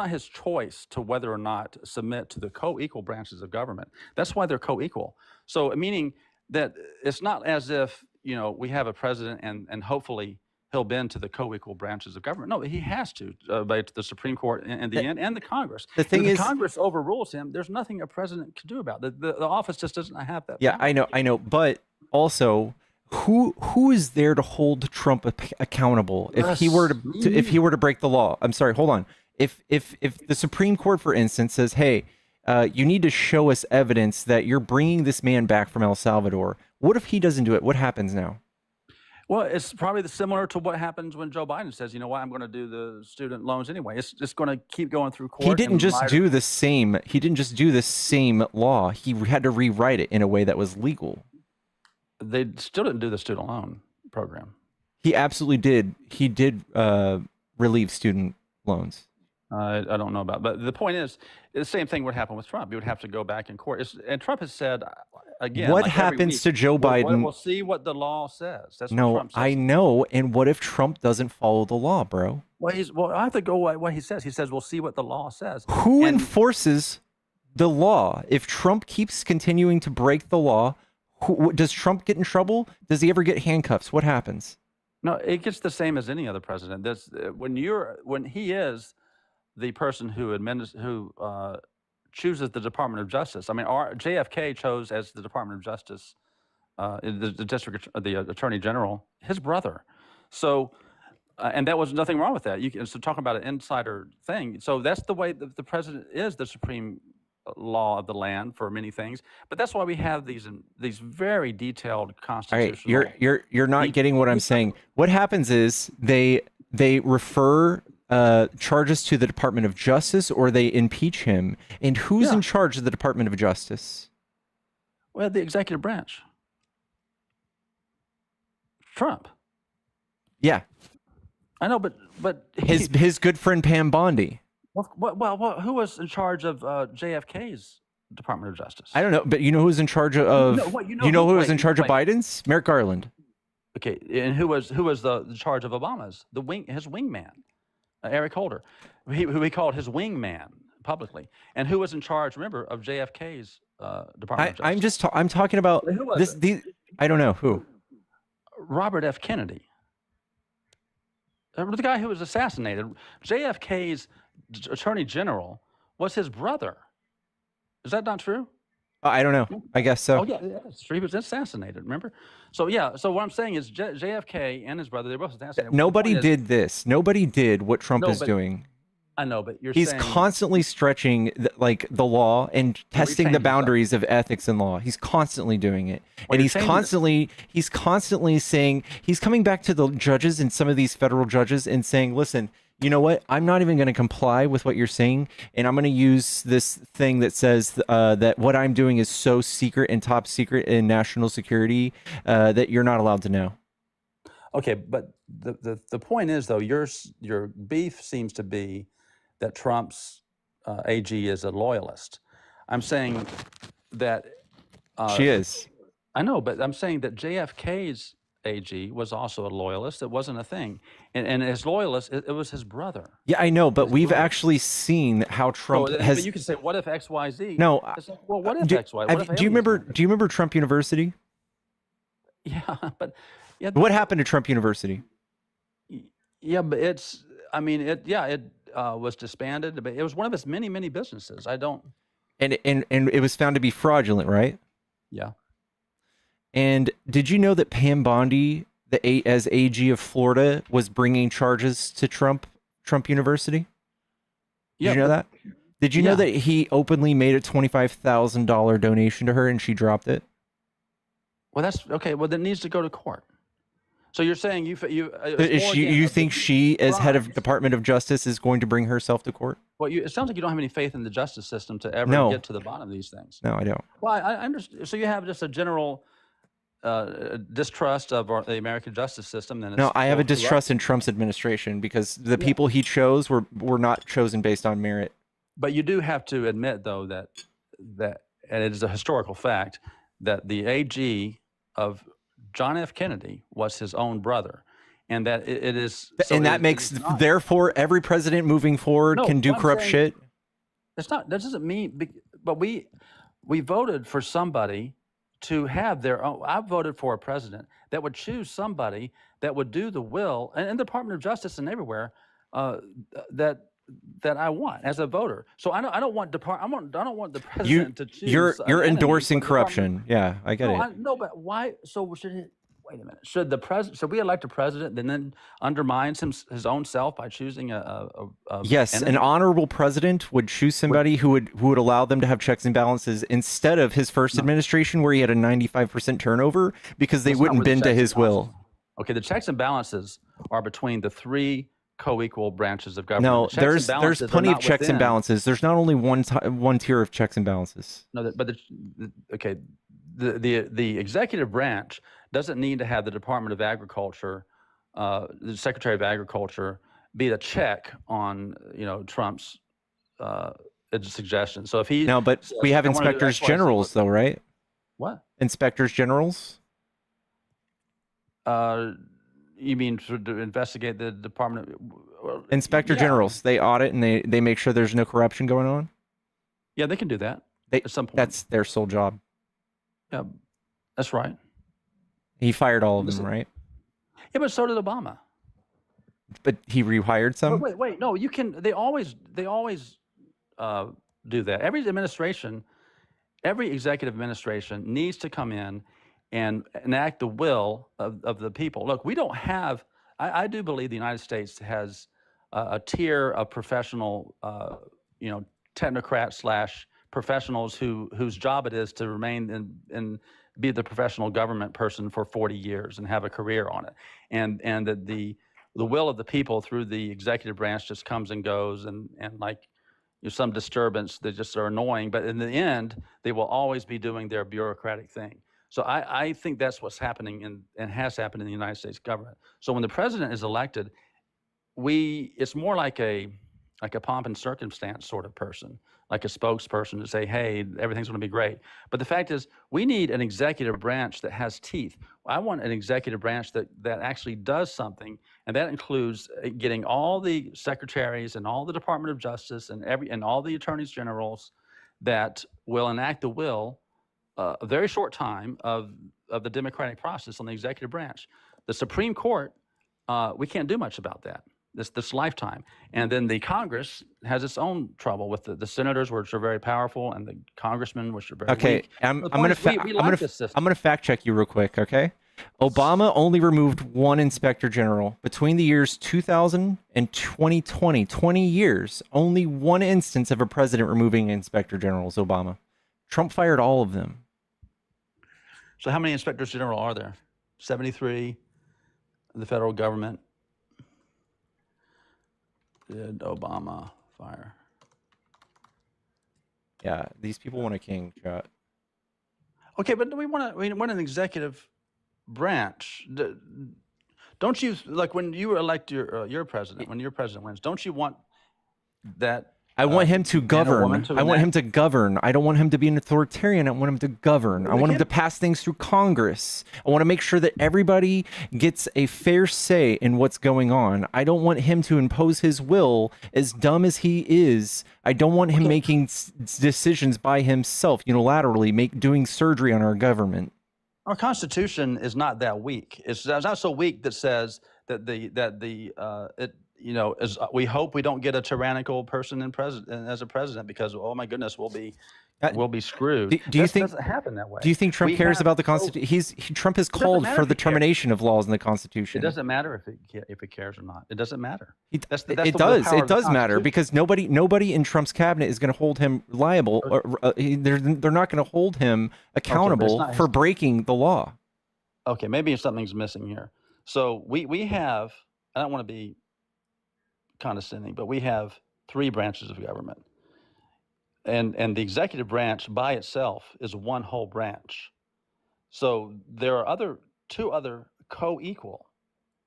his choice to whether or not submit to the co-equal branches of government. That's why they're co-equal. So meaning that it's not as if we have a president and hopefully he'll bend to the co-equal branches of government. No, he has to obey to the Supreme Court in the end, and the Congress. The thing is, Congress overrules him. There's nothing a president can do about it. The office just doesn't have that. Yeah, power. I know. But also, who is there to hold Trump accountable if he were to break the law? I'm sorry, hold on. If the Supreme Court, for instance, says, hey, you need to show us evidence that you're bringing this man back from El Salvador. What if he doesn't do it? What happens now? Well, it's probably similar to what happens when Joe Biden says, you know what, I'm going to do the student loans anyway. It's just going to keep going through court. He didn't just do the same. He didn't just do the same law. He had to rewrite it in a way that was legal. They still didn't do the student loan program. He absolutely did. He did relieve student loans. I don't know about it. But the point is, the same thing would happen with Trump. You would have to go back in court. And Trump has said, again, what like happens to Joe Biden? We'll see what the law says. That's no, what Trump says. I know. And what if Trump doesn't follow the law, bro? Well, I have to go by what he says. He says, we'll see what the law says. Who enforces the law? If Trump keeps continuing to break the law, does Trump get in trouble? Does he ever get handcuffs? What happens? No, it gets the same as any other president. When he is the person who chooses the Department of Justice. I mean, JFK chose as the Department of Justice, the Attorney General, his brother. So, and that was nothing wrong with that. So talking about an insider thing. So that's the way the president is the supreme law of the land for many things. But that's why we have these very detailed constitutional. All right, you're not getting what I'm saying. What happens is they refer charges to the Department of Justice, or they impeach him. And who's in charge of the Department of Justice? Well, the executive branch. Trump. Yeah. I know, but his good friend Pam Bondi. Well, who was in charge of JFK's Department of Justice? I don't know, but you know who's in charge of? You know who was in charge of Biden's? Merrick Garland. Okay, and who was the charge of Obama's? His wingman. Eric Holder, who he called his wingman publicly, and who was in charge, remember, of JFK's Department of Justice. I'm talking about this. I don't know who. Robert F. Kennedy, the guy who was assassinated. JFK's Attorney General was his brother. Is that not true? I don't know. I guess so. Oh yeah, that's true. He was assassinated. Remember? So yeah. So what I'm saying is JFK and his brother, they were both assassinated. Nobody did this. Nobody did what Trump is doing. I know, but you're He's saying constantly stretching the law and testing the changing stuff. boundaries of ethics and law. He's constantly doing it. Well, And you're he's changing constantly saying, he's coming back to the judges and some of these federal judges and saying, listen, you know what? I'm not even going to comply with what you're saying. And I'm going to use this thing that says that what I'm doing is so secret and top secret in national security that you're not allowed to know. Okay, but the point is, though, your beef seems to be that Trump's AG is a loyalist. I'm saying that She is. I know, but I'm saying that JFK's AG was also a loyalist. It wasn't a thing, and his loyalist, it was his brother. Yeah, I know, but His we've brother. actually seen how Trump So, has. but you can say, what if X, Y, Z? No, It's like, well, what if do, X, Y? What if do you remember? aliens Do you remember Trump University? Yeah, but yeah, What happened to Trump University? yeah, but it's. I mean, it was disbanded, but it was one of his many businesses. I don't. And it was found to be fraudulent, right? Yeah. And did you know that Pam Bondi, as AG of Florida, was bringing charges to Trump University? Did you know that? Did you know that he openly made a $25,000 donation to her and she dropped it? Well, that's okay. Well, that needs to go to court. So you're saying you think she, as head of Department of Justice, is going to bring herself to court? Well, it sounds like you don't have any faith in the justice system to ever get to the bottom of these things. No, I don't. Well, I understand. So you have just a general distrust of the American justice system. Then no, I have a distrust in Trump's administration because the people he chose were not chosen based on merit. But you do have to admit, though, that and it is a historical fact that the AG of John F. Kennedy was his own brother, and that it is. So and that makes therefore every president moving forward can do corrupt shit. It's not. That doesn't mean. But we voted for somebody to have their own. I voted for a president that would choose somebody that would do the will, and in the Department of Justice and everywhere, that I want as a voter. So I don't want I don't want the president to choose. You're endorsing corruption. Yeah, I get it. No, but why? So should it? Wait a minute. Should we elect a president that then undermines his own self by choosing a yes, enemy? an honorable president would choose somebody who would allow them to have checks and balances instead of his first administration where he had a 95% turnover because they wouldn't bend to his will. Okay, the checks and balances are between the three co-equal branches of government. No, there's plenty of checks and balances. There's not only one tier of checks and balances. No, but the executive branch doesn't need to have the Department of Agriculture, the Secretary of Agriculture, be the check on Trump's suggestion. So if he but we have inspectors generals though, right? What? Inspectors generals? You mean to investigate the department? Inspector generals, they audit and they make sure there's no corruption going on. Yeah, they can do that at some point. That's their sole job. Yeah, that's right. He fired all of them, right? Yeah, but so did Obama. But he rehired some. Wait. No, you can. They always do that. Every executive administration needs to come in and enact the will of the people. Look, we don't have. I do believe the United States has a tier of professional, technocrats / professionals whose job it is to remain and be the professional government person for 40 years and have a career on it, and that the will of the people through the executive branch just comes and goes, and like some disturbance that just are annoying, but in the end they will always be doing their bureaucratic thing. So I think that's what's happening and has happened in the United States government. So when the president is elected, it's more like a pomp and circumstance sort of person, like a spokesperson to say, hey, everything's going to be great. But the fact is, we need an executive branch that has teeth. I want an executive branch that actually does something, and that includes getting all the secretaries and all the Department of Justice and all the attorneys generals that will enact the will a very short time of the democratic process on the executive branch. The Supreme Court, we can't do much about that this lifetime. And then the Congress has its own trouble with the senators, which are very powerful, and the congressmen, which are very weak. I'm going to fact check you real quick, okay? Obama only removed one inspector general. Between the years 2000 and 2020, 20 years, only one instance of a president removing inspector generals, Obama. Trump fired all of them. So how many inspectors general are there? 73 in the federal government. Did Obama fire? Yeah, these people want a king, chat. Okay, but we want an executive branch. Don't you, like when you elect your president, when your president wins, don't you want that? I want him to govern. I want him to govern. I don't want him to be an authoritarian. I want him to govern. I want him to pass things through Congress. I want to make sure that everybody gets a fair say in what's going on. I don't want him to impose his will, as dumb as he is. I don't want him making decisions by himself unilaterally, doing surgery on our government. Our Constitution is not that weak. It's not so weak that says that we hope we don't get a tyrannical person as a president, because oh my goodness, we'll be screwed. Do you think doesn't happen that way? Do you think Trump cares about the Constitution? Trump has called for the termination of laws in the Constitution. It doesn't matter if it cares or not. It doesn't matter. It does matter, because nobody in Trump's cabinet is going to hold him liable, or they're not going to hold him accountable for breaking the law. Okay, maybe something's missing here. So we have, I don't want to be condescending, but we have 3 branches of government. And the executive branch by itself is one whole branch. So there are 2 other co-equal.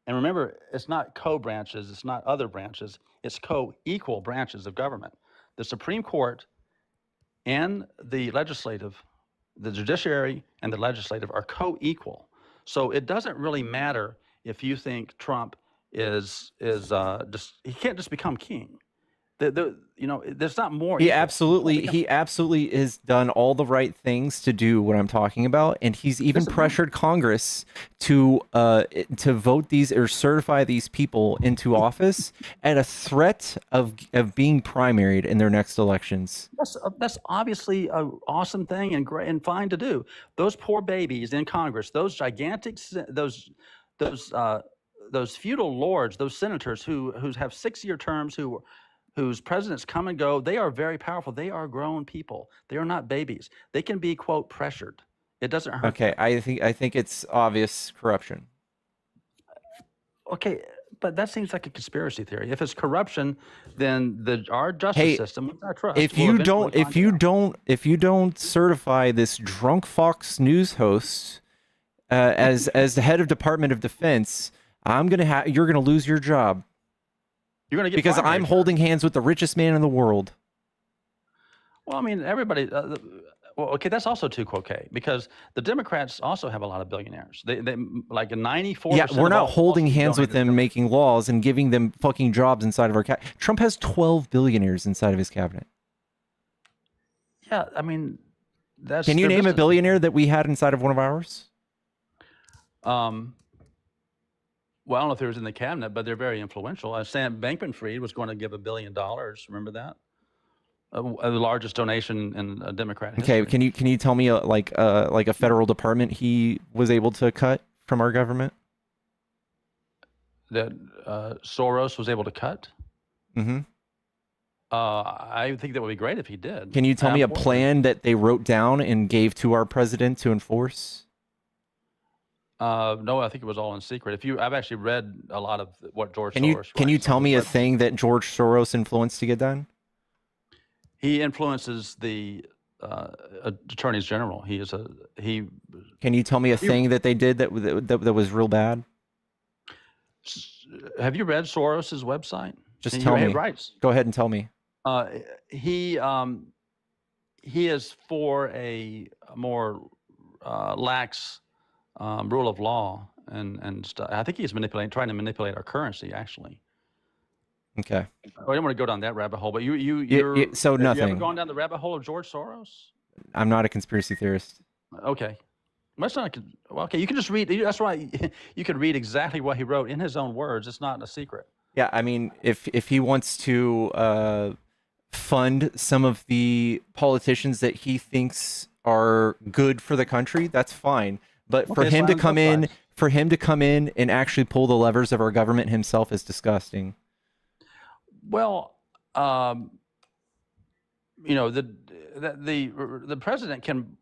And remember, it's not co-branches, it's not other branches, it's co-equal branches of government. The Supreme Court and the legislative, the judiciary and the legislative are co-equal. So it doesn't really matter if you think Trump is just, he can't just become king. There's not more. He absolutely has done all the right things to do what I'm talking about, and he's even pressured Congress to vote these or certify these people into office at a threat of being primaried in their next elections. That's obviously an awesome thing and great and fine to do. Those poor babies in Congress, those gigantic, those feudal lords, those senators who have 6-year terms, whose presidents come and go, they are very powerful. They are grown people. They are not babies. They can be, quote, pressured. It doesn't hurt. Okay, I think it's obvious corruption. Okay, but that seems like a conspiracy theory. If it's corruption, then our justice system, which I trust, if you don't certify this drunk Fox News host as the head of Department of Defense, you're gonna lose your job. You're going to get because fired. I'm holding hands with the richest man in the world. Well, I mean, everybody. Okay, that's also too okay, because the Democrats also have a lot of billionaires. They like 94%. Yeah, we're not holding hands with them making laws and giving them fucking jobs inside of our cabinet. Trump has 12 billionaires inside of his cabinet. Yeah, I mean, that's. Can you name a billionaire that we had inside of one of ours? Well, I don't know if it was in the cabinet, but they're very influential. Sam Bankman-Fried was going to give $1 billion. Remember that? The largest donation in Democrat history. Okay, can you tell me like a federal department he was able to cut from our government? That Soros was able to cut? Mm-hmm. I think that would be great if he did. Can you tell me a plan that they wrote down and gave to our president to enforce? No, I think it was all in secret. I've actually read a lot of what George Soros. Can you tell me a thing that George Soros influenced to get done? He influences the attorneys general. Can you tell me a thing that they did that was real bad? Have you read Soros's website? Just tell me. Writes. Go ahead and tell me. He is for a more lax rule of law and stuff. I think he's trying to manipulate our currency, actually. Okay. I don't want to go down that rabbit hole, but so nothing. Have you ever gone down the rabbit hole of George Soros? I'm not a conspiracy theorist. Okay. That's not. Okay, you can just read. That's why you can read exactly what he wrote in his own words. It's not a secret. Yeah, I mean, if he wants to fund some of the politicians that he thinks are good for the country, that's fine. But for him to come in, for him to come in and actually pull the levers of our government himself is disgusting. Well, you know, the president can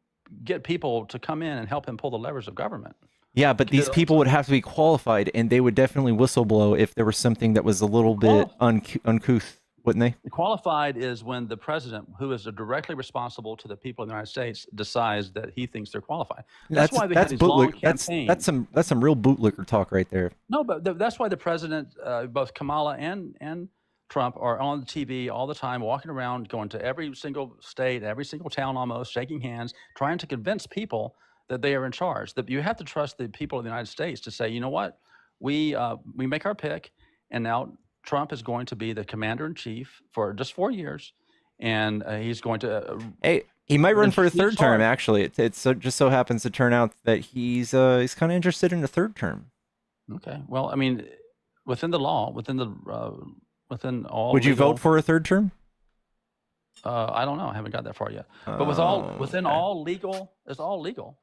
get people to come in and help him pull the levers of government. Yeah, but these people would have to be qualified, and they would definitely whistleblow if there was something that was a little bit uncouth, wouldn't they? Qualified is when the president, who is directly responsible to the people of the United States, decides that he thinks they're qualified. That's why they have these long campaigns. That's some real bootlicker talk right there. No, but that's why the president, both Kamala and Trump, are on the TV all the time, walking around, going to every single state, every single town almost, shaking hands, trying to convince people that they are in charge. That you have to trust the people of the United States to say, you know what, we make our pick, and now Trump is going to be the commander-in-chief for just 4 years, and he's going to. Hey, he might run for a third term. Actually, it just so happens to turn out that he's kind of interested in a third term. Okay, well, I mean, within the law, within all. Would you vote for a third term? I don't know. I haven't got that far yet. But within all legal, it's all legal.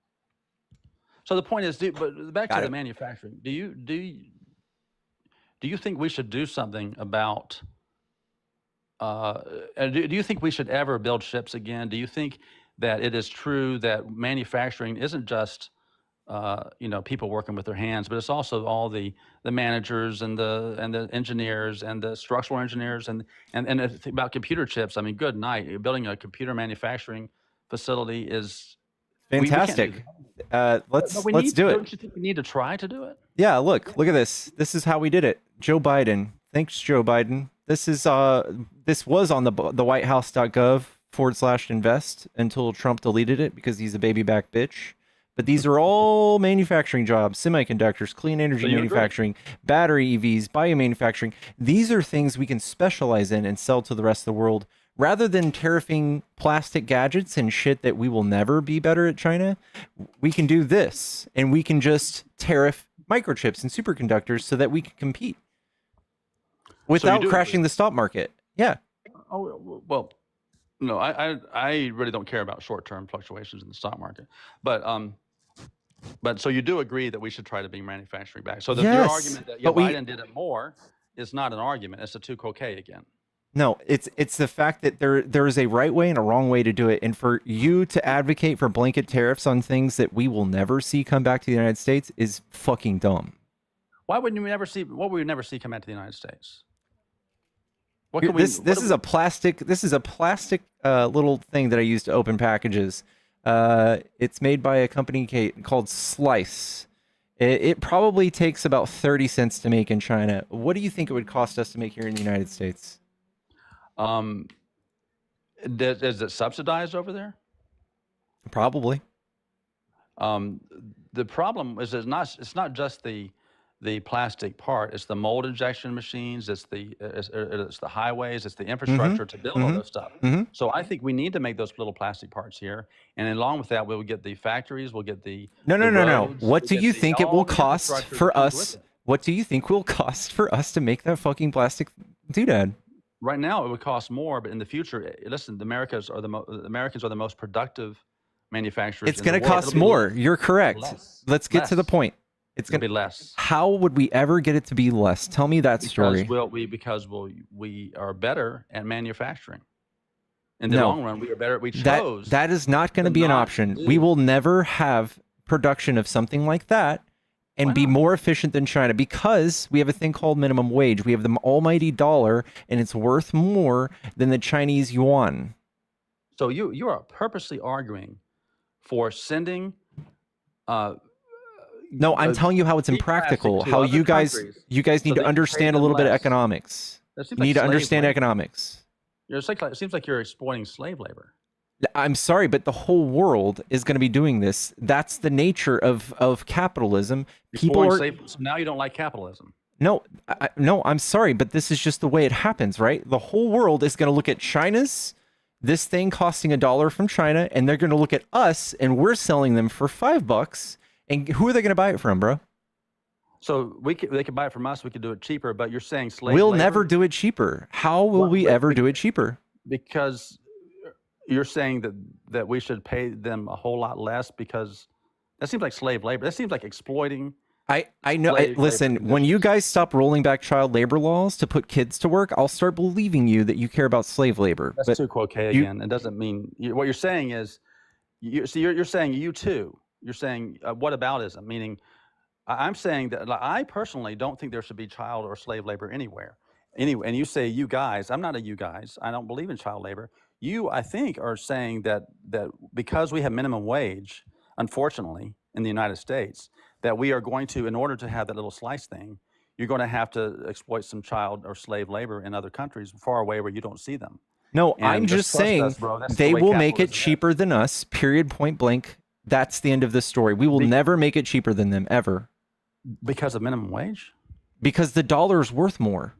So the point is, but back to the manufacturing. Do you think we should do something about? Do you think we should ever build ships again? Do you think that it is true that manufacturing isn't just people working with their hands, but it's also all the managers and the engineers and the structural engineers and about computer chips? I mean, good night. Building a computer manufacturing facility is fantastic. Let's do it. Don't you think we need to try to do it? Yeah, look at this. This is how we did it. Joe Biden. Thanks, Joe Biden. This was on the whitehouse.gov/invest until Trump deleted it because he's a baby back bitch. But these are all manufacturing jobs: semiconductors, clean energy manufacturing, battery EVs, biomanufacturing. These are things we can specialize in and sell to the rest of the world. Rather than tariffing plastic gadgets and shit that we will never be better at China, we can do this, and we can just tariff microchips and superconductors so that we can compete without crashing the stock market. Yeah. Oh, well, no, I really don't care about short-term fluctuations in the stock market, but so you do agree that we should try to bring manufacturing back. So your argument that Biden did it more is not an argument. It's a tu quoque again. No, it's the fact that there is a right way and a wrong way to do it. And for you to advocate for blanket tariffs on things that we will never see come back to the United States is fucking dumb. Why wouldn't we never see what we would never see come back to the United States? This is a plastic little thing that I use to open packages. It's made by a company called Slice. It probably takes about 30 cents to make in China. What do you think it would cost us to make here in the United States? Is it subsidized over there? Probably. The problem is it's not just the plastic part. It's the mold injection machines. It's the highways. It's the infrastructure to build all those stuff. So I think we need to make those little plastic parts here, and along with that, we'll get the factories. We'll get the no. What do you think it will cost for us? What do you think will cost for us to make that fucking plastic doodad? Right now, it would cost more, but in the future, listen, the Americans are the most productive manufacturers. It's going to cost more. You're correct. Let's get to the point. It's going to be less. How would we ever get it to be less? Tell me that story. Because we are better at manufacturing. In the long run, we are better. We chose. That is not going to be an option. We will never have production of something like that and be more efficient than China because we have a thing called minimum wage. We have the almighty dollar, and it's worth more than the Chinese yuan. So you are purposely arguing for sending. No, I'm telling you how it's impractical. How you guys need to understand a little bit of economics. You need to understand economics. It seems like you're exploiting slave labor. I'm sorry, but the whole world is going to be doing this. That's the nature of capitalism. So now you don't like capitalism. No, I'm sorry, but this is just the way it happens, right? The whole world is going to look at this thing costing $1 from China, and they're going to look at us, and we're selling them for $5. And who are they going to buy it from, bro? So they could buy it from us. We could do it cheaper, but you're saying slave We'll labor? never do it cheaper. How will we ever do it cheaper? Because you're saying that we should pay them a whole lot less because that seems like slave labor. That seems like exploiting I know. slave labor Listen, when you conditions. guys stop rolling back child labor laws to put kids to work, I'll start believing you that you care about slave labor. That's But too croquet you, again. It doesn't mean what you're saying is you're saying you too. You're saying whataboutism, meaning I'm saying that like, I personally don't think there should be child or slave labor anywhere. Anyway, and you say you guys, I'm not a you guys. I don't believe in child labor. You, I think, are saying that because we have minimum wage, unfortunately, in the United States, that we are going to, in order to have that little slice thing, you're going to have to exploit some child or slave labor in other countries far away where you don't see them. no, I'm And just trust saying us, bro. That's the they way will make it capitalism is. cheaper than us. Period. Point blank. That's the end of the story. We will never make it cheaper than them ever Because of minimum wage? because the dollar is worth more.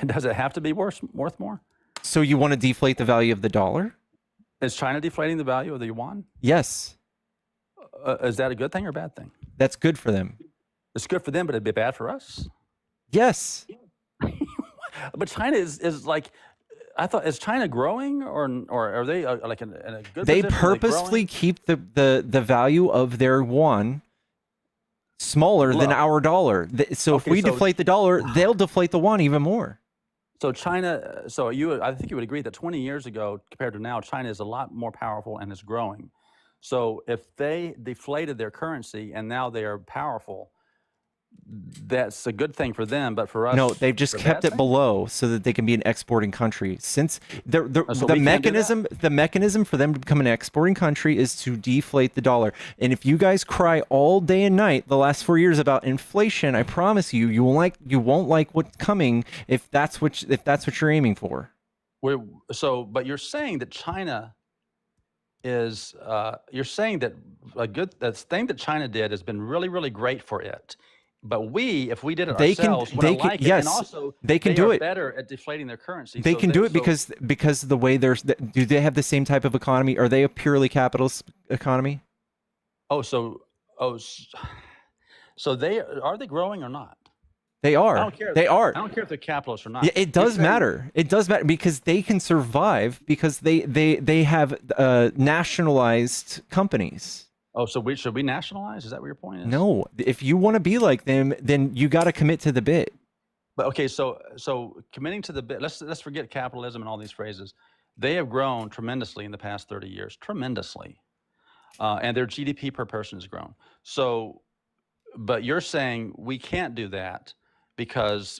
Does it have to be worth more? So you want to deflate the value of the dollar? Is China deflating the value of the yuan? Yes, Is that a good thing or a bad thing? that's good for them. It's good for them, but it'd be bad for us. Yes. But China is like, I thought, is China growing or are they like in a good They position? Are purposely growing? keep the value of their yuan smaller than Look. our dollar. So if Okay, we so- deflate the dollar, they'll deflate the yuan even more. So China, I think you would agree that 20 years ago compared to now, China is a lot more powerful and is growing. So if they deflated their currency and now they are powerful, that's a good thing for them, but for us, No, they've just it's a kept bad it thing? below so that they can be an exporting country. Since the So we can't do the mechanism for them to become an exporting country is to deflate the dollar. And if you guys cry all day and night the last 4 years about inflation, I promise you, you won't like what's coming if that's what you're aiming for. But you're saying that China is, you're saying that the thing that China did has been really, really great for it. But if we did it ourselves, wouldn't like it. And also, they can do are it. better at deflating their currency. They so can do it so- because the way do they have the same type of economy? Are they a purely capitalist economy? so are they growing or not? They are. I don't care. They are. I don't care if they're capitalists or not. Yeah, it You're does saying- matter. It does matter because they can survive because they have nationalized companies. Oh, so should we nationalize? Is that what your point is? No, if you want to be like them, then you got to commit to the bit. But okay, so committing to the bit. Let's forget capitalism and all these phrases. They have grown tremendously in the past 30 years, tremendously, and their GDP per person has grown. So, but you're saying we can't do that because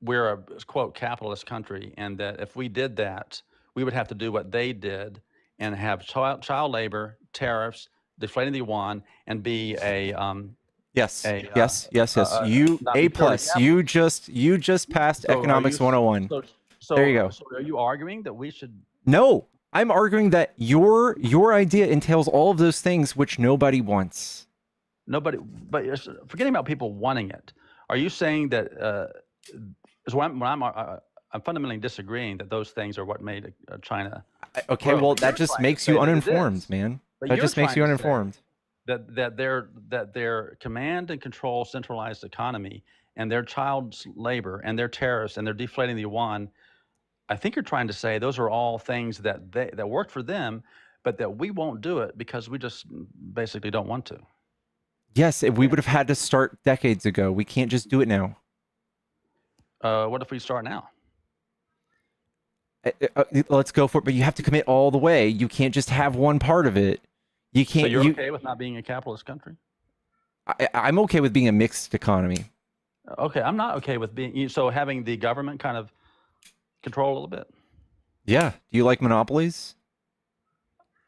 we're a quote capitalist country, and that if we did that, we would have to do what they did and have child labor, tariffs, deflating the yuan, and be a Yes. A, Yes. You not A be purely plus. You just passed So are economics you- 101. So There you go. So are you arguing that we should? No, I'm arguing that your idea entails all of those things which nobody wants. Nobody, but forgetting about people wanting it. Are you saying that? I'm fundamentally disagreeing that those things are what made China. Okay, Well, well you're that just trying to makes say you that it uninformed, is. man. But That you're just makes you trying to say uninformed. That their command and control centralized economy and their child labor and their tariffs and their deflating the yuan, I think you're trying to say those are all things that worked for them, but that we won't do it because we just basically don't want to. Yes, we would have had to start decades ago. We can't just do it now. What if we start now? Let's go for it, but you have to commit all the way. You can't just have one part of it. You can't. So you're okay with not being a capitalist country? I'm okay with being a mixed economy. Okay, I'm not okay with being so having the government kind of control a little bit. Yeah. Do you like monopolies?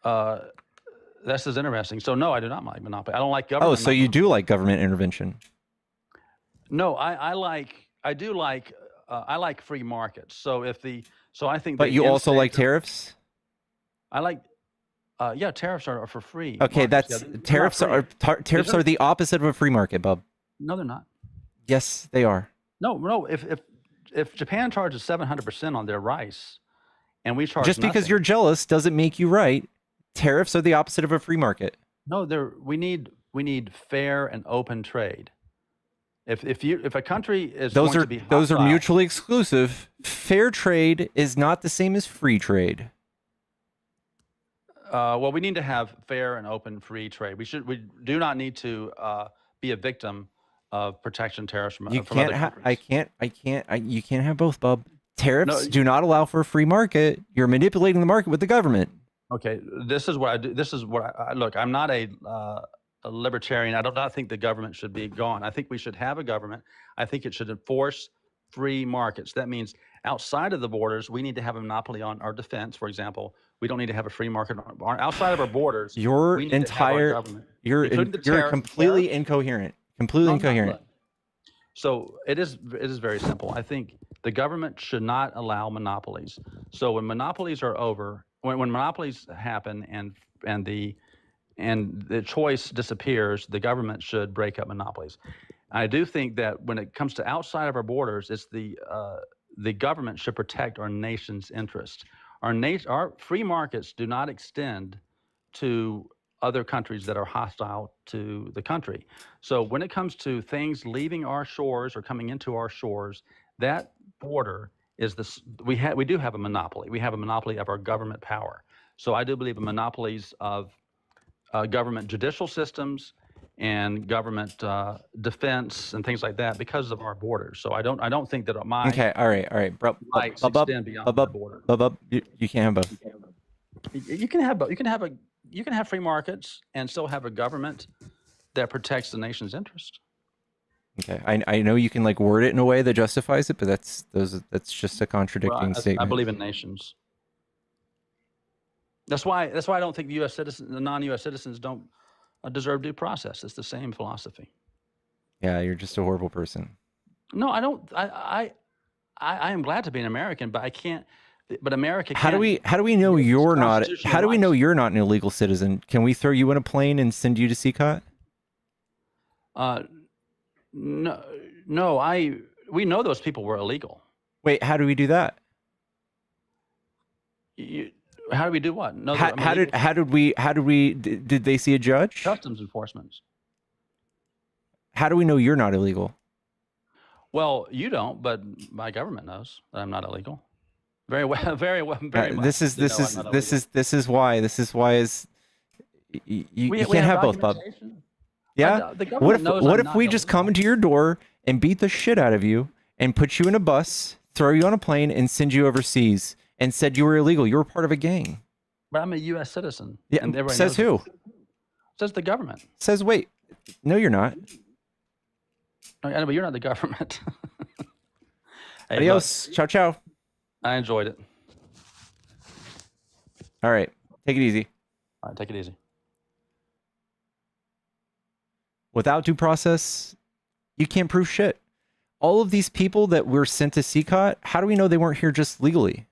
This is interesting. So no, I do not like monopoly. I don't like government. Oh, so you do like government intervention? No, I do like free markets. So I think. But the you end also like state- tariffs? I like. Yeah, tariffs are for free. Okay, markets. that's Yeah, they're not tariffs free. tariffs are the opposite of a free market, bub. No, they're not. Yes, they are. No. If Japan charges 700% on their rice, and we charge Just because nothing- you're jealous doesn't make you right. Tariffs are the opposite of a free market. No, we need fair and open trade. If a country is Those going are to be those are hostile- mutually exclusive. Fair trade is not the same as free trade. Well, we need to have fair and open free trade. We do not need to be a victim of protection tariffs from, You from other can't countries. you can't have both, bub. No, Tariffs do not allow for a free market. You're manipulating the market with the government. okay, this is what I do. This is what I look. I'm not a libertarian. I do not think the government should be gone. I think we should have a government. I think it should enforce free markets. That means outside of the borders, we need to have a monopoly on our defense, for example. We don't need to have a free market outside of our borders. Your we need to have our entire government, you're including the you're tariff. completely incoherent. Completely No, I'm not. incoherent. Look. So it is very simple. I think the government should not allow monopolies. So when monopolies are over, when monopolies happen and the choice disappears, the government should break up monopolies. I do think that when it comes to outside of our borders, it's the government should protect our nation's interest. Our free markets do not extend to other countries that are hostile to the country. So when it comes to things leaving our shores or coming into our shores, that border is we do have a monopoly. We have a monopoly of our government power. So I do believe in monopolies of government judicial systems and government defense and things like that because of our borders. So I don't think that my Okay, all right, bro. rights extend beyond the border. You can't have both. You can have both. You can have free markets and still have a government that protects the nation's interest. Okay, I know you can like word it in a way that justifies it, but that's just a contradicting statement. I believe in nations. That's why I don't think the U.S. citizens, the non-U.S. citizens, don't deserve due process. It's the same philosophy. Yeah, you're just a horrible person. No, I don't. I am glad to be an American, but I can't. But America. How do we know you're not? How do we know you're not an illegal citizen? Can we throw you in a plane and send you to CCOT? No. We know those people were illegal. Wait, how do we do that? How do we do what? No. Did they see a judge? Customs enforcement. How do we know you're not illegal? Well, you don't, but my government knows that I'm not illegal. Very well, very well, very much. This is why you can't have both, bub. Yeah. What if we just come into your door and beat the shit out of you and put you in a bus, throw you on a plane, and send you overseas and said you were illegal? You were part of a gang. But I'm a U.S. citizen. Yeah. And Says who? Says the government. Says wait. No, you're not. But you're not the government. Hey, adios. look, ciao, ciao. I enjoyed it. All right. Take it easy. All right. Take it easy. Without due process, you can't prove shit. All of these people that were sent to CCOT, how do we know they weren't here just legally?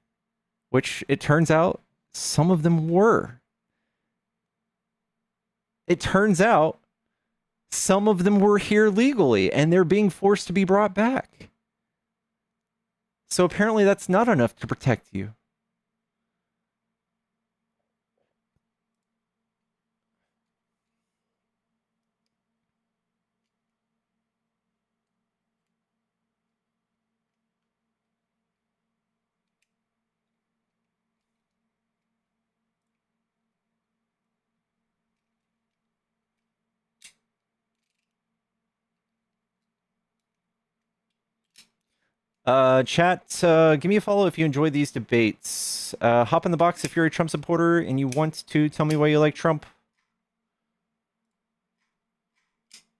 Which it turns out some of them were. It turns out some of them were here legally and they're being forced to be brought back. So apparently that's not enough to protect you. Chat, give me a follow if you enjoy these debates. Hop in the box if you're a Trump supporter and you want to tell me why you like Trump.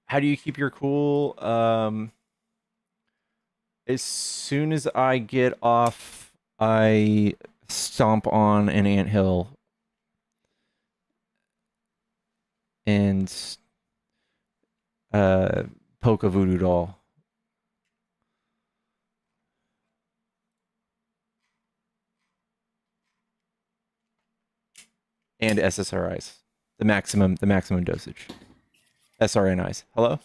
How do you keep your cool? As soon as I get off, I stomp on an anthill and poke a voodoo doll. And SSRIs, the maximum dosage. SRNIs. Hello?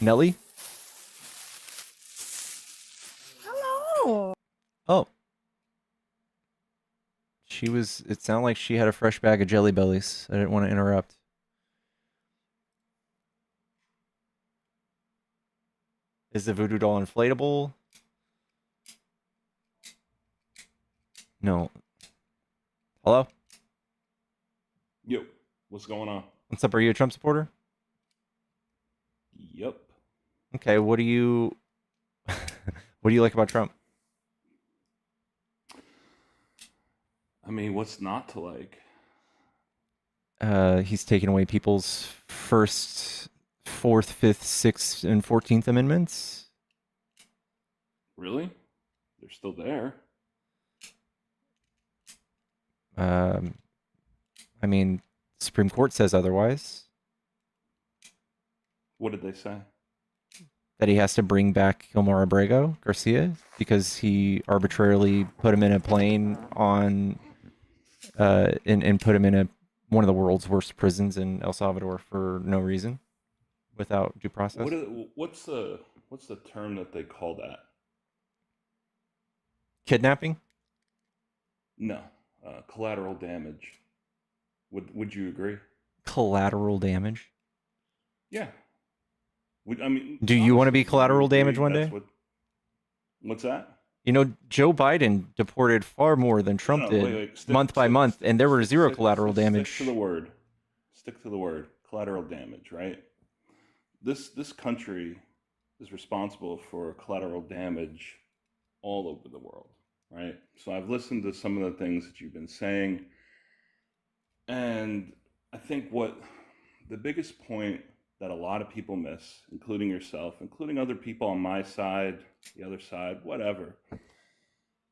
Nelly? Hello. Oh. It sounded like she had a fresh bag of Jelly Bellies. I didn't want to interrupt. Is the voodoo doll inflatable? No. Hello? Yo, what's going on? What's up? Are you a Trump supporter? Yep. Okay, what do you what do you like about Trump? I mean, what's not to like? He's taken away people's first, fourth, fifth, sixth, and 14th Amendments. Really? They're still there. I mean, Supreme Court says otherwise. What did they say? That he has to bring back Gilmore Abrego Garcia because he arbitrarily put him in a plane on, and put him in one of the world's worst prisons in El Salvador for no reason, without due process. What's the term that they call that? Kidnapping? No, collateral damage. Would you agree? Collateral damage? Yeah. I mean, do you want to be honestly, collateral agree damage one day? What's that? You know, Joe Biden deported far more than Trump did, wait, month by month, and there were zero collateral Stick damage. to the word. Stick to the word. Collateral damage, right? This country is responsible for collateral damage all over the world, right? So I've listened to some of the things that you've been saying, and I think what the biggest point that a lot of people miss, including yourself, including other people on my side, the other side, whatever,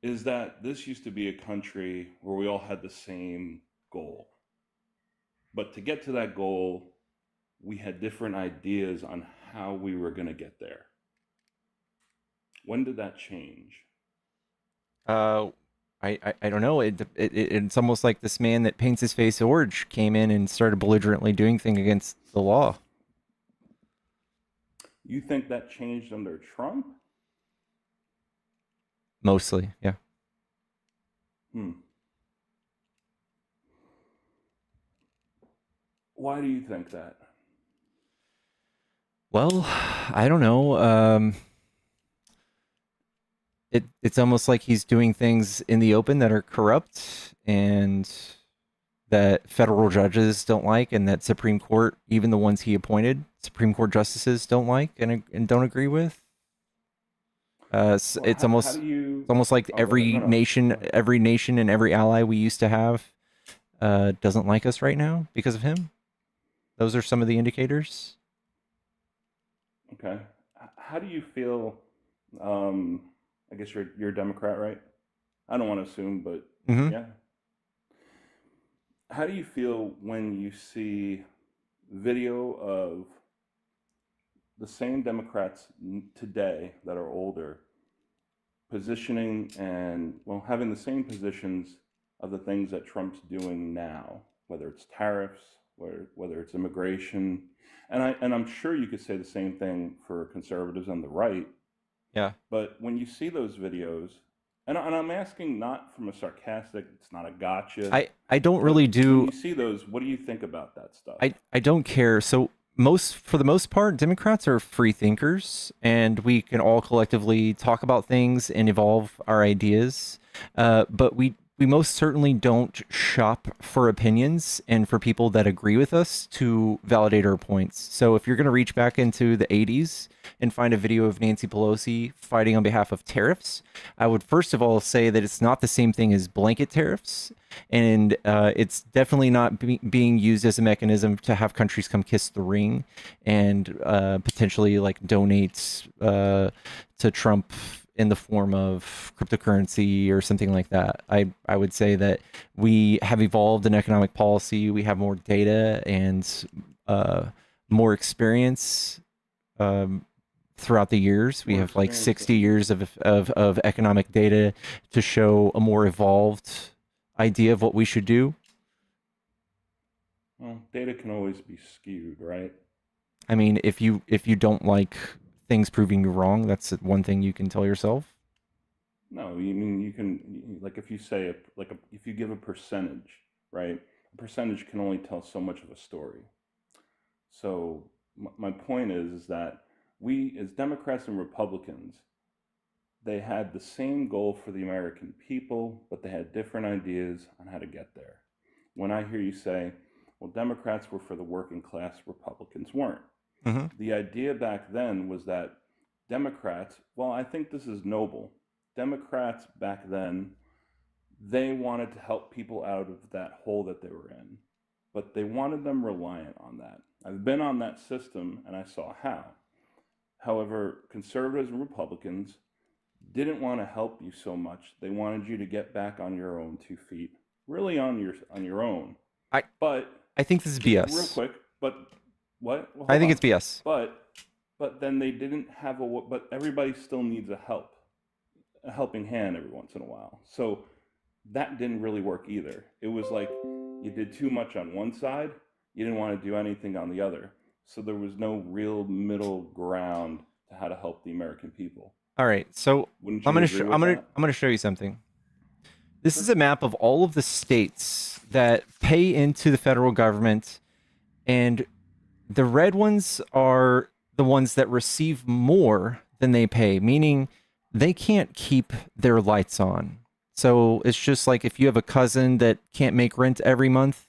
is that this used to be a country where we all had the same goal. But to get to that goal, we had different ideas on how we were going to get there. When did that change? I don't know. It's almost like this man that paints his face orange came in and started belligerently doing things against the law. You think that changed under Trump? Mostly, yeah. Why do you think that? Well, I don't know. It's almost like he's doing things in the open that are corrupt and that federal judges don't like, and that Supreme Court, even the ones he appointed, Supreme Court justices don't like and don't agree with. It's almost like every nation and every ally we used to have doesn't like us right now because of him. Those are some of the indicators. Okay. How do you feel? I guess you're a Democrat, right? I don't want to assume, but yeah. How do you feel when you see video of the same Democrats today that are older positioning and, well, having the same positions of the things that Trump's doing now, whether it's tariffs, whether it's immigration, and I'm sure you could say the same thing for conservatives on the right. Yeah. But when you see those videos, and I'm asking not from a sarcastic, it's not a gotcha. I don't really do. When you see those, what do you think about that stuff? I don't care. So for the most part, Democrats are free thinkers, and we can all collectively talk about things and evolve our ideas. But we most certainly don't shop for opinions and for people that agree with us to validate our points. So if you're going to reach back into the 80s and find a video of Nancy Pelosi fighting on behalf of tariffs, I would first of all say that it's not the same thing as blanket tariffs. And it's definitely not being used as a mechanism to have countries come kiss the ring and potentially like donate to Trump in the form of cryptocurrency or something like that. I would say that we have evolved in economic policy. We have more data and more experience throughout the years. We have like 60 years of economic data to show a more evolved idea of what we should do. Well, data can always be skewed, right? I mean, if you don't like things proving you wrong, that's one thing you can tell yourself. No, you mean you can, like if you say if you give a percentage, right? A percentage can only tell so much of a story. So my point is that we as Democrats and Republicans they had the same goal for the American people, but they had different ideas on how to get there. When I hear you say, well, Democrats were for the working class, Republicans weren't. The idea back then was that Democrats, well, I think this is noble. Democrats back then, they wanted to help people out of that hole that they were in, but they wanted them reliant on that. I've been on that system and I saw how. However, conservatives and Republicans didn't want to help you so much. They wanted you to get back on your own 2 feet, really on your own. I think this is BS. Real quick, but what? Well, I think hold it's BS. But then they didn't have but everybody still needs a helping hand every once in a while. So that didn't really work either. It was like you did too much on one side, you didn't want to do anything on the other. So there was no real middle ground to how to help the American people. All right, so Wouldn't I'm you gonna agree with that? I'm gonna show you something. This is a map of all of the states that pay into the federal government, and the red ones are the ones that receive more than they pay, meaning they can't keep their lights on. So it's just like if you have a cousin that can't make rent every month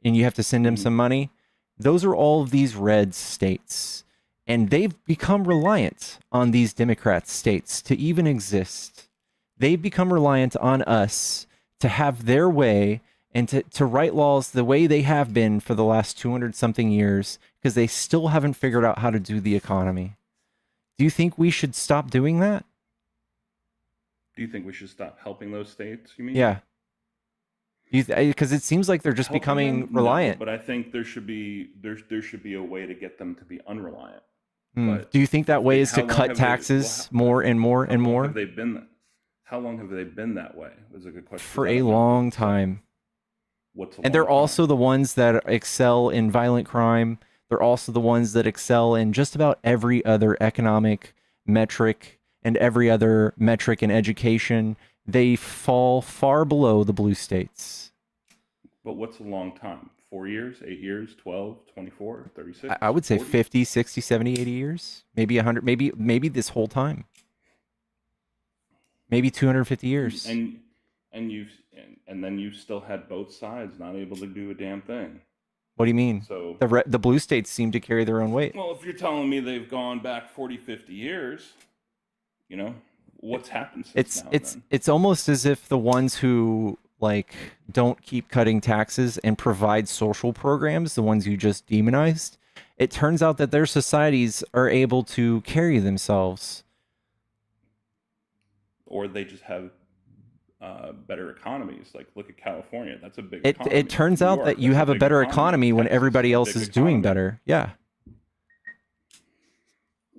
and you have to send him some money, those are all of these red states. And they've become reliant on these Democrat states to even exist. They've become reliant on us to have their way and to write laws the way they have been for the last 200 something years, because they still haven't figured out how to do the economy. Do you think we should stop doing that? Do you think we should stop helping those states, you mean? Yeah. Because it seems like they're just Helping becoming them? reliant. No, but I think there should be a way to get them to be unreliant. Do you think that way is to How long cut have they- taxes more and more and more? How long have they been that way? That's a good question. For a long time. What's a And they're long time? also the ones that excel in violent crime. They're also the ones that excel in just about every other economic metric and every other metric in education. They fall far below the blue states. But what's a long time? 4 years, 8 years, 12, 24, 36? I would say 40? 50, 60, 70, 80 years. Maybe 100, maybe this whole time. Maybe 250 years. And then you still had both sides not able to do a damn thing. What do you mean? So the blue states seem to carry their own weight. Well, if you're telling me they've gone back 40, 50 years, what's happened since then? It's almost as if the ones who don't keep cutting taxes and provide social programs, the ones you just demonized, it turns out that their societies are able to carry themselves. Or they just have better economies. Like, look at California. That's a big economy. It turns New out York, that you that's have a big better economy when Texas, everybody a else big is doing economy. better. Yeah.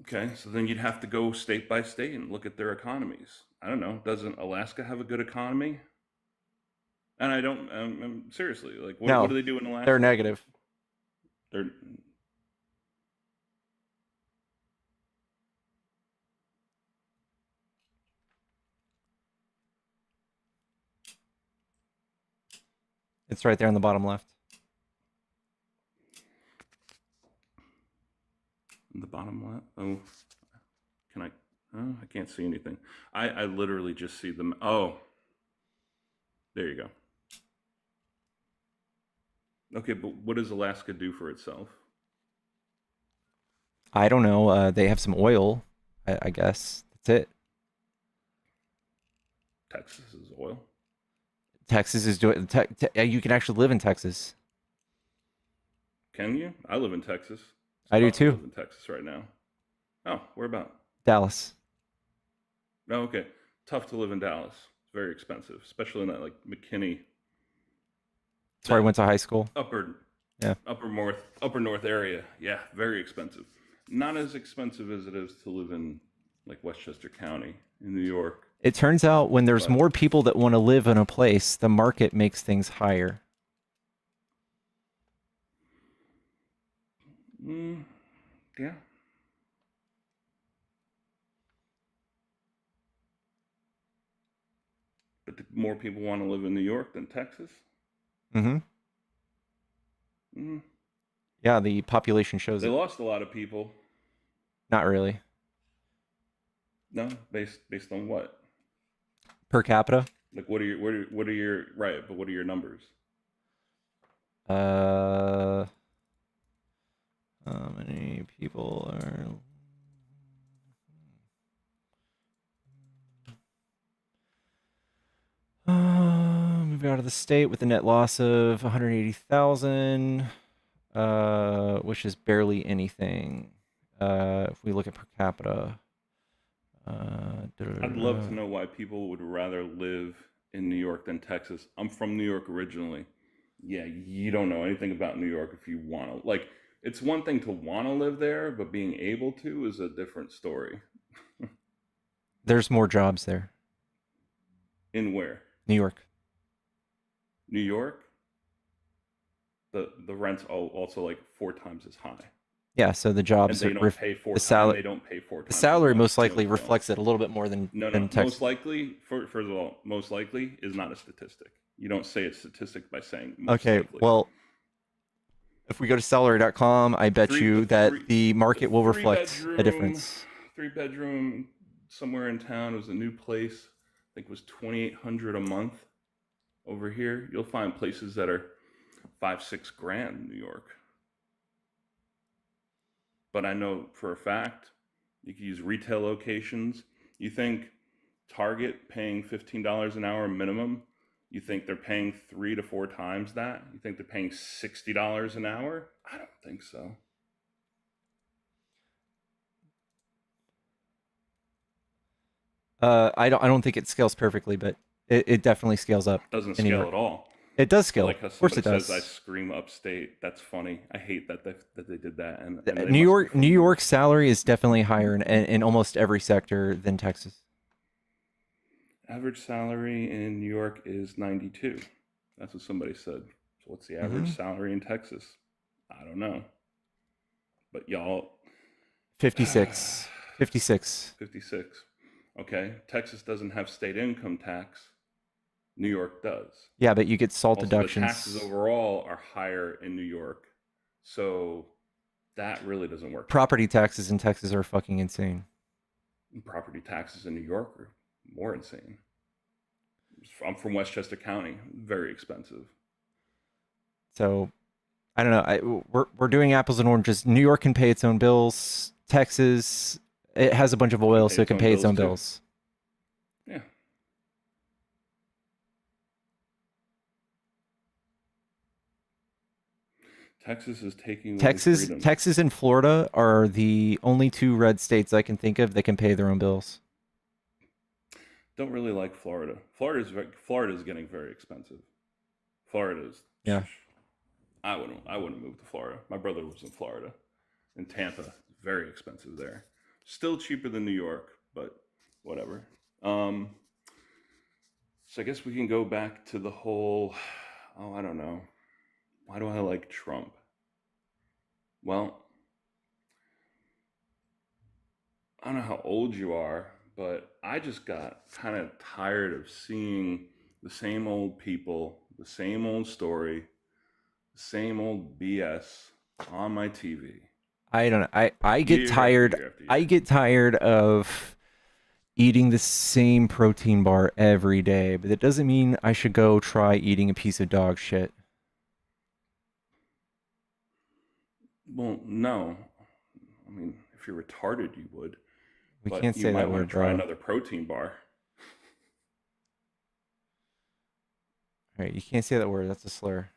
Okay, so then you'd have to go state by state and look at their economies. I don't know. Doesn't Alaska have a good economy? And I don't. Seriously, like, what do they do in Alaska? They're negative. They're. It's right there on the bottom left. The bottom left. Oh, can I? Oh, I can't see anything. I literally just see them. Oh, there you go. Okay, but what does Alaska do for itself? I don't know. They have some oil, I guess. That's it. Texas is oil. Texas is doing. You can actually live in Texas. Can you? I live in Texas. I do tough to too. live in Texas right now. Oh, where about? Dallas. Oh, okay. Tough to live in Dallas. It's very expensive, especially in that McKinney. That's where I went to high school. Upper north area. Yeah, very expensive. Not as expensive as it is to live in Westchester County in New York. It turns out when there's more people that want to live in a place, the market makes things higher. Yeah. But do more people want to live in New York than Texas? Mm-hmm. Mm-hmm. Yeah, the population shows They it. lost a lot of people. Not really. No, based on what? Per capita? Like, what are your right? But what are your numbers? How many people are... moving out of the state with a net loss of 180,000, which is barely anything. If we look at per capita, I'd love to know why people would rather live in New York than Texas. I'm from New York originally. Yeah, you don't know anything about New York if you want to. Like, it's one thing to want to live there, but being able to is a different story. There's more jobs there. In where? New York. New York? The rent's also like 4 times as high. Yeah, so the jobs and they don't pay 4 times. They don't pay 4 times. The salary as much. most likely No, they reflects don't. it a little bit more than No, Texas. most likely. First of all, most likely is not a statistic. You don't say a statistic by saying most Okay, likely. well, if we go to salary.com, I bet you that the market will reflect a difference. 3-bedroom somewhere in town was a new place. I think it was $2,800 a month. Over here, you'll find places that are $5-6 grand in New York. But I know for a fact, you can use retail locations. You think Target paying $15 an hour minimum, you think they're paying 3 to 4 times that? You think they're paying $60 an hour? I don't think so. I don't think it scales perfectly, but it definitely scales up. Doesn't in New scale York. at all. It does I scale. like how Of course it somebody does. says I scream upstate. That's funny. I hate that they did that. And New they must be York, from New York's salary is definitely higher in almost every sector than Texas. Average salary in New York is 92. That's what somebody said. So what's the average salary in Texas? I don't know. But y'all 56. 56. 56. Okay. Texas doesn't have state income tax. New York does. Yeah, but you get SALT also, deductions. The taxes overall are higher in New York. So that really doesn't work. Property taxes in Texas are fucking insane. Property taxes in New York are more insane. I'm from Westchester County. Very expensive. So, I don't know. We're doing apples and oranges. New York can pay its own bills. Texas, it has a bunch of oil, so it can pay its own bills. Yeah. Texas is taking away freedom. Texas and Florida are the only 2 red states I can think of that can pay their own bills. Don't really like Florida. Florida's getting very expensive. Florida's. Yeah. I wouldn't move to Florida. My brother lives in Florida, in Tampa. Very expensive there. Still cheaper than New York, but whatever. So I guess we can go back to the whole. Oh, I don't know. Why do I like Trump? Well, I don't know how old you are, but I just got kind of tired of seeing the same old people, the same old story, the same old BS on my TV. I don't know. I get tired. I get tired of eating the same protein bar every day, but that doesn't mean I should go try eating a piece of dog shit. Well, no. I mean, if you're retarded, you would. We but can't you say might that want word, to try bro. another protein bar. All right, you can't say that word. That's a slur.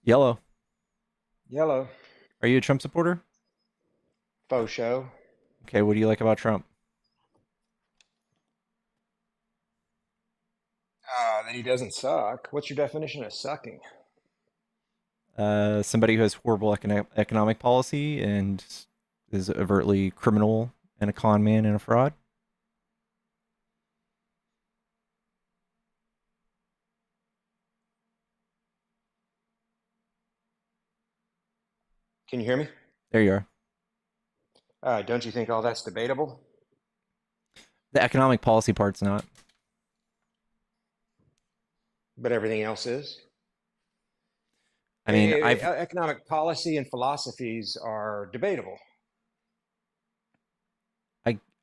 Yellow. Yellow. Are you a Trump supporter? Faux show. Okay, what do you like about Trump? That he doesn't suck. What's your definition of sucking? Somebody who has horrible economic policy and is overtly criminal and a con man and a fraud. Can you hear me? There you are. Don't you think all that's debatable? The economic policy part's not. But everything else is? I mean, Economic policy and philosophies are debatable.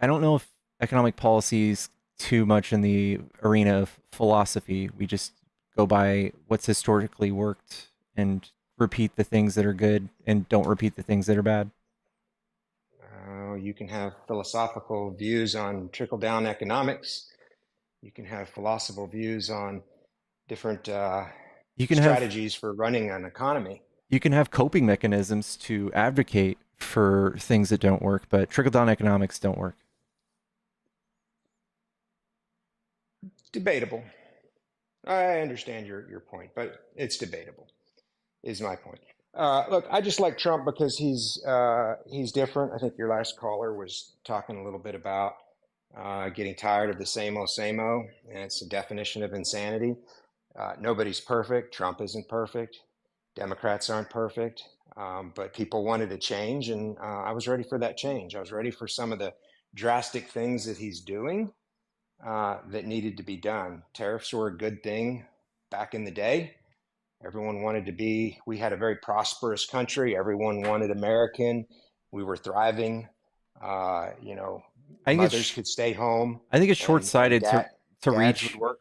I don't know if economic policy is too much in the arena of philosophy. We just go by what's historically worked and repeat the things that are good and don't repeat the things that are bad. You can have philosophical views on trickle-down economics. You can have philosophical views on different strategies for running an economy. You can have coping mechanisms to advocate for things that don't work, but trickle-down economics don't work. Debatable. I understand your point, but it's debatable, is my point. Look, I just like Trump because he's different. I think your last caller was talking a little bit about getting tired of the same old, and it's a definition of insanity. Nobody's perfect. Trump isn't perfect. Democrats aren't perfect. But people wanted a change, and I was ready for that change. I was ready for some of the drastic things that he's doing that needed to be done. Tariffs were a good thing back in the day. Everyone wanted to be, we had a very prosperous country. Everyone wanted American. We were thriving. Mothers could stay home. I think it's short-sighted to reach. Work.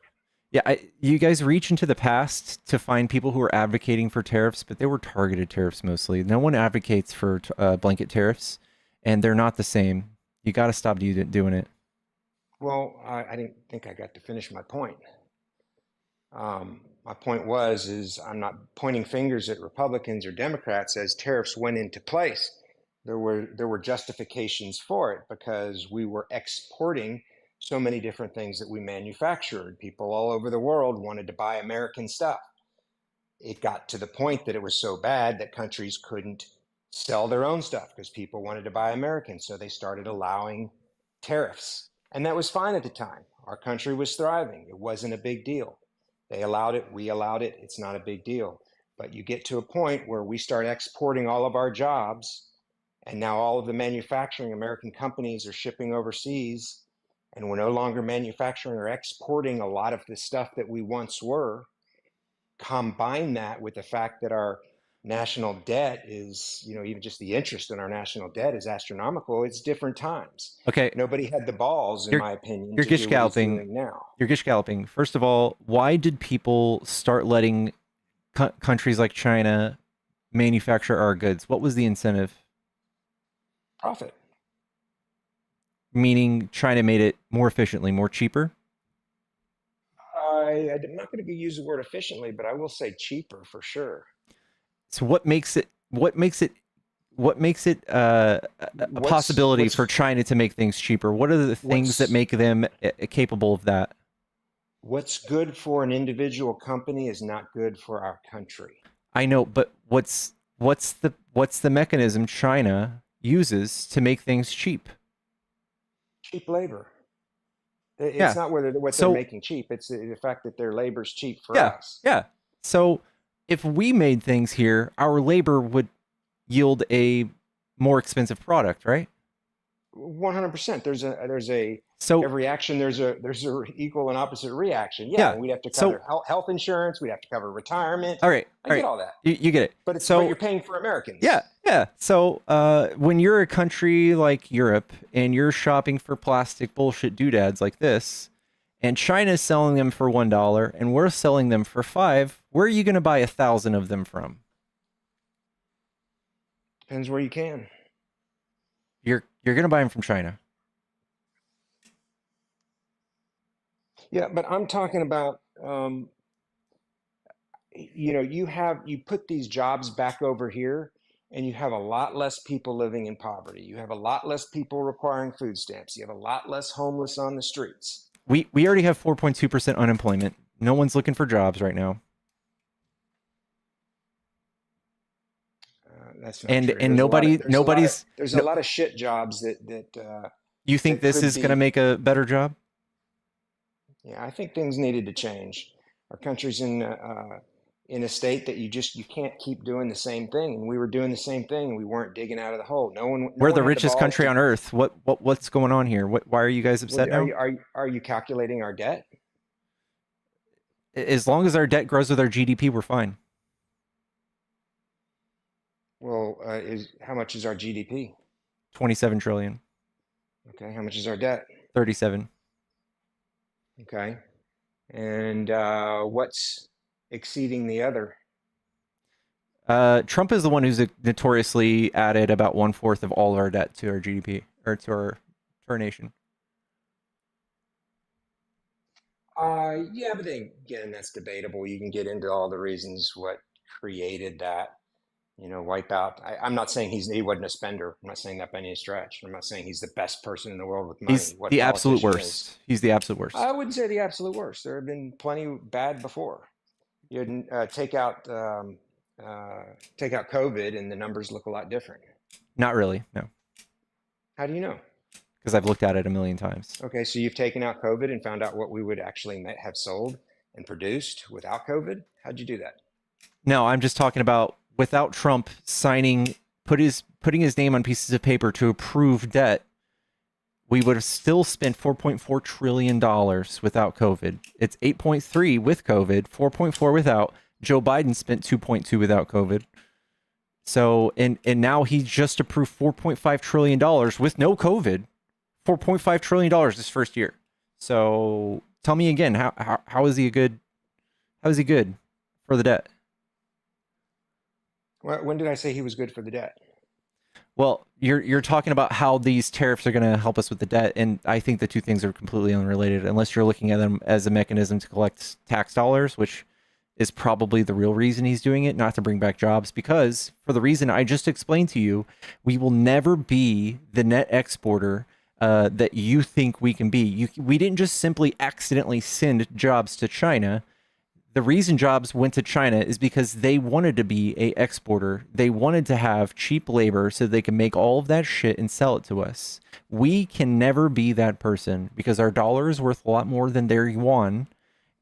Yeah, you guys reach into the past to find people who are advocating for tariffs, but they were targeted tariffs mostly. No one advocates for blanket tariffs, and they're not the same. You got to stop doing it. Well, I didn't think I got to finish my point. My point is I'm not pointing fingers at Republicans or Democrats as tariffs went into place. There were justifications for it because we were exporting so many different things that we manufactured. People all over the world wanted to buy American stuff. It got to the point that it was so bad that countries couldn't sell their own stuff because people wanted to buy American. So they started allowing tariffs. And that was fine at the time. Our country was thriving. It wasn't a big deal. They allowed it. We allowed it. It's not a big deal. But you get to a point where we start exporting all of our jobs, and now all of the manufacturing American companies are shipping overseas, and we're no longer manufacturing or exporting a lot of the stuff that we once were. Combine that with the fact that our national debt is, even just the interest in our national debt is astronomical. It's different times. Okay. Nobody had the balls, in my opinion, to do what he's doing now. You're gish galloping. First of all, why did people start letting countries like China manufacture our goods? What was the incentive? Profit. Meaning China made it more efficiently, more cheaper? I'm not going to use the word efficiently, but I will say cheaper for sure. So what makes it a possibility for China to make things cheaper? What are the things that make them capable of that? What's good for an individual company is not good for our country. I know, but what's the mechanism China uses to make things cheap? Cheap labor. It's not what they're making cheap. It's the fact that their labor's cheap for us. Yeah. So if we made things here, our labor would yield a more expensive product, right? 100%. There's a so every action there's a equal and opposite reaction. Yeah. We'd have to cover health insurance. We'd have to cover retirement. All right. I get all that. You get it. But but you're paying for Americans. Yeah. So when you're a country like Europe and you're shopping for plastic bullshit doodads like this, and China's selling them for $1 and we're selling them for $5, where are you going to buy 1,000 of them from? Depends where you can. You're going to buy them from China. Yeah, but I'm talking about, you put these jobs back over here and you have a lot less people living in poverty. You have a lot less people requiring food stamps. You have a lot less homeless on the streets. We already have 4.2% unemployment. No one's looking for jobs right now. That's not true. There's a lot of shit jobs that you think this is going to make a better job? Yeah, I think things needed to change. Our country's in in a state that you can't keep doing the same thing. And we were doing the same thing, and we weren't digging out of the hole. We're the had richest balls country to- on earth. What's going on here? Why are you guys upset now? Are you calculating our debt? As long as our debt grows with our GDP, we're fine. Well, how much is our GDP? 27 trillion. Okay, how much is our debt? 37. Okay, and what's exceeding the other? Trump is the one who's notoriously added about 1/4 of all of our debt to our GDP, or to our nation. Yeah, but then again, that's debatable. You can get into all the reasons what created that. Wipe out. I'm not saying he wasn't a spender. I'm not saying that by any stretch. I'm not saying he's the best person in the world with money. He's the absolute worst. He's the absolute worst. I wouldn't say the absolute worst. There have been plenty bad before. You didn't take out COVID, and the numbers look a lot different. Not really, no. How do you know? Because I've looked at it a million times. Okay, so you've taken out COVID and found out what we would actually have sold and produced without COVID? How'd you do that? No, I'm just talking about without Trump putting his name on pieces of paper to approve debt, we would have still spent $4.4 trillion without COVID. It's 8.3 with COVID, 4.4 without. Joe Biden spent 2.2 without COVID. So, and now he just approved $4.5 trillion with no COVID. $4.5 trillion this first year. So tell me again, how is he good for the debt? When did I say he was good for the debt? Well, you're talking about how these tariffs are going to help us with the debt, and I think the two things are completely unrelated unless you're looking at them as a mechanism to collect tax dollars, which is probably the real reason he's doing it, not to bring back jobs, because for the reason I just explained to you, we will never be the net exporter that you think we can be. We didn't just simply accidentally send jobs to China. The reason jobs went to China is because they wanted to be a exporter. They wanted to have cheap labor so they can make all of that shit and sell it to us. We can never be that person because our dollar is worth a lot more than their yuan,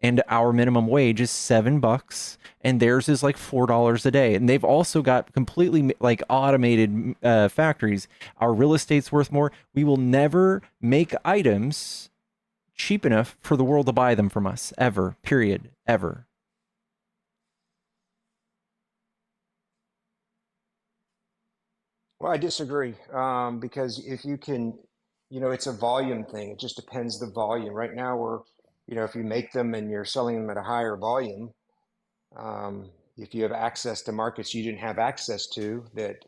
and our minimum wage is $7 and theirs is like $4 a day. And they've also got completely like automated factories. Our real estate's worth more. We will never make items cheap enough for the world to buy them from us, ever, period, ever. Well, I disagree, because if you can, it's a volume thing. It just depends the volume. Right now, if you make them and you're selling them at a higher volume, if you have access to markets you didn't have access to that,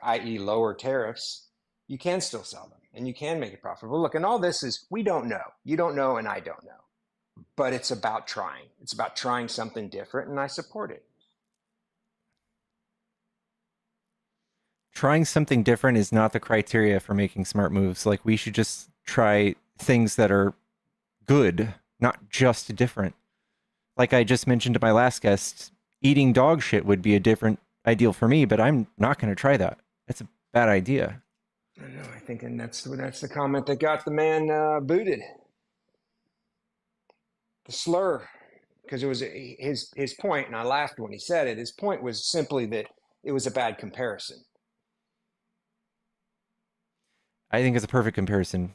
i.e. lower tariffs, you can still sell them and you can make it profitable. Look, and all this is, we don't know. You don't know and I don't know. But it's about trying. It's about trying something different, and I support it. Trying something different is not the criteria for making smart moves. Like, we should just try things that are good, not just different. Like I just mentioned to my last guest, eating dog shit would be a different ideal for me, but I'm not going to try that. That's a bad idea. I know. I think, and that's the comment that got the man booted. The slur, because it was his point, and I laughed when he said it. His point was simply that it was a bad comparison. I think it's a perfect comparison.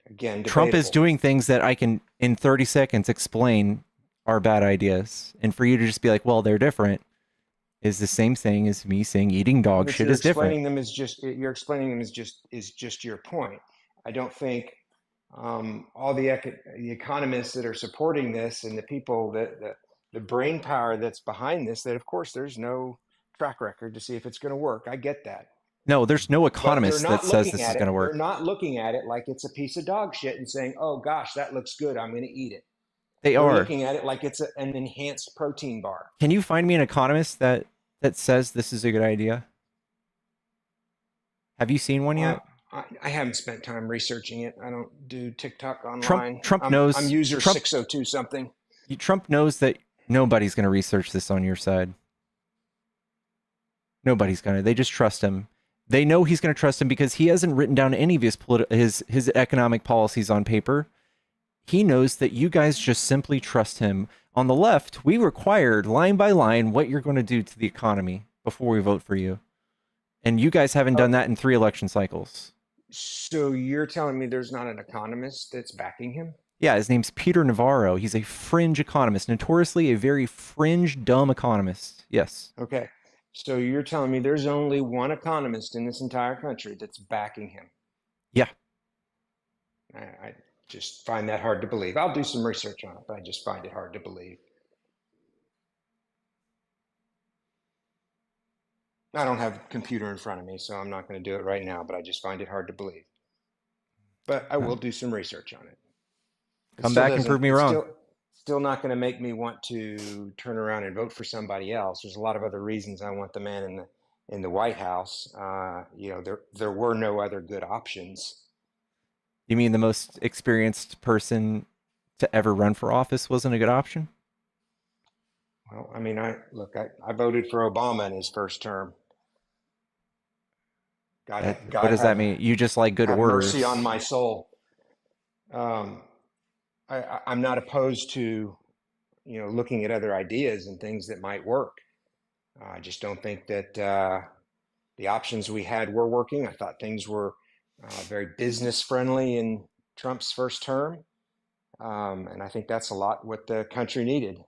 Again, Trump is doing things that I can, in 30 seconds, explain are bad ideas. And for you to just be like, well, they're different, is the same thing as me saying eating dog shit is different. You're explaining them as just your point. I don't think all the economists that are supporting this and the people the brain power that's behind this, that of course there's no track record to see if it's going to work. I get that. No, there's no economist that says this is going to work. They're not looking at it like it's a piece of dog shit and saying, oh gosh, that looks good, I'm going to eat it. They're looking at it like it's an enhanced protein bar. Can you find me an economist that says this is a good idea? Have you seen one yet? I haven't spent time researching it. I don't do TikTok online. Trump knows. I'm user 602 something. Trump knows that nobody's going to research this on your side. Nobody's going to. They just trust him. They know he's going to trust him because he hasn't written down any of his economic policies on paper. He knows that you guys just simply trust him On the left, we required line by line what you're going to do to the economy before we vote for you. And you guys haven't done that in 3 election cycles. So you're telling me there's not an economist that's backing him? Yeah, his name's Peter Navarro. He's a fringe economist, notoriously a very fringe, dumb economist. Yes. Okay. So you're telling me there's only one economist in this entire country that's backing him? Yeah. I just find that hard to believe. I'll do some research on it, but I just find it hard to believe. I don't have a computer in front of me, so I'm not going to do it right now, but I just find it hard to believe. But I will do some research on it. Come back and prove me wrong. Still not going to make me want to turn around and vote for somebody else. There's a lot of other reasons I want the man in the White House. There were no other good options. You mean the most experienced person to ever run for office wasn't a good option? Well, I mean, I voted for Obama in his first term. God, what does that mean? You just like good orders? Mercy on my soul. I'm not opposed to, looking at other ideas and things that might work. I just don't think that the options we had were working. I thought things were very business friendly in Trump's first term. And I think that's a lot what the country needed.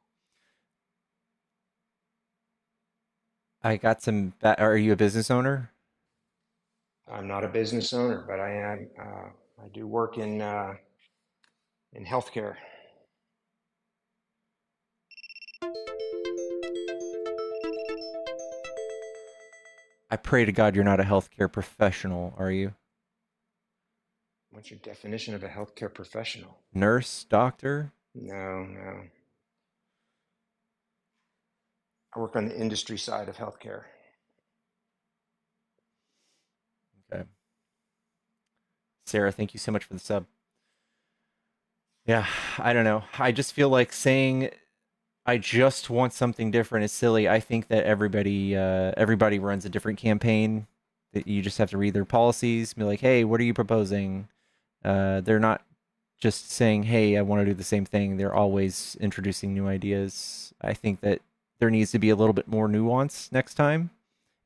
I got some. Are you a business owner? I'm not a business owner, but I am. I do work in healthcare. I pray to God you're not a healthcare professional, are you? What's your definition of a healthcare professional? Nurse, doctor? No. I work on the industry side of healthcare. Okay. Sarah, thank you so much for the sub. Yeah, I don't know. I just feel like saying I just want something different is silly. I think that everybody runs a different campaign. That you just have to read their policies, be like, hey, what are you proposing? They're not just saying, hey, I want to do the same thing. They're always introducing new ideas. I think that there needs to be a little bit more nuance next time.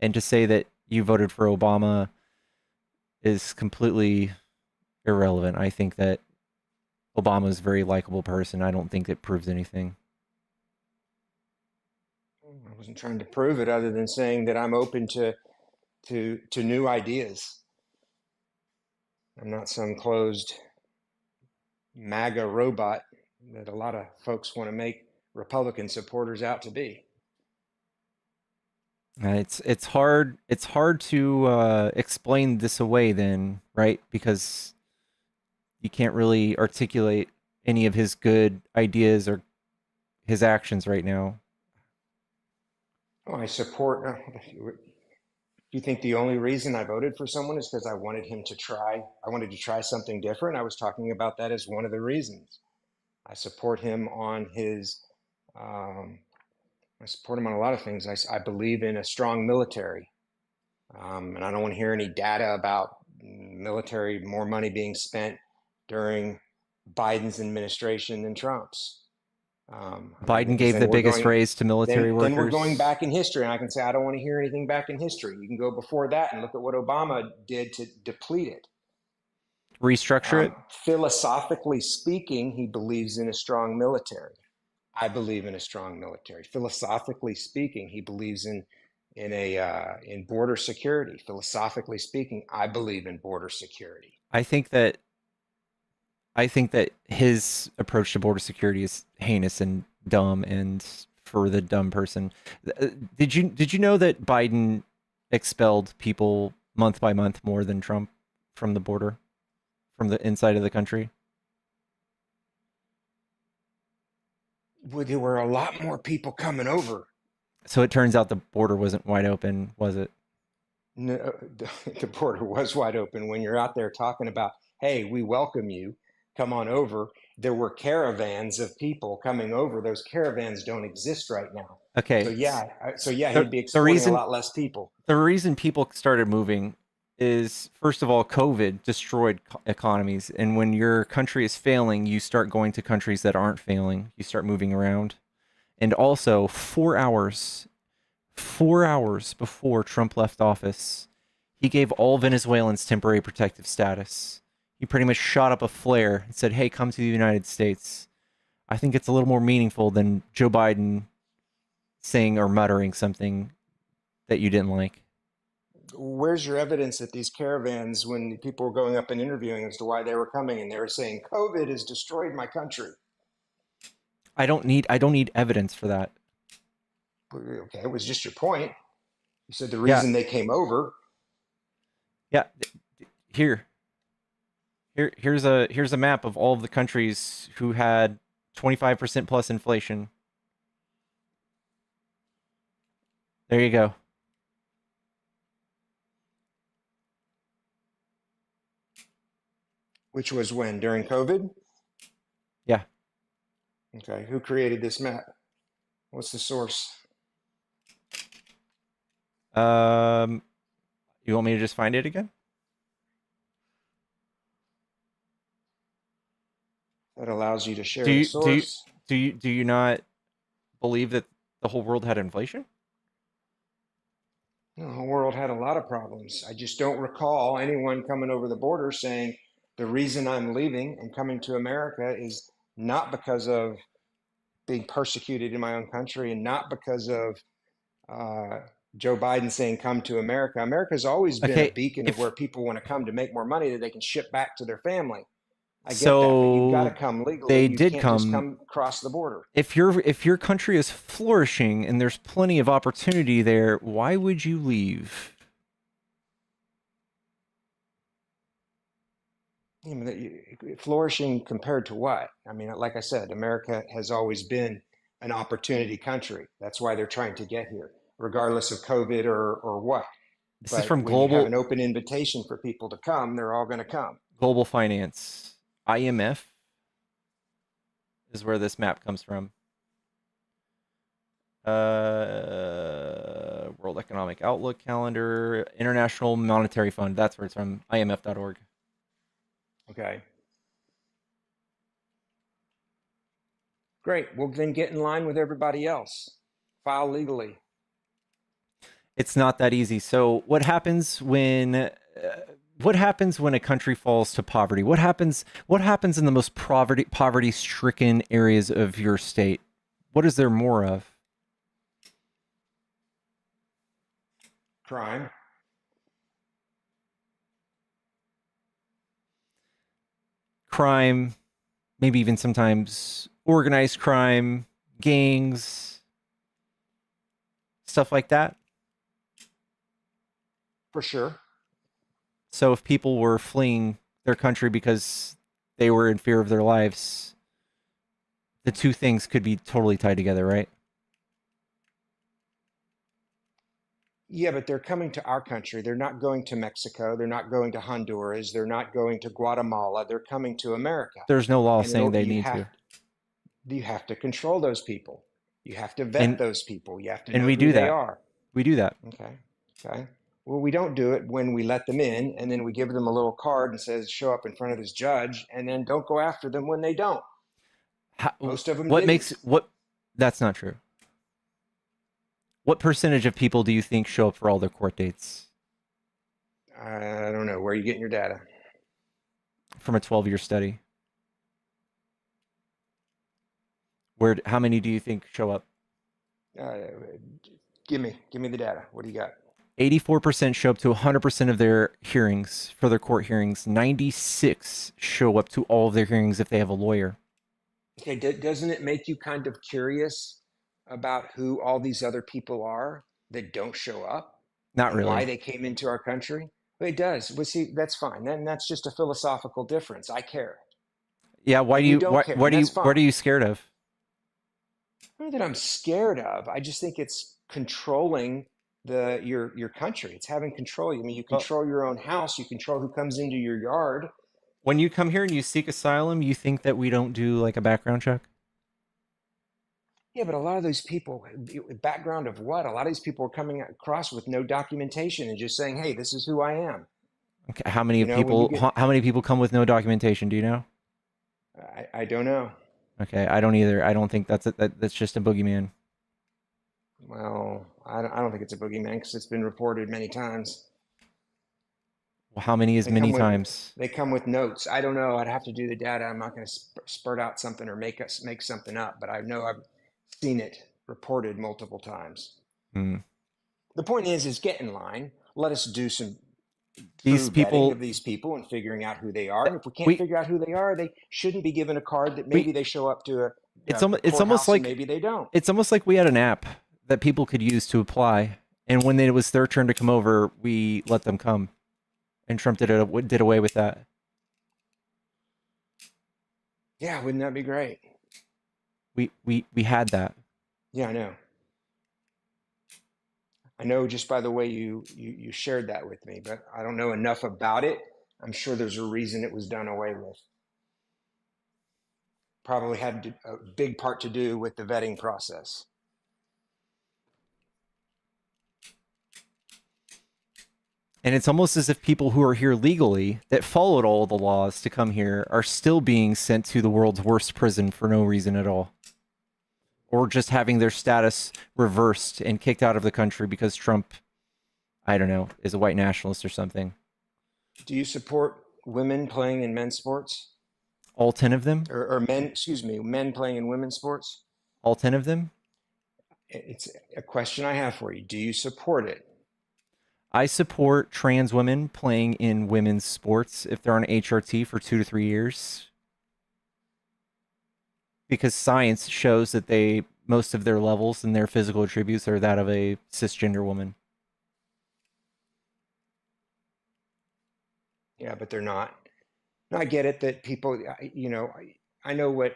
And to say that you voted for Obama is completely irrelevant. I think that Obama is a very likable person. I don't think it proves anything. I wasn't trying to prove it other than saying that I'm open to new ideas. I'm not some closed MAGA robot that a lot of folks want to make Republican supporters out to be. It's hard to explain this away then, right? Because you can't really articulate any of his good ideas or his actions right now. Oh, I support. Do you think the only reason I voted for someone is because I wanted to try something different? I was talking about that as one of the reasons. I support him on his. I support him on a lot of things. I believe in a strong military, and I don't want to hear any data about military, more money being spent during Biden's administration than Trump's. Biden gave the biggest raise to military workers. Then we're going back in history, and I can say I don't want to hear anything back in history. You can go before that and look at what Obama did to deplete it. Restructure it? Philosophically speaking, he believes in a strong military. I believe in a strong military. Philosophically speaking, he believes in border security. Philosophically speaking, I believe in border security. I think that his approach to border security is heinous and dumb, and for the dumb person. Did you know that Biden expelled people month by month more than Trump from the border, from the inside of the country? Well, there were a lot more people coming over. So it turns out the border wasn't wide open, was it? No, the border was wide open. When you're out there talking about, hey, we welcome you, come on over. There were caravans of people coming over. Those caravans don't exist right now. Okay. So he'd be exporting a lot less people. The reason people started moving is, first of all, COVID destroyed economies. And when your country is failing, you start going to countries that aren't failing. You start moving around. And also, 4 hours before Trump left office, he gave all Venezuelans temporary protective status. He pretty much shot up a flare and said, hey, come to the United States. I think it's a little more meaningful than Joe Biden saying or muttering something that you didn't like. Where's your evidence that these caravans, when people were going up and interviewing as to why they were coming, and they were saying, COVID has destroyed my country? I don't need evidence for that. Okay, it was just your point. You said the Yeah. reason they came over. Yeah. Here's a map of all of the countries who had 25% plus inflation. There you go. Which was when? During COVID? Yeah. Okay. Who created this map? What's the source? You want me to just find it again? That allows you to share the source. Do you not believe that the whole world had inflation? No, the whole world had a lot of problems. I just don't recall anyone coming over the border saying the reason I'm leaving and coming to America is not because of being persecuted in my own country and not because of Joe Biden saying come to America. America's always been a beacon of where people want to come to make more money that they can ship back to their family. I get that, but you've got to come legally. They you did can't come. just come across the border. If your country is flourishing and there's plenty of opportunity there, why would you leave? Flourishing compared to what? I mean, like I said, America has always been an opportunity country. That's why they're trying to get here, regardless of COVID or what. This but is from when you have an open invitation for people to come, they're all going to come. Global Finance. IMF is where this map comes from. World Economic Outlook calendar, International Monetary Fund. That's where it's from. IMF.org. Okay. Great. Well, then get in line with everybody else. File legally. It's not that easy. So what happens when a country falls to poverty? What happens in the most poverty-stricken areas of your state? What is there more of? Crime. Crime, maybe even sometimes organized crime, gangs, stuff like that. For sure. So if people were fleeing their country because they were in fear of their lives, the two things could be totally tied together, right? Yeah, but they're coming to our country. They're not going to Mexico. They're not going to Honduras. They're not going to Guatemala. They're coming to America. There's no law saying they need to. You have to control those people. You have to vet those people. You have to know we who do they that. are. We do that. Okay. Well, we don't do it when we let them in and then we give them a little card and says, show up in front of this judge, and then don't go after them when they don't. Most of them That's not true. What percentage of people do you think show up for all their court dates? I don't know. Where are you getting your data? From a 12-year study. How many do you think show up? Give me the data. What do you got? 84% show up to 100% of their hearings, for their court hearings. 96 show up to all of their hearings if they have a lawyer. Okay, doesn't it make you kind of curious about who all these other people are that don't show up? Not really. Why they came into our country? Well, it does. Well, see, that's fine. Then that's just a philosophical difference. I care. Yeah. Why do you? What are you scared of? Not that I'm scared of. I just think it's controlling your country. It's having control. I mean, you control your own house. You control who comes into your yard. When you come here and you seek asylum, you think that we don't do like a background check? Yeah, but a lot of those people, background of what? A lot of these people are coming across with no documentation and just saying, "Hey, this is who I am." Okay, how many people come with no documentation? Do you know? I don't know. Okay, I don't either. I don't think that's just a boogeyman. Well, I don't think it's a boogeyman because it's been reported many times. Well, how many is many times? They come with notes. I don't know. I'd have to do the data. I'm not going to spurt out something or make something up, but I know I've seen it reported multiple times. Hmm. The point is get in line. Let us do some These true vetting people, of these people and figuring out who they are. And if we can't figure out who they are, they shouldn't be given a card that maybe they show up to a it's almost courthouse and like maybe they don't. it's almost like we had an app that people could use to apply, and when it was their turn to come over, we let them come, and Trump did away with that. Yeah, wouldn't that be great? We had that. Yeah, I know. I know just by the way you shared that with me, but I don't know enough about it. I'm sure there's a reason it was done away with. Probably had a big part to do with the vetting process. And it's almost as if people who are here legally that followed all the laws to come here are still being sent to the world's worst prison for no reason at all. Or just having their status reversed and kicked out of the country because Trump, I don't know, is a white nationalist or something. Do you support women playing in men's sports? All 10 of them? Or men playing in women's sports? All 10 of them? It's a question I have for you. Do you support it? I support trans women playing in women's sports if they're on HRT for 2 to 3 years. Because science shows that most of their levels and their physical attributes are that of a cisgender woman. Yeah, but they're not. And I get it that people, I know what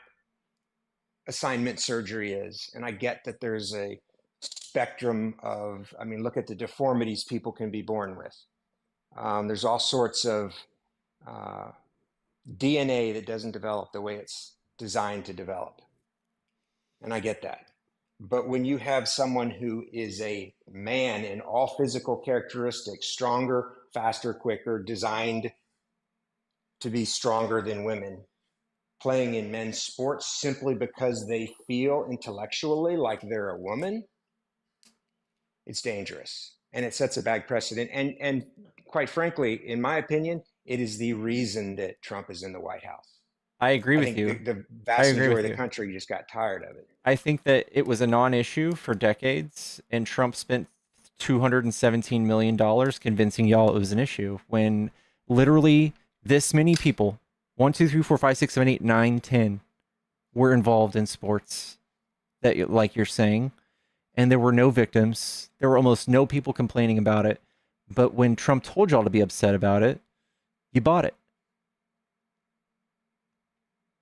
assignment surgery is, and I get that there's a spectrum of, look at the deformities people can be born with. There's all sorts of DNA that doesn't develop the way it's designed to develop. And I get that. But when you have someone who is a man in all physical characteristics, stronger, faster, quicker, designed to be stronger than women, playing in men's sports simply because they feel intellectually like they're a woman, it's dangerous. And it sets a bad precedent. And quite frankly, in my opinion, it is the reason that Trump is in the White House. I agree with you. The vast majority of the country just got tired of it. I think that it was a non-issue for decades, and Trump spent $217 million convincing y'all it was an issue when literally this many people, 1, 2, 3, 4, 5, 6, 7, 8, 9, 10, were involved in sports that, like you're saying, and there were no victims. There were almost no people complaining about it. But when Trump told y'all to be upset about it, you bought it.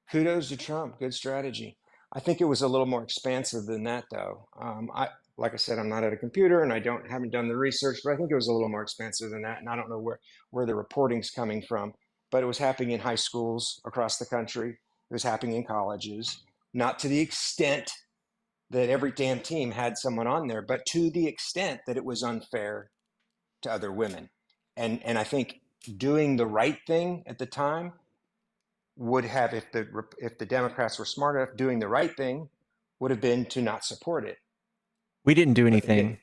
Kudos to Trump. Good strategy. I think it was a little more expansive than that, though. Like I said, I'm not at a computer and I haven't done the research, but I think it was a little more expansive than that. And I don't know where the reporting's coming from, but it was happening in high schools across the country. It was happening in colleges, not to the extent that every damn team had someone on there, but to the extent that it was unfair to other women. And I think doing the right thing at the time would have, if the Democrats were smart enough, doing the right thing would have been to not support it. We didn't do anything.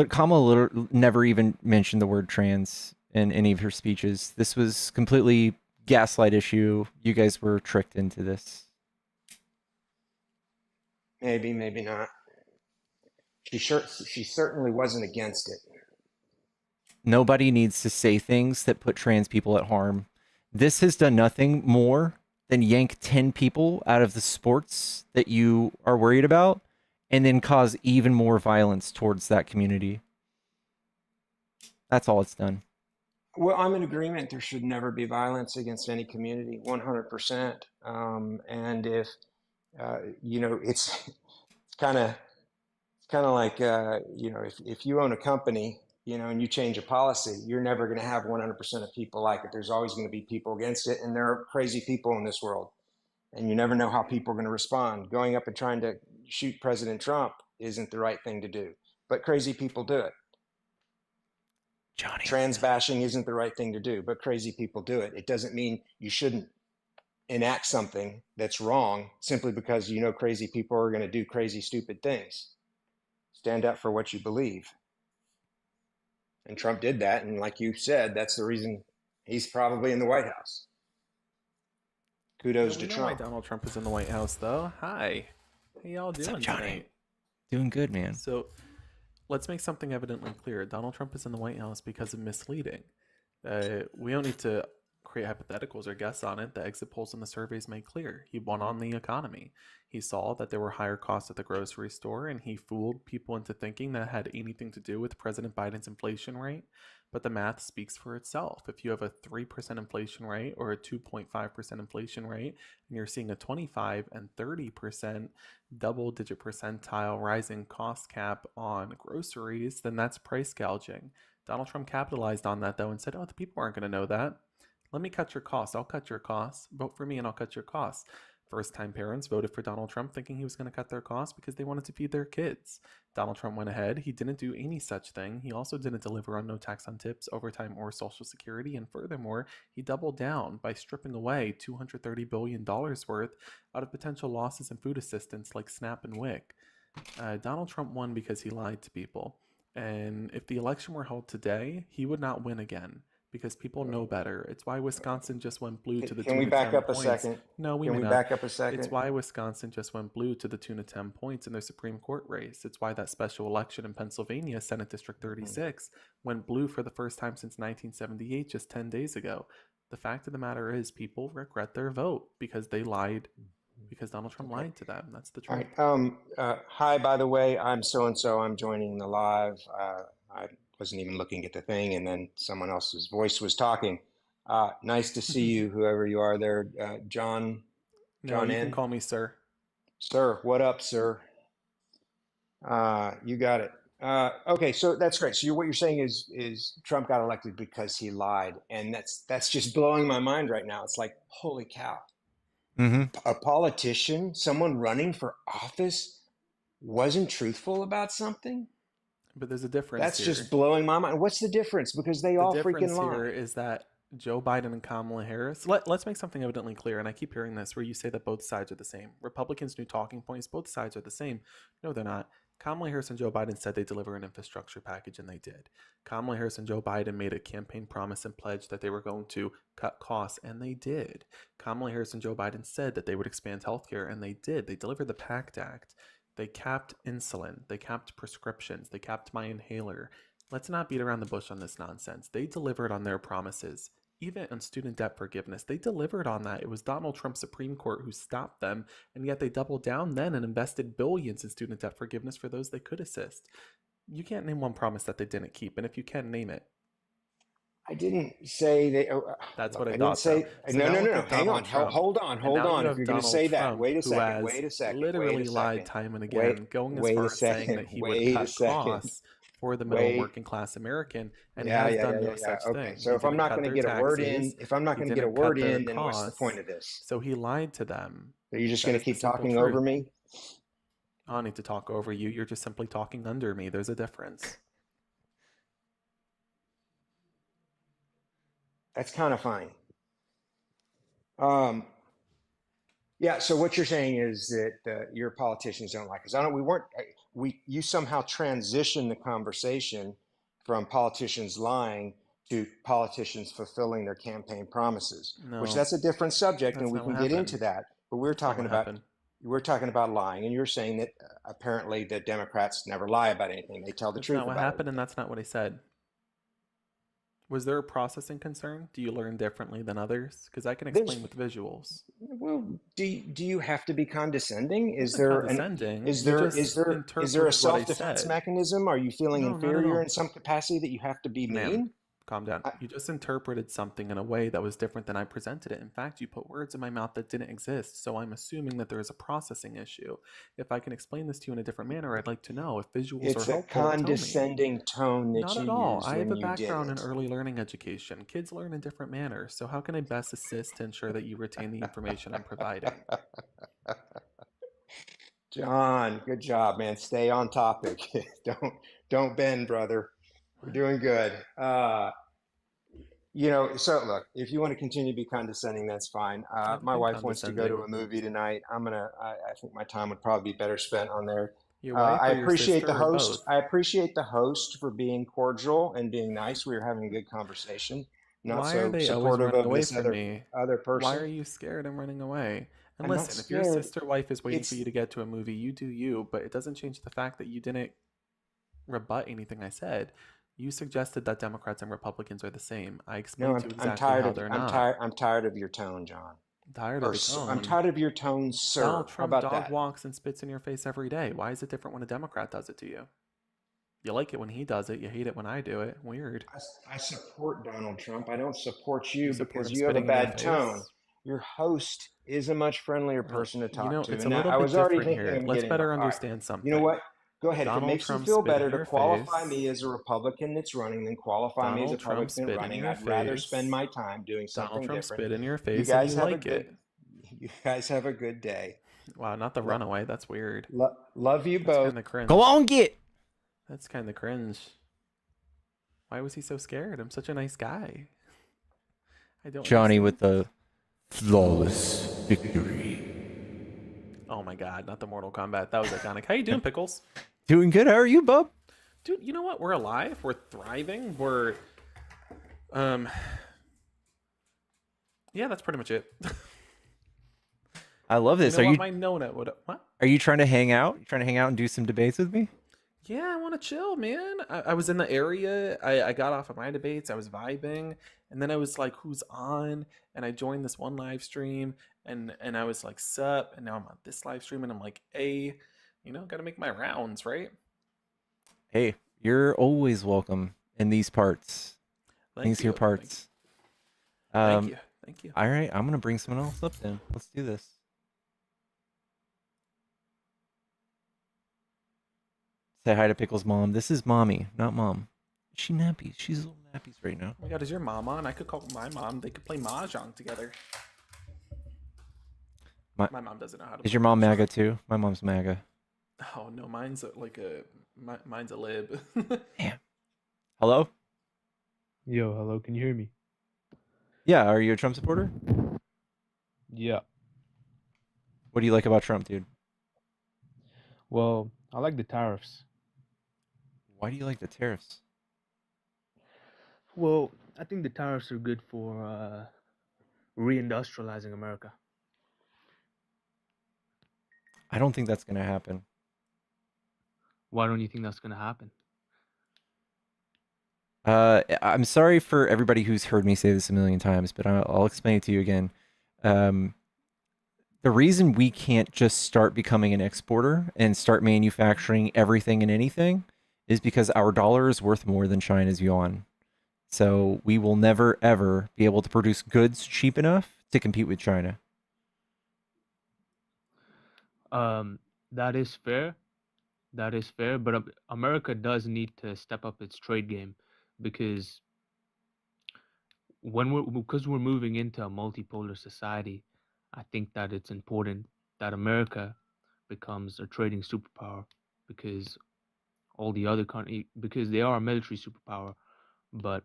Kamala never even mentioned the word trans in any of her speeches. This was completely gaslight issue. You guys were tricked into this. Maybe not. She certainly wasn't against it. Nobody needs to say things that put trans people at harm. This has done nothing more than yank 10 people out of the sports that you are worried about and then cause even more violence towards that community. That's all it's done. Well, I'm in agreement. There should never be violence against any community, 100%. And if, it's kind of like, if you own a company, and you change a policy, you're never going to have 100% of people like it. There's always going to be people against it. And there are crazy people in this world. And you never know how people are going to respond. Going up and trying to shoot President Trump isn't the right thing to do. But crazy people do it. Trans bashing isn't the right thing to do, but crazy people do it. It doesn't mean you shouldn't enact something that's wrong simply because you know crazy people are going to do crazy, stupid things. Stand up for what you believe. And Trump did that. And like you said, that's the reason he's probably in the White House. Kudos We to know why Trump. Donald Trump is in the White House, though. Hi. How y'all What's up, doing Johnny? tonight? Doing good, man. So, let's make something evidently clear. Donald Trump is in the White House because of misleading. We don't need to create hypotheticals or guess on it. The exit polls and the surveys made clear. He won on the economy. He saw that there were higher costs at the grocery store, and he fooled people into thinking that it had anything to do with President Biden's inflation rate. But the math speaks for itself. If you have a 3% inflation rate or a 2.5% inflation rate, and you're seeing a 25 and 30% double-digit percentile rising cost cap on groceries, then that's price gouging. Donald Trump capitalized on that, though, and said, oh, the people aren't going to know that. Let me cut your costs. I'll cut your costs. Vote for me and I'll cut your costs. First-time parents voted for Donald Trump thinking he was going to cut their costs because they wanted to feed their kids. Donald Trump went ahead. He didn't do any such thing. He also didn't deliver on no tax on tips, overtime, or Social Security. And furthermore, he doubled down by stripping away $230 billion worth out of potential losses in food assistance like SNAP and WIC. Donald Trump won because he lied to people. And if the election were held today, he would not win again because people know better. It's why Wisconsin just went blue to the Can tune we of back 10 up a points. second? No, we Can may we not. back up a second? It's why Wisconsin just went blue to the tune of 10 points in their Supreme Court race. It's why that special election in Pennsylvania, Senate District 36, went blue for the first time since 1978, just 10 days ago. The fact of the matter is people regret their vote because they lied, because Donald Trump lied to them. That's the All truth. right. Hi, by the way, I'm so-and-so. I'm joining the live. I wasn't even looking at the thing, and then someone else's voice was talking. Nice to see you, whoever you are there. John No, you N. can call me sir. Sir, what up, sir? You got it. Okay, so that's great. So what you're saying is Trump got elected because he lied, and that's just blowing my mind right now. It's like, holy cow. Mm-hmm. A politician, someone running for office, wasn't truthful about something? But there's a difference That's here. just blowing my mind. What's the difference? Because they all freaking The difference here lie. is that Joe Biden and Kamala Harris, let's make something evidently clear, and I keep hearing this where you say that both sides are the same. Republicans' new talking points, both sides are the same. No, they're not. Kamala Harris and Joe Biden said they deliver an infrastructure package, and they did. Kamala Harris and Joe Biden made a campaign promise and pledge that they were going to cut costs, and they did. Kamala Harris and Joe Biden said that they would expand healthcare, and they did. They delivered the PACT Act. They capped insulin. They capped prescriptions. They capped my inhaler. Let's not beat around the bush on this nonsense. They delivered on their promises. Even on student debt forgiveness, they delivered on that. It was Donald Trump's Supreme Court who stopped them, and yet they doubled down then and invested billions in student debt forgiveness for those they could assist. You can't name one promise that they didn't keep, and if you can, name it. I didn't say they. That's look, what I didn't thought. say. So no. now look at Hang Donald on. Trump. Hold on. And Hold now on. you If have you're going to Donald say that, Trump, wait a who second. has Wait a second. literally Wait a lied second. time and again, going as Wait far a as saying second. that he Wait would a cut second. costs for the middle and working class American, and he has done no such Okay. thing. So He if I'm didn't not cut going to their get a word taxes. in, if I'm not He going to get a didn't cut word their in, then what's the costs. point of this? So he lied to them. Are you just That going is to the keep simple talking truth. over me? I don't need to talk over you. You're just simply talking under me. There's a difference. That's kind of funny. Yeah. So what you're saying is that your politicians don't like us. You somehow transitioned the conversation from politicians lying to politicians fulfilling their campaign promises, which No, that's a different subject, and that's we not can what get happened. into that. But That's not what happened. we're talking about lying, and you're saying that apparently the Democrats never lie about anything; they tell the That's truth not what about happened, it. and that's not what I said. Was there a processing concern? Do you learn differently than others? Because I can explain with visuals. Well, do you have to be condescending? Is Wasn't there condescending. is You there just is there a interpreted what I self-defense said. mechanism? Are you feeling No, not at inferior all. in some capacity that you have to be Ma'am, mean? calm down. You just interpreted something in a way that was different than I presented it. In fact, you put words in my mouth that didn't exist, so I'm assuming that there is a processing issue. If I can explain this to you in a different manner, I'd like to know. If visuals It's are a helpful, tell me. condescending tone that Not you at all. used I have when a you did background in it. early learning education. Kids learn in different manners, so how can I best assist to ensure that you retain the information I'm providing? John, good job, man. Stay on topic. don't bend, brother. You're doing good. You know, so look, if you want to continue to be condescending, that's fine. I've My been wife wants to go to a condescending. movie tonight. I think my time would probably be better spent on there. Your wife I or your appreciate the sister or host. both? I appreciate the host for being cordial and being nice. We were having a good conversation. Not Why are so they always supportive running of away this from me? other Why person. are you scared and running away? And I'm not listen, if your scared. sister wife is waiting for It's you to get to a movie, you do you, but it doesn't change the fact that you didn't rebut anything I said. You suggested that Democrats and Republicans are the same. I no. explained to you exactly how they're not. I'm tired of your tone, John. I'm tired of the I'm tone. tired of your tone, Donald sir. How Trump about dog that? walks and spits in your face every day. Why is it different when a Democrat does it to you? You like it when he does it. You hate it when I do it. Weird. I support Donald Trump. I don't support you You support because him you have a spitting in your bad tone. face? Your host is a much friendlier Well, person to you talk know, to. it's a And little I bit was already different thinking here. of Let's getting, better all right, understand you know something. what? Go ahead. If it Donald makes you Trump feel spit in better to your qualify face. me as a Republican that's running than qualify me as a Donald Trump Republican spit in running, your I'd rather spend face. my time doing Donald something Trump different. spit in your You face and guys you have a like good, it. you guys have a good day. Wow, not the Lo- runaway. That's weird. love you That's both. kind of cringe. Go on, get. That's kind of cringe. Why was he so scared? I'm such a nice guy. I don't Johnny understand. with the flawless victory. Oh my god, not the Mortal Kombat. That was iconic. How you doing, Pickles? Doing good. How are you, bub? Dude, you know what? We're alive. We're thriving. We're yeah, that's pretty much it. I love this. You know Are what? you My Nona would what? are you trying to hang out? You trying to hang out and do some debates with me? Yeah, I want to chill, man. I was in the area. I got off of my debates. I was vibing, and then I was like, "Who's on?" And I joined this one live stream, and I was like, "Sup?" And now I'm on this live stream, and I'm like, "Hey, you know, got to make my rounds, right?" Hey, you're always welcome in these parts. Thank Here you. parts. Thank you. Thank you. All right, I'm gonna bring someone else up then. Let's do this. Say hi to Pickle's mom. This is mommy, not mom. She nappies. She's a little nappies right now. Oh my god, is your mom on? I could call my mom. They could play mahjong together. My mom doesn't know how to. Is your mom MAGA too? My mom's MAGA. Oh no, mine's mine's a lib. Damn. Hello? Yo, hello, can you hear me? Yeah, are you a Trump supporter? Yeah. What do you like about Trump, dude? Well, I like the tariffs. Why do you like the tariffs? Well, I think the tariffs are good for reindustrializing America. I don't think that's gonna happen. Why don't you think that's going to happen? I'm sorry for everybody who's heard me say this a million times, but I'll explain it to you again. The reason we can't just start becoming an exporter and start manufacturing everything and anything is because our dollar is worth more than China's yuan. So we will never, ever be able to produce goods cheap enough to compete with China. That is fair. That is fair, but America does need to step up its trade game because because we're moving into a multipolar society, I think that it's important that America becomes a trading superpower because all the other countries, because they are a military superpower, but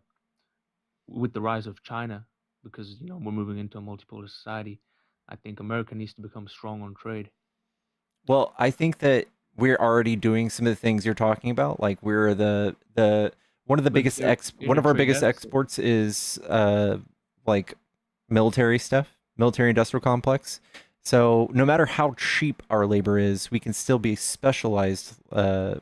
with the rise of China, because we're moving into a multipolar society, I think America needs to become strong on trade. Well, I think that we're already doing some of the things you're talking about. Like we're the one of the biggest one of our biggest exports is like military stuff, military industrial complex. So no matter how cheap our labor is, we can still be specialized.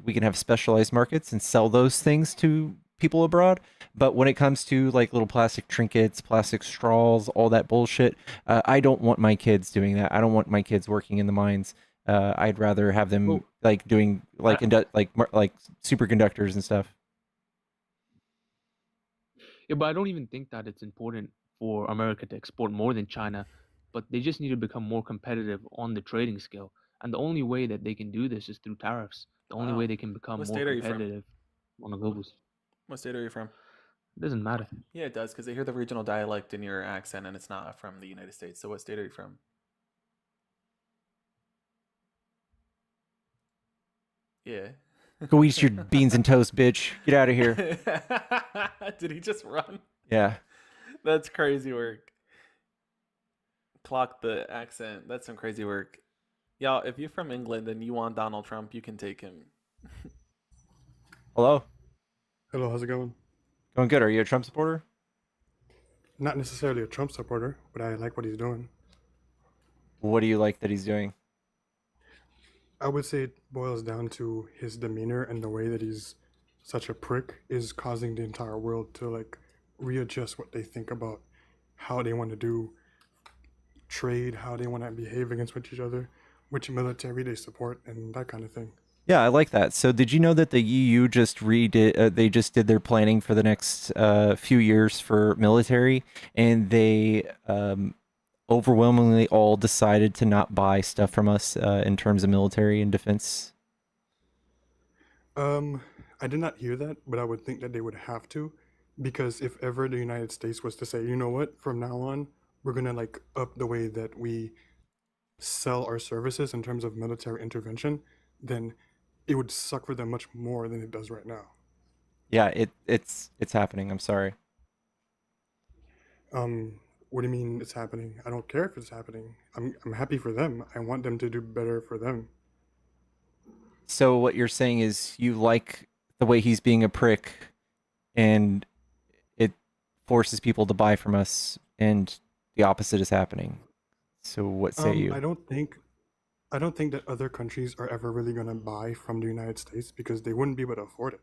We can have specialized markets and sell those things to people abroad. But when it comes to like little plastic trinkets, plastic straws, all that bullshit, I don't want my kids doing that. I don't want my kids working in the mines. I'd rather have them like doing like like superconductors and stuff. Yeah, but I don't even think that it's important for America to export more than China, but they just need to become more competitive on the trading scale. And the only way that they can do this is through tariffs. The only way they can become more competitive on a global. What state are you from? It doesn't matter. Yeah, it does, because they hear the regional dialect in your accent, and it's not from the United States. So what state are you from? Yeah. Go eat your beans and toast, bitch. Get out of here. Did he just run? Yeah. That's crazy work. Clock the accent. That's some crazy work. Y'all, if you're from England and you want Donald Trump, you can take him. Hello? Hello, how's it going? Going good. Are you a Trump supporter? Not necessarily a Trump supporter, but I like what he's doing. What do you like that he's doing? I would say it boils down to his demeanor, and the way that he's such a prick is causing the entire world to like readjust what they think about how they want to do trade, how they want to behave against each other, which military they support, and that kind of thing. Yeah, I like that. So did you know that the EU just redid, they just did their planning for the next few years for military, and they overwhelmingly all decided to not buy stuff from us in terms of military and defense? I did not hear that, but I would think that they would have to, because if ever the United States was to say, you know what, from now on, we're gonna like up the way that we sell our services in terms of military intervention, then it would suck for them much more than it does right now. Yeah, it's happening. I'm sorry. What do you mean it's happening? I don't care if it's happening. I'm happy for them. I want them to do better for them. So what you're saying is you like the way he's being a prick, and it forces people to buy from us, and the opposite is happening. So what say you? I don't think that other countries are ever really gonna buy from the United States because they wouldn't be able to afford it.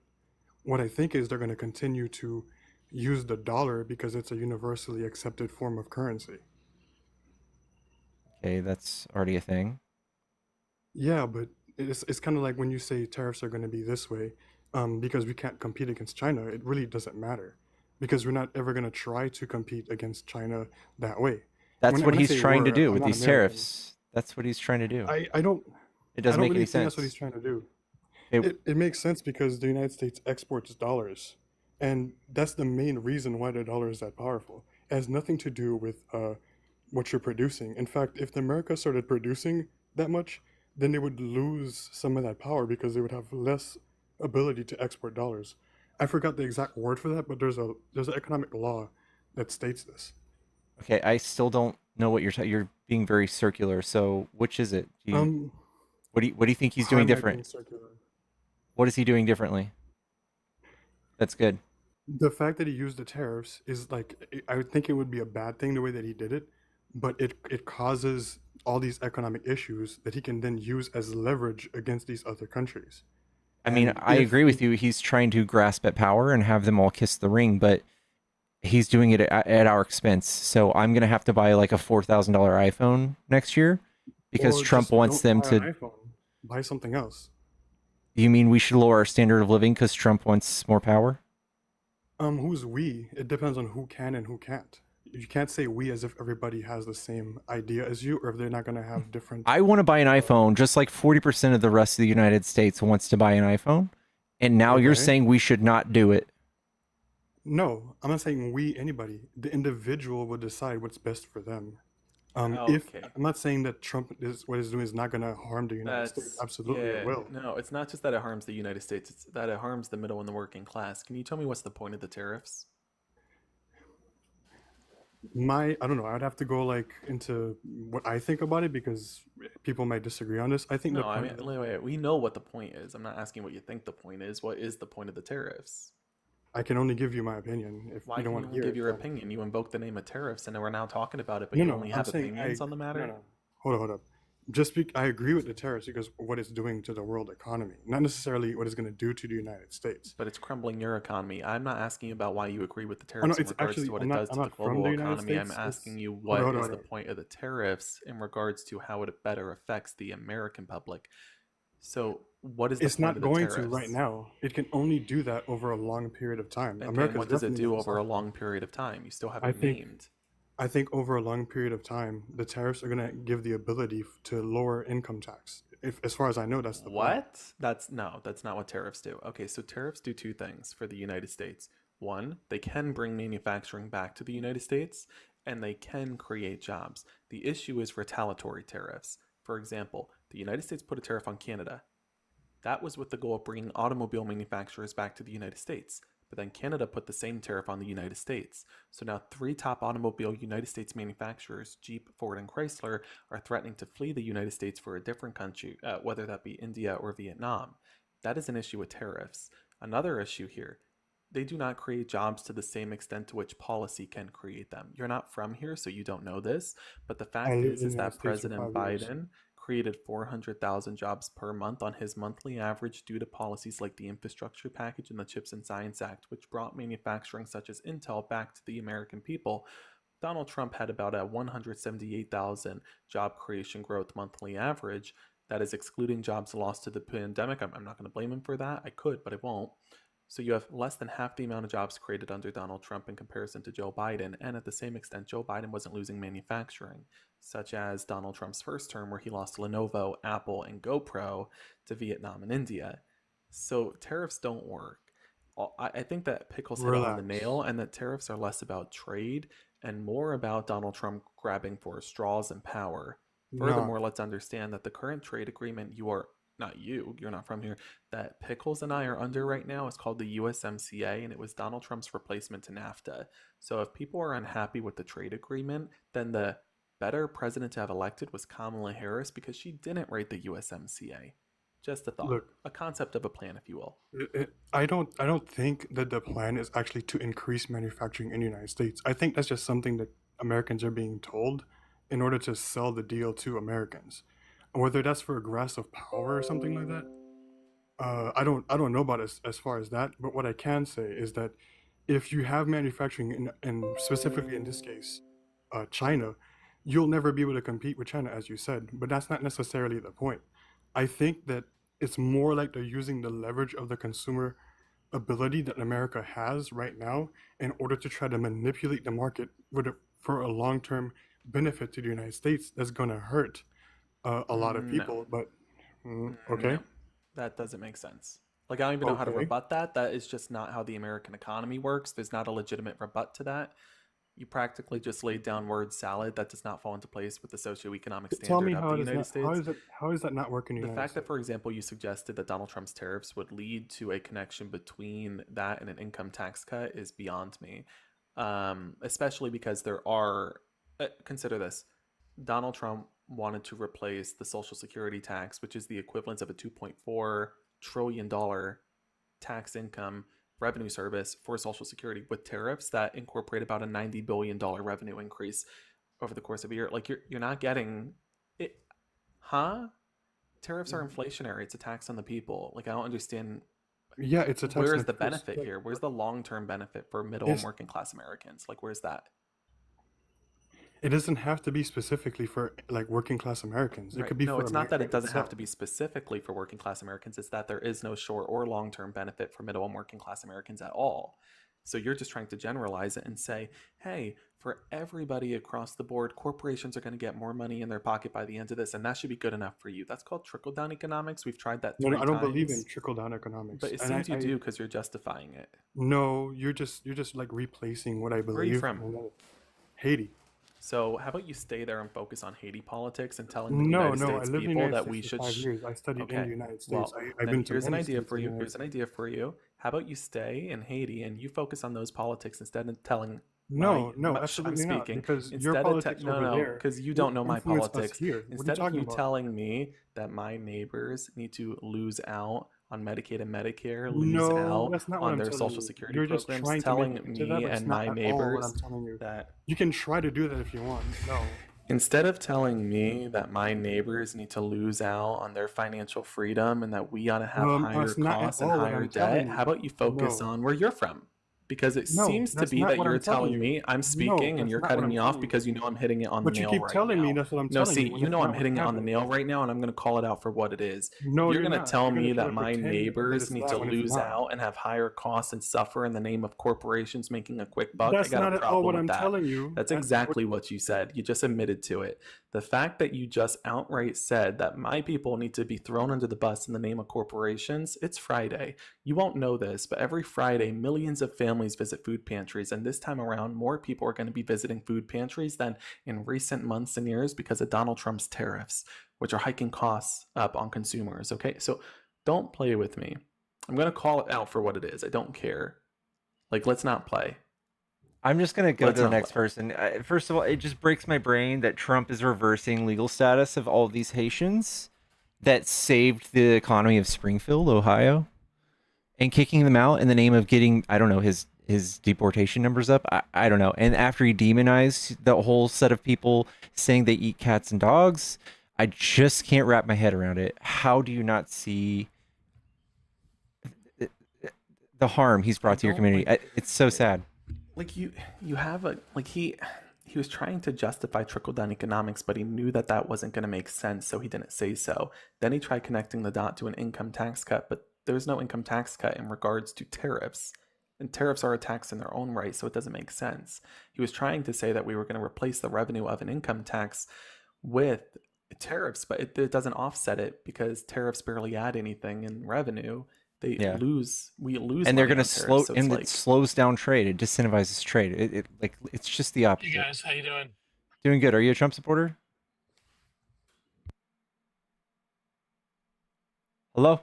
What I think is they're gonna continue to use the dollar because it's a universally accepted form of currency. Okay, that's already a thing. Yeah, but it's kind of like when you say tariffs are going to be this way, because we can't compete against China. It really doesn't matter, because we're not ever going to try to compete against China that way. That's what When I he's say trying to we're, do I'm with not these American. tariffs. That's what he's trying to do. I don't It I doesn't don't make really any think that's what he's sense. trying to do. It, It makes sense because the United States exports dollars, and that's the main reason why the dollar is that powerful. It has nothing to do with what you're producing. In fact, if the America started producing that much, then they would lose some of that power because they would have less ability to export dollars. I forgot the exact word for that, but there's an economic law that states this. okay, I still don't know what you're being very circular. So which is it? Um, What do you think he's how doing am I different? being circular? What is he doing differently? That's good. The fact that he used the tariffs is like I would think it would be a bad thing the way that he did it, but it causes all these economic issues that he can then use as leverage against these other countries. I mean, And I agree with you. He's trying to grasp at power and have them all kiss the ring, but he's doing it at our expense. So I'm gonna have to buy like a $4,000 iPhone next year because or Trump just wants don't them buy an to. iPhone, buy something else. You mean we should lower our standard of living because Trump wants more power? Who's we? It depends on who can and who can't. You can't say we as if everybody has the same idea as you, or if they're not gonna have different. I want to buy an iPhone just like 40% of the rest of the United States wants to buy an iPhone. And now you're Okay. saying we should not do it. No, I'm not saying we, anybody. The individual will decide what's best for them. If Okay. I'm not saying that Trump is what he's doing is not gonna harm the United States. That's Absolutely, it yeah. will. No, it's not just that it harms the United States, it's that it harms the middle and the working class. Can you tell me what's the point of the tariffs? I don't know. I'd have to go like into what I think about it because people might disagree on this. I think the No, I mean, point. wait, we know what the point is. I'm not asking what you think the point is. What is the point of the tariffs? I can only give you my opinion. If Why you don't can you want to only hear give it, your then opinion? You invoke the name of tariffs, and we're now talking about it, but no, you no. only I'm have saying opinions on the matter? no. Hold up. I agree with the tariffs because what it's doing to the world economy, not necessarily what it's going to do to the United States. But it's crumbling your economy. I'm not asking you about why you agree with the Oh no, tariffs in it's regards actually to what I'm it not. does I'm to the not from the global United economy. I'm States. asking you Hold what on, is hold the on. point of the tariffs in regards to how it better affects the American public. So, what is the It's point not of the going to right tariffs? now. It can only do that over a long period of time. Okay, and America's what does it definitely do going to over a suffer. long period of time? You still I haven't think named. I think over a long period of time, the tariffs are going to give the ability to lower income tax. If, as far as I know, that's the plan. What? That's not what tariffs do. Okay, so tariffs do two things for the United States. One, they can bring manufacturing back to the United States, and they can create jobs. The issue is retaliatory tariffs. For example, the United States put a tariff on Canada. That was with the goal of bringing automobile manufacturers back to the United States. But then Canada put the same tariff on the United States. So now 3 top automobile United States manufacturers, Jeep, Ford, and Chrysler, are threatening to flee the United States for a different country, whether that be India or Vietnam. That is an issue with tariffs. Another issue here, they do not create jobs to the same extent to which policy can create them. You're not from here, so you don't know this, but the I fact lived in is the United that States for President 5 years. Biden created 400,000 jobs per month on his monthly average due to policies like the Infrastructure Package and the Chips and Science Act, which brought manufacturing such as Intel back to the American people. Donald Trump had about a 178,000 job creation growth monthly average. That is excluding jobs lost to the pandemic. I'm not going to blame him for that. I could, but I won't. So you have less than half the amount of jobs created under Donald Trump in comparison to Joe Biden. And at the same extent, Joe Biden wasn't losing manufacturing, such as Donald Trump's first term, where he lost Lenovo, Apple, and GoPro to Vietnam and India. So tariffs don't work. I think that Pickles hit it on the Relax. nail, and that tariffs are less about trade and more about Donald Trump grabbing for straws and power. Nah. Furthermore, let's understand that the current trade agreement you're not from here, that Pickles and I are under right now is called the USMCA, and it was Donald Trump's replacement to NAFTA. So if people are unhappy with the trade agreement, then the better president to have elected was Kamala Harris, because she didn't write the USMCA. Just a thought, Look, a concept of a plan, if you will. I don't think that the plan is actually to increase manufacturing in the United States. I think that's just something that Americans are being told in order to sell the deal to Americans. Whether that's for a grasp of power or something like that, I don't know about as far as that. But what I can say is that if you have manufacturing in specifically in this case, China, you'll never be able to compete with China, as you said. But that's not necessarily the point. I think that it's more like they're using the leverage of the consumer ability that America has right now in order to try to manipulate the market for a long-term benefit to the United States that's going to hurt a lot of No. people. But okay, No, that doesn't make sense. Like, I don't even know how to okay. rebut that. That is just not how the American economy works. There's not a legitimate rebut to that. You practically just laid down word salad that does not fall into place with the socioeconomic Tell me standard of how the it is United not. States. How is that not working in the The United fact that, States? for example, you suggested that Donald Trump's tariffs would lead to a connection between that and an income tax cut is beyond me. Especially because there are, consider this, Donald Trump wanted to replace the Social Security tax, which is the equivalent of a $2.4 trillion tax income revenue service for Social Security, with tariffs that incorporate about a $90 billion revenue increase over the course of a year. Like, you're not getting it, huh? Tariffs are inflationary. It's a tax on the people. Like, I don't understand. Yeah, it's a tax Where on is the people. benefit here? Where's the long-term benefit for middle and It's, working class Americans? Like, where's that? it doesn't have to be specifically for like working class Americans. It Right. could be No, for it's not that America it doesn't have itself. to be specifically for working class Americans. It's that there is no short or long term benefit for middle and working class Americans at all. So you're just trying to generalize it and say, hey, for everybody across the board, corporations are going to get more money in their pocket by the end of this, and that should be good enough for you. That's called trickle down economics. We've tried that No, 3 I don't believe in times, trickle down but economics. it And seems you do because you're justifying it. no, you're just like replacing what I Where are you believe. from? Haiti. So how about you stay there and focus on Haiti politics and telling the No, United no, I States lived in the people United that States we for should 5 years. I studied in the Okay. United States. Well, I've then been to here's an many idea states for in the you. United Here's an idea for you. How about you stay in Haiti and you focus on those politics instead of telling No, no, I'm absolutely not. speaking. Because your Instead of politics no, over no, there because you will don't know my influence us politics. here. What are you Instead of talking you about? telling me that my neighbors need to lose out on Medicaid and Medicare, lose No, out that's not what on I'm their telling Social you. Security You're just programs, trying to make telling it into that, me but it's and not my at all what I'm neighbors telling you. that You can try to do that if you want. No. instead of telling me that my neighbors need to lose out on their financial freedom and that we ought to have higher That's not at costs and all what higher I'm telling debt, you. how about you focus No. on where you're from? Because it No, seems to that's be not that what you're I'm telling telling you. me I'm No, speaking and that's you're not what cutting I'm me off telling you. because you know I'm hitting it on the But you nail keep right telling me now. that's what I'm No, telling see, you, when you it's know not I'm what's hitting it on the happening. nail right now, and I'm going to call it out for what it is. No, You're you're going to not. tell You're gonna me try that to my pretend that neighbors it's need that to when it's lose not. out and have higher costs and suffer in the name of corporations making a quick buck. I That's got not a at all what problem with I'm that. telling you. That's What exactly what you said. You just admitted to it. The fact that you just outright said that my people need to be thrown under the bus in the name of corporations, it's Friday. You won't know this, but every Friday, millions of families visit food pantries. And this time around, more people are going to be visiting food pantries than in recent months and years because of Donald Trump's tariffs, which are hiking costs up on consumers. Okay, so don't play with me. I'm going to call it out for what it is. I don't care. Like, let's not play. I'm just going to go Let's to the not next play. person. First of all, it just breaks my brain that Trump is reversing legal status of all of these Haitians that saved the economy of Springfield, Ohio, and kicking them out in the name of getting, I don't know, his deportation numbers up. I don't know. And after he demonized the whole set of people saying they eat cats and dogs, I just can't wrap my head around it. How do you not see the harm he's brought to your community? It's so sad. Like you have a like he was trying to justify trickle down economics, but he knew that that wasn't going to make sense, so he didn't say so. Then he tried connecting the dot to an income tax cut, but there's no income tax cut in regards to tariffs. And tariffs are a tax in their own right, so it doesn't make sense. He was trying to say that we were going to replace the revenue of an income tax with tariffs, but it doesn't offset it because tariffs barely add anything in revenue. We lose and they're money going to on slow, tariffs, so it's and like, it slows down trade. It disincentivizes trade. It's just the opposite. Hey guys, how you doing? Doing good. Are you a Trump supporter? Hello?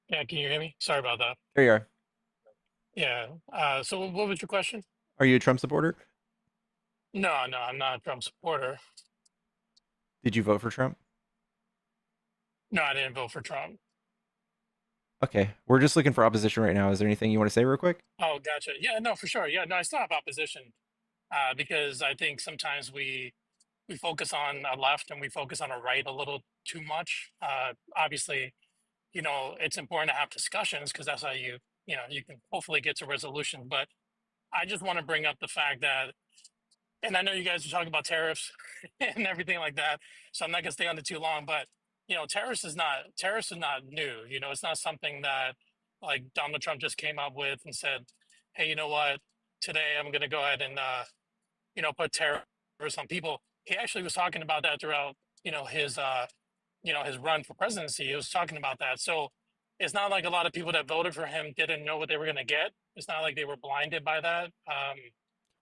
Yeah, can you hear me? Sorry about that. There you are. Yeah. So what was your question? Are you a Trump supporter? No, I'm not a Trump supporter. Did you vote for Trump? No, I didn't vote for Trump. Okay. We're just looking for opposition right now. Is there anything you want to say real quick? Oh, gotcha. Yeah, no, for sure. Yeah, no, I still have opposition because I think sometimes we focus on a left and we focus on a right a little too much. Obviously, it's important to have discussions because that's how you can hopefully get to resolution. But I just want to bring up the fact that, and I know you guys are talking about tariffs and everything like that, so I'm not gonna stay on it too long. But tariffs is not new. It's not something that like Donald Trump just came up with and said, "Hey, you know what? Today I'm gonna go ahead and put tariffs on people." He actually was talking about that throughout his run for presidency. He was talking about that. So it's not like a lot of people that voted for him didn't know what they were gonna get. It's not like they were blinded by that.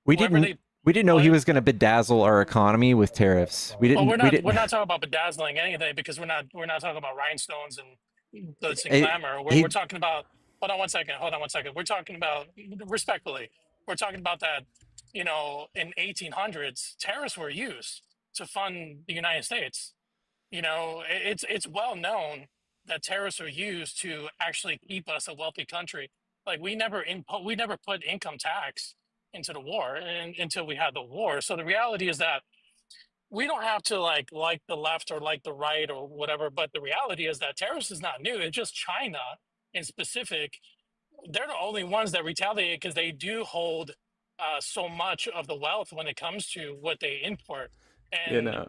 We Whoever didn't they we didn't know he was going to bedazzle our economy with tariffs. We Well, didn't we didn't we're not talking about bedazzling anything because we're not talking about rhinestones and glitz and it, glamour. We're he talking about hold on one second. We're talking about respectfully. We're talking about that, in 1800s, tariffs were used to fund the United States. It's well known that tariffs are used to actually keep us a wealthy country. Like we never put income tax into the war and, until we had the war. So the reality is that we don't have to like the left or like the right or whatever, but the reality is that tariffs is not new. It's just China in specific. They're the only ones that retaliate because they do hold so much of the wealth when it comes to what they import. yeah, And no.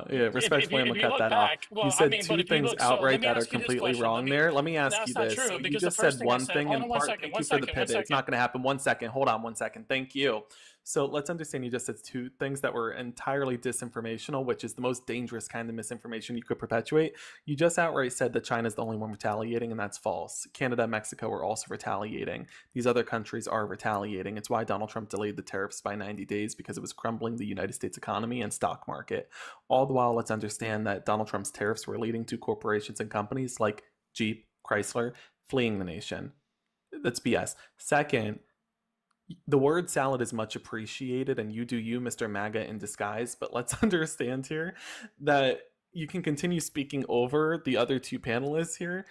Yeah, if respectfully, I'm if gonna you cut look that off. back, You well, I said mean, but two if you things look, so let outright me that are ask you this completely question. wrong there. Let me ask you That's not this. true You because the just said first thing I one said, thing hold in on one part. second, Thank you for the pivot. It's not going to happen. 1 second. Hold on 1 second. Thank you. So let's understand you just said two things that were entirely disinformational, which is the most dangerous kind of misinformation you could perpetuate. You just outright said that China's the only one retaliating, and that's false. Canada and Mexico are also retaliating. These other countries are retaliating. It's why Donald Trump delayed the tariffs by 90 days because it was crumbling the United States economy and stock market. All the while, let's understand that Donald Trump's tariffs were leading to corporations and companies like Jeep, Chrysler, fleeing the nation. That's BS. Second, the word salad is much appreciated, and you do you, Mr. MAGA in disguise, but let's understand here that you can continue speaking over the other two panelists here.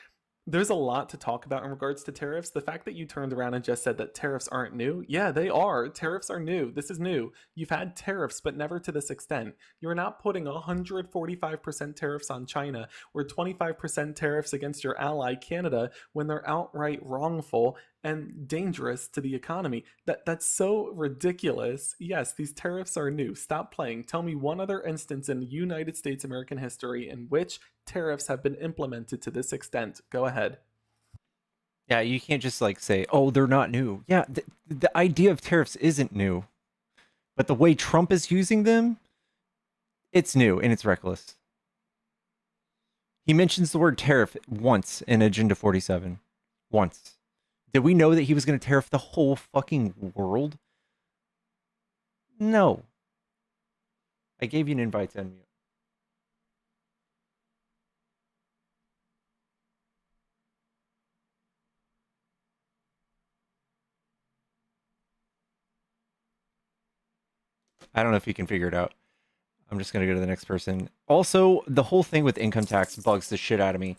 There's a lot to talk about in regards to tariffs. The fact that you turned around and just said that tariffs aren't new, yeah, they are. Tariffs are new. This is new. You've had tariffs, but never to this extent. You're not putting 145% tariffs on China or 25% tariffs against your ally Canada when they're outright wrongful and dangerous to the economy. That's so ridiculous. Yes, these tariffs are new. Stop playing. Tell me one other instance in United States American history in which tariffs have been implemented to this extent. Go ahead. Yeah, you can't just say, "Oh, they're not new." Yeah, the idea of tariffs isn't new. But the way Trump is using them, it's new and it's reckless. He mentions the word tariff once in Agenda 47. Once. Did we know that he was going to tariff the whole fucking world? No. I gave you an invite to unmute. I don't know if you can figure it out. I'm just gonna go to the next person. Also, the whole thing with income tax bugs the shit out of me.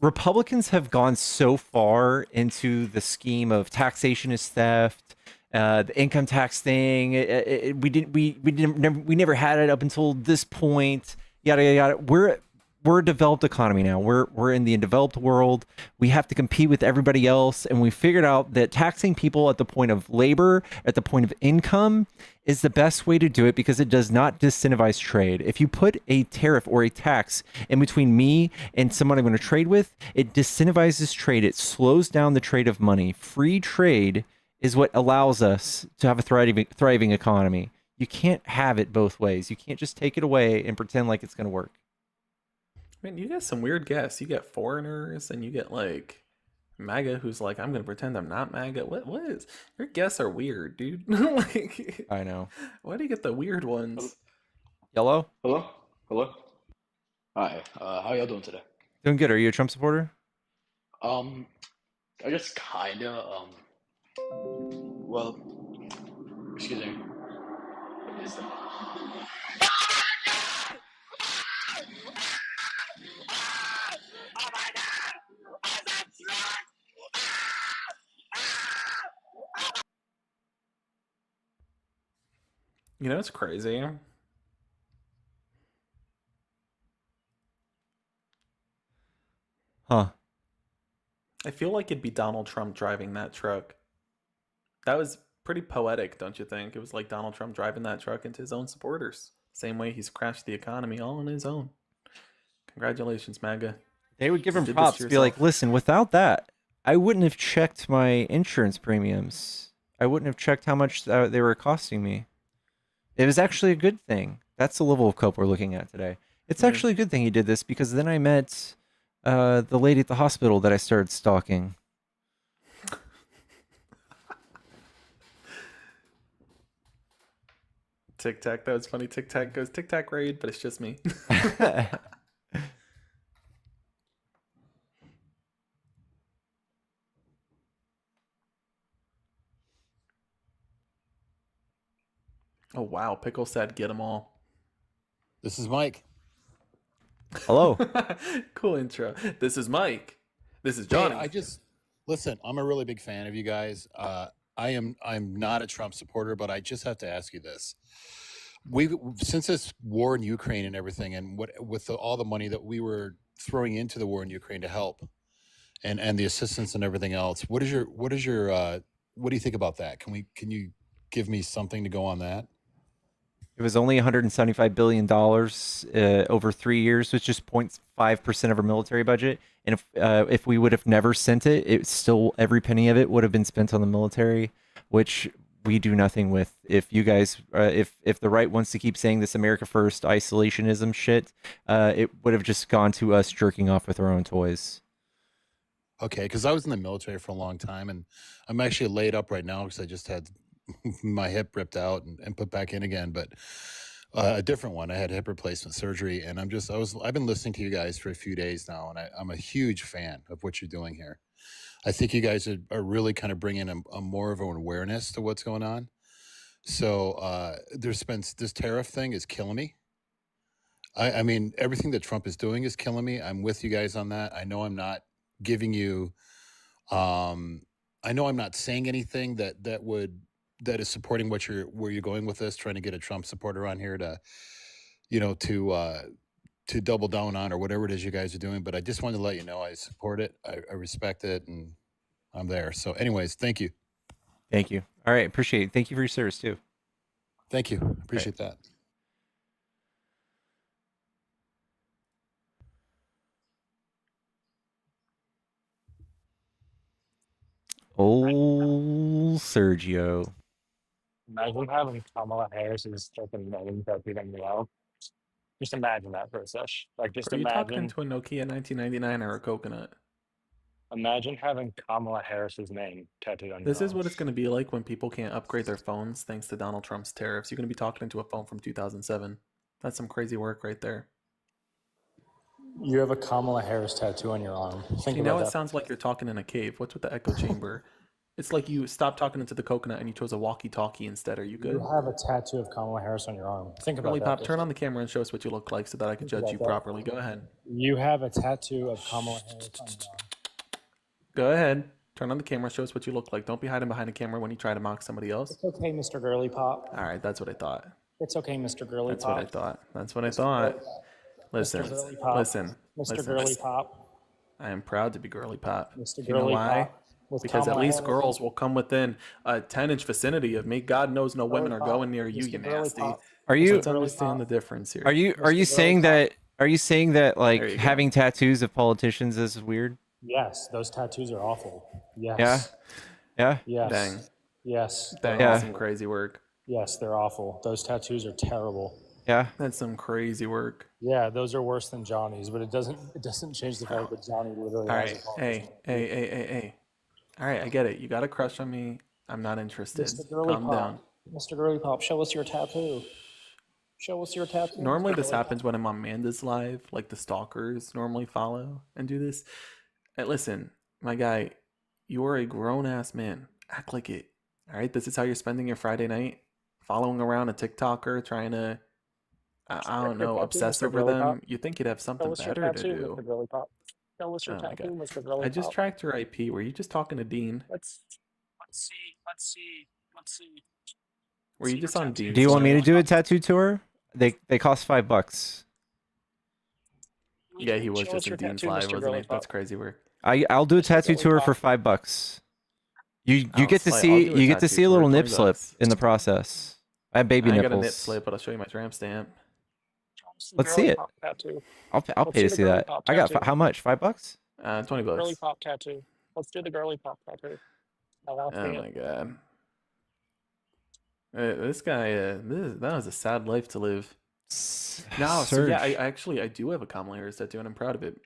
Republicans have gone so far into the scheme of taxation is theft, the income tax thing. We never had it up until this point. Yada yada yada. We're a developed economy now. We're in the developed world. We have to compete with everybody else, and we figured out that taxing people at the point of labor, at the point of income, is the best way to do it because it does not disincentivize trade. If you put a tariff or a tax in between me and someone I'm going to trade with, it disincentivizes trade. It slows down the trade of money. Free trade is what allows us to have a thriving economy. You can't have it both ways. You can't just take it away and pretend like it's going to work. I mean, you get some weird guests. You get foreigners, and you get like MAGA, who's like, I'm gonna pretend I'm not MAGA. What is your guests are weird, dude? Like, I know. Why do you get the weird ones? Yellow? Hello? Hello? Hi. How y'all doing today? Doing good. Are you a Trump supporter? I guess kinda. Well, excuse me. What is that? You know, it's crazy. Huh. I feel like it'd be Donald Trump driving that truck. That was pretty poetic, don't you think? It was like Donald Trump driving that truck into his own supporters. Same way he's crashed the economy all on his own. Congratulations, MAGA. They would give You him did this props. to Be like, yourself. listen, without that, I wouldn't have checked my insurance premiums. I wouldn't have checked how much they were costing me. It was actually a good thing. That's the level of cope we're looking at today. It's Yeah. actually a good thing he did this because then I met the lady at the hospital that I started stalking. Tic Tac, that was funny. Tic Tac goes Tic Tac raid, but it's just me. Oh wow, Pickle said get them all. This is Mike. Hello. Cool intro. This is Mike. This is Hey, Johnny. I just listen. I'm a really big fan of you guys. I'm not a Trump supporter, but I just have to ask you this: we since this war in Ukraine and everything, and all the money that we were throwing into the war in Ukraine to help, and the assistance and everything else. What do you think about that? Can you give me something to go on that? It was only $175 billion over 3 years, which is 0.5% of our military budget. And if we would have never sent it, it's still every penny of it would have been spent on the military, which we do nothing with. If you guys, if the right wants to keep saying this America First isolationism shit, it would have just gone to us jerking off with our own toys. Okay, because I was in the military for a long time, and I'm actually laid up right now because I just had my hip ripped out and put back in again, but a different one. I had hip replacement surgery, and I've been listening to you guys for a few days now, and I'm a huge fan of what you're doing here. I think you guys are really kind of bringing a more of an awareness to what's going on. So there's been this tariff thing is killing me. I mean, everything that Trump is doing is killing me. I'm with you guys on that. I know I'm not giving you, I know I'm not saying anything that is supporting where you're going with this, trying to get a Trump supporter on here to, to double down on or whatever it is you guys are doing. But I just wanted to let you know I support it. I respect it, and I'm there. So, anyways, thank you. Thank you. All right, appreciate it. Thank you for your service too. Thank you. Appreciate that. Old Sergio. Imagine having Kamala Harris's fucking name tattooed on your arm. Just imagine that for a sesh. Like, just Are you talking imagine. into a Nokia 1999 or a coconut? Imagine having Kamala Harris's name tattooed on your This is arm. what it's going to be like when people can't upgrade their phones thanks to Donald Trump's tariffs. You're going to be talking into a phone from 2007. That's some crazy work right there. You have a Kamala Harris tattoo on your arm. Think See, about now it that. sounds like you're talking in a cave. What's with the echo chamber? It's like you stopped talking into the coconut and you chose a walkie-talkie instead. Are you good? You have a tattoo of Kamala Harris on your arm. Think about Girly that. Pop, turn on the camera and show us what you look like so that I can Think judge you about that. properly. Go ahead. You have a tattoo of Kamala Harris on your arm. Go ahead. Turn on the camera. Show us what you look like. Don't be hiding behind a camera when you try to mock somebody else. It's okay, Mr. Girly Pop. All right, that's what I thought. It's okay, Mr. Girly That's Pop. what I thought. That's what I thought. Listen, Mr. Girly Pop. listen, Mr. listen. Girly Pop. I am proud to be Girly Pop. Mr. You know Girly why? Pop. With Because at Kamala least Harris. girls will come within a 10-inch vicinity of me. God knows no women are Pop. going near you, Mr. you Girly nasty. Pop. Are you Let's understand the difference here. are you Mr. saying Girly Pop. that like There you go. having tattoos of politicians is weird? Yes, those tattoos are awful. Yes. Yeah. Yeah. Yes. Dang. Yes. Dang, they're that's awful. some crazy work. Yes, they're awful. Those tattoos are terrible. Yeah. That's some crazy work. Yeah, those are worse than Johnny's, but it doesn't change the fact that Johnny literally All has right. a politician. Hey. All right, I get it. You got a crush on me. I'm not interested. Mr. Girly Calm Pop. down. Mr. Girly Pop, show us your tattoo. Show us your tattoo. Normally Mr. this Girly happens when I'm on Amanda's live, like the stalkers normally follow and do this. Hey, listen, my guy, you're a grown-ass man. Act like it. All right? This is how you're spending your Friday night? Following around a TikToker, trying to, I don't know, tattoo, obsess Mr. over Girly them? Pop. You think you'd have something Show us your better to tattoo, do. Mr. Girly Pop. Show us your Oh my tattoo, God. Mr. Girly I just Pop. tracked your IP. Were you just talking to Dean? Let's see. Were you just on Dean's Do you want me to channel? do a tattoo tour? They cost $5. Yeah, he was Show just us in your Dean's tattoo, live, Mr. wasn't Girly he? That's Pop. crazy work. I'll do a Mr. tattoo Girly tour Pop. for $5. You I'll get to I'll see do you get to tattoo see a tour, little 20 nip slip bucks. in the process. I have I baby ain't got a nip nipples. slip, but I'll show you my tramp stamp. Let's see Girly it. Pop tattoo. I'll Let's pay do to the see Girly that. Pop I got tattoo. how much? $5? 20 Girly bucks. Pop tattoo. Let's do the Girly Pop tattoo. I want to Oh see my it. God. This guy, that was a sad life to live. No, so yeah, I do have a Kamala Harris tattoo, and I'm proud of it.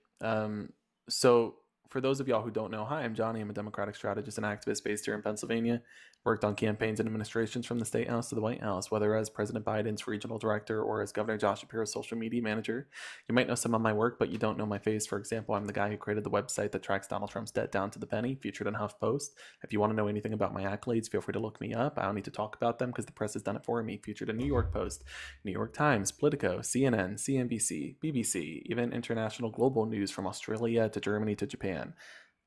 So for those of y'all who don't know, hi, I'm Johnny. I'm a Democratic strategist and activist based here in Pennsylvania. Worked on campaigns and administrations from the State House to the White House, whether as President Biden's regional director or as Governor Josh Shapiro's social media manager. You might know some of my work, but you don't know my face. For example, I'm the guy who created the website that tracks Donald Trump's debt down to the penny, featured in HuffPost. If you want to know anything about my accolades, feel free to look me up. I don't need to talk about them because the press has done it for me. Featured in New York Post, New York Times, Politico, CNN, CNBC, BBC, even international global news from Australia to Germany to Japan.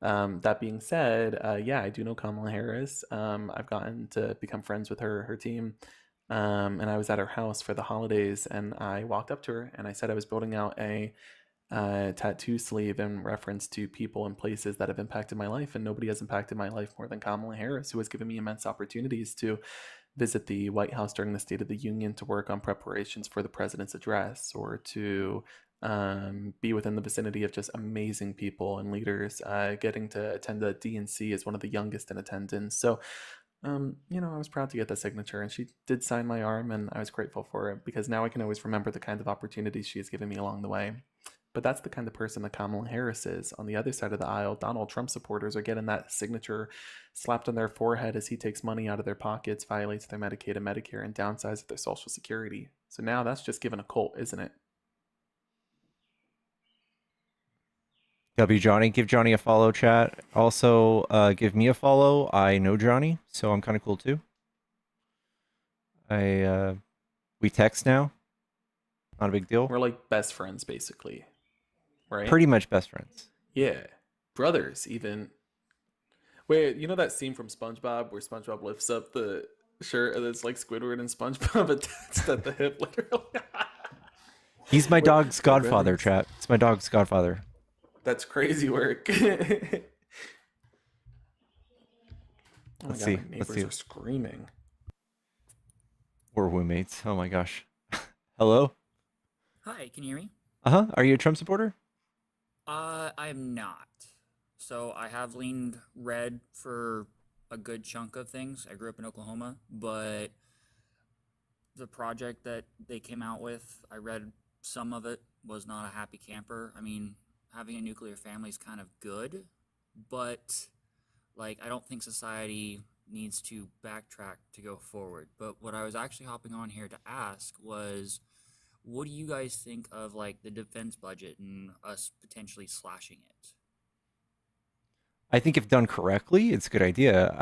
That being said, yeah, I do know Kamala Harris. I've gotten to become friends with her team. And I was at her house for the holidays, and I walked up to her and I said I was building out a tattoo sleeve in reference to people and places that have impacted my life, and nobody has impacted my life more than Kamala Harris, who has given me immense opportunities to visit the White House during the State of the Union to work on preparations for the president's address, or to be within the vicinity of just amazing people and leaders. Getting to attend the DNC as one of the youngest in attendance. So, I was proud to get that signature, and she did sign my arm, and I was grateful for it because now I can always remember the kinds of opportunities she has given me along the way. But that's the kind of person that Kamala Harris is. On the other side of the aisle, Donald Trump supporters are getting that signature slapped on their forehead as he takes money out of their pockets, violates their Medicaid and Medicare, and downsizes their Social Security. So now that's just given a cult, isn't it? W Johnny, give Johnny a follow, chat. Also, give me a follow. I know Johnny, so I'm kind of cool too. We text now. Not a big deal. We're like best friends, basically. Right? Pretty much best friends. Yeah. Brothers, even. Wait, you know that scene from SpongeBob where SpongeBob lifts up the shirt and it's like Squidward and SpongeBob attached at the hip, literally? He's my dog's godfather, brothers. chat. It's my dog's godfather. That's crazy work. Let's God, see. my Let's neighbors see. are screaming. We're roommates. Oh my gosh. Hello? Hi, can you hear me? Uh-huh. Are you a Trump supporter? I'm not. So I have leaned red for a good chunk of things. I grew up in Oklahoma, but the project that they came out with, I read some of it, was not a happy camper. I mean, having a nuclear family is kind of good, but like I don't think society needs to backtrack to go forward. But what I was actually hopping on here to ask was, what do you guys think of like the defense budget and us potentially slashing it? I think if done correctly, it's a good idea.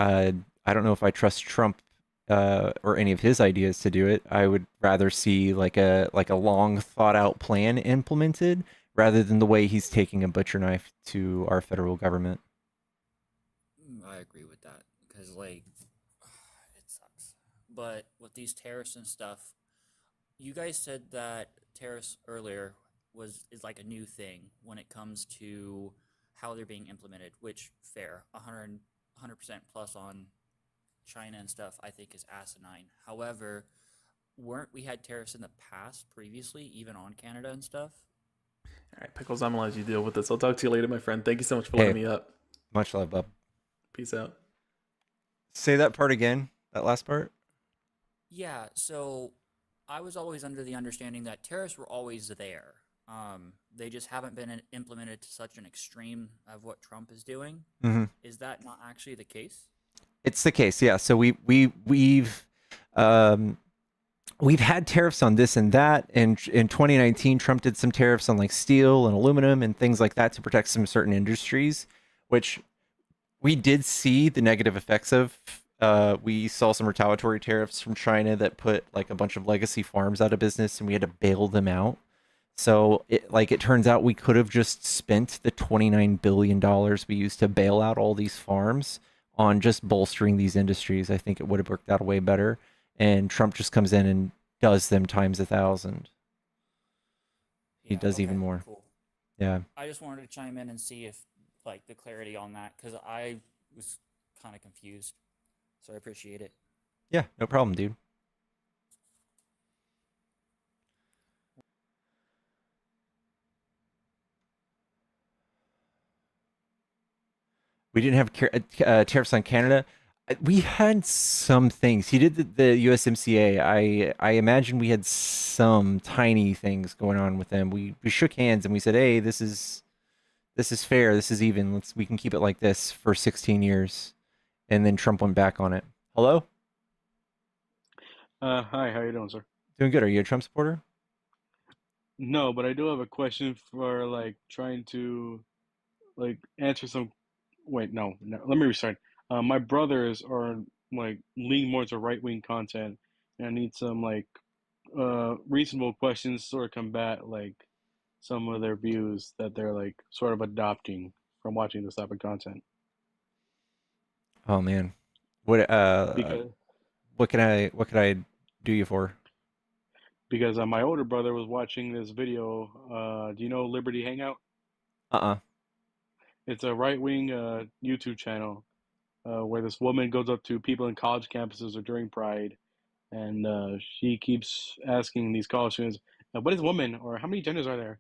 I don't know if I trust Trump or any of his ideas to do it. I would rather see like a long thought out plan implemented rather than the way he's taking a butcher knife to our federal government. I agree with that because like it sucks. But with these tariffs and stuff, you guys said that tariffs earlier is like a new thing when it comes to how they're being implemented, which fair, 100% plus on China and stuff, I think is asinine. However, weren't we had tariffs in the past previously, even on Canada and stuff? All right, Pickles, I'm gonna let you deal with this. I'll talk to you later, my friend. Thank you so much for Hey, letting me up. much love, bub. Peace out. Say that part again. That last part. Yeah, so I was always under the understanding that tariffs were always there. They just haven't been implemented to such an extreme of what Trump is doing. Mm-hmm. Is that not actually the case? It's the case, yeah. So um, we've had tariffs on this and that. And in 2019, Trump did some tariffs on like steel and aluminum and things like that to protect some certain industries, which we did see the negative effects of. We saw some retaliatory tariffs from China that put like a bunch of legacy farms out of business, and we had to bail them out. So it turns out we could have just spent the $29 billion we used to bail out all these farms on just bolstering these industries. I think it would have worked out way better. And Trump just comes in and does them times 1,000. He Yeah, does even okay, more. cool. Yeah. I just wanted to chime in and see if like the clarity on that because I was kind of confused. So I appreciate it. Yeah, no problem, dude. We didn't have tariffs on Canada. We had some things. He did the USMCA. I imagine we had some tiny things going on with them. We shook hands and we said, "Hey, this is fair. This is even. We can keep it like this for 16 years." And then Trump went back on it. Hello? Hi, how you doing, sir? Doing good. Are you a Trump supporter? No, but I do have a question for like trying to like answer some. Wait, no. Let me restart. My brothers are like lean more to right wing content, and I need some like reasonable questions to sort of combat like some of their views that they're like sort of adopting from watching this type of content. Oh man. What Because what can I do you for? my older brother was watching this video. Do you know Liberty Hangout? Uh-uh. It's a right wing YouTube channel where this woman goes up to people in college campuses or during Pride, and she keeps asking these college students, "What is woman?" or "How many genders are there?"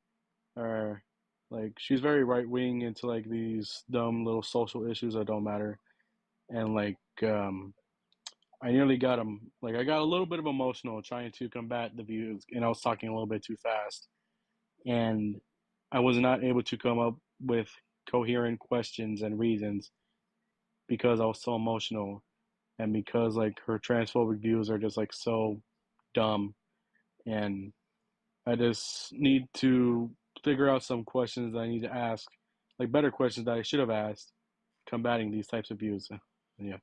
Or like she's very right wing into like these dumb little social issues that don't matter, and like I nearly got him. Like I got a little bit of emotional trying to combat the views, and I was talking a little bit too fast, and I was not able to come up with coherent questions and reasons because I was so emotional and because like her transphobic views are just like so dumb, and I just need to figure out some questions that I need to ask, like better questions that I should have asked combating these types of views. Yeah.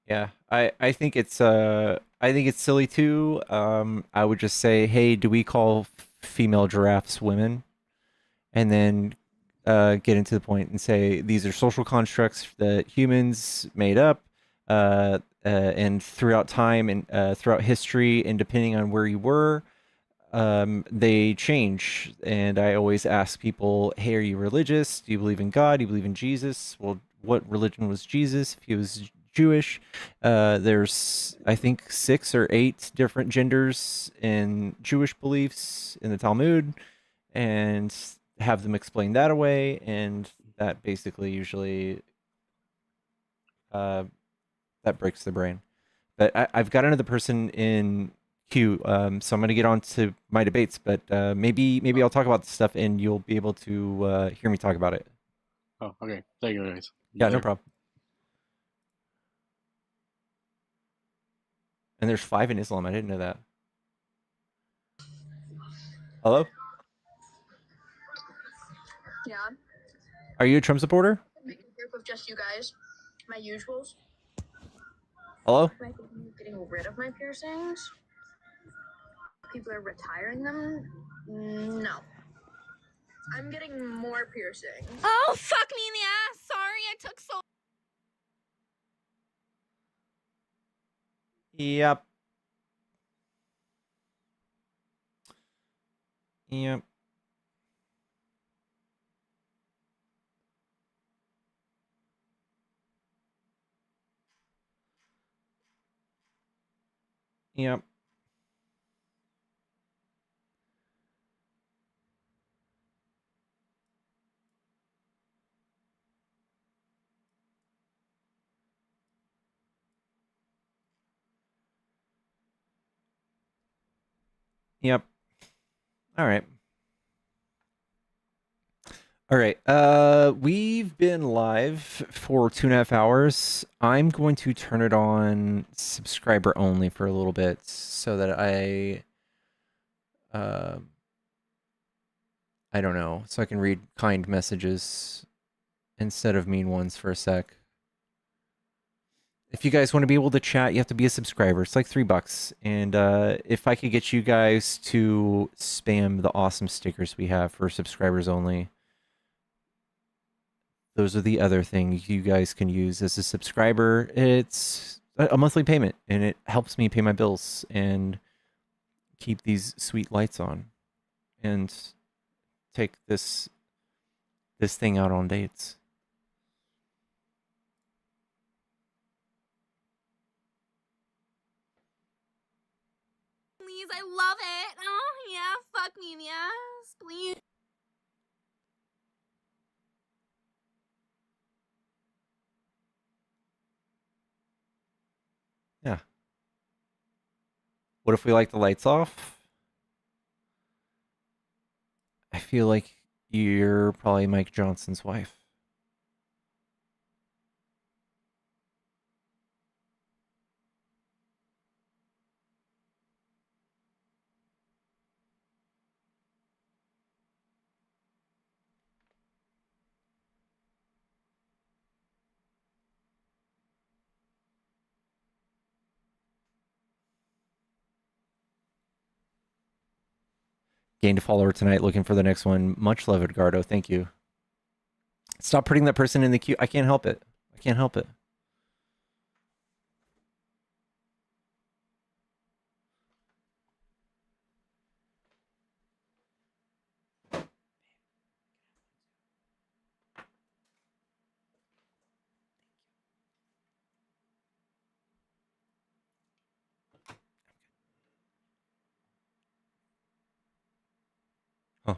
Yeah, I think it's silly too. I would just say, hey, do we call female giraffes women? And then get into the point and say these are social constructs that humans made up, and throughout time and throughout history, and depending on where you were, they change. And I always ask people, hey, are you religious? Do you believe in God? Do you believe in Jesus? Well, what religion was Jesus? If he was Jewish, there's I think 6 or 8 different genders in Jewish beliefs in the Talmud, and have them explain that away, and that basically usually uh, that breaks the brain. But I've got another person in queue, so I'm gonna get on to my debates. But maybe I'll talk about this stuff, and you'll be able to hear me talk about it. Oh, okay. Thank you, guys. Yeah, no problem. And there's 5 in Islam. I didn't know that. Hello? Yeah. Are you a Trump supporter? with just you guys, my usuals. Hello? Am I thinking of getting rid of my piercings? People are retiring them? No. I'm getting more piercings. Oh, fuck me in the ass. Sorry, I took so. Yep. Yep. Yep. Yep. All right. All right. We've been live for 2.5 hours. I'm going to turn it on subscriber only for a little bit so that I don't know, so I can read kind messages instead of mean ones for a sec. If you guys want to be able to chat, you have to be a subscriber. It's like $3. And if I could get you guys to spam the awesome stickers we have for subscribers only, those are the other things you guys can use as a subscriber. It's a monthly payment, and it helps me pay my bills and keep these sweet lights on and take this thing out on dates. Please, I love it. Oh, yeah, fuck me in the ass. Please. Yeah. What if we like the lights off? I feel like you're probably Mike Johnson's wife. Gained a follower tonight, looking for the next one. Much love, Edgardo. Thank you. Stop putting that person in the queue. I can't help it. I can't help it. Huh?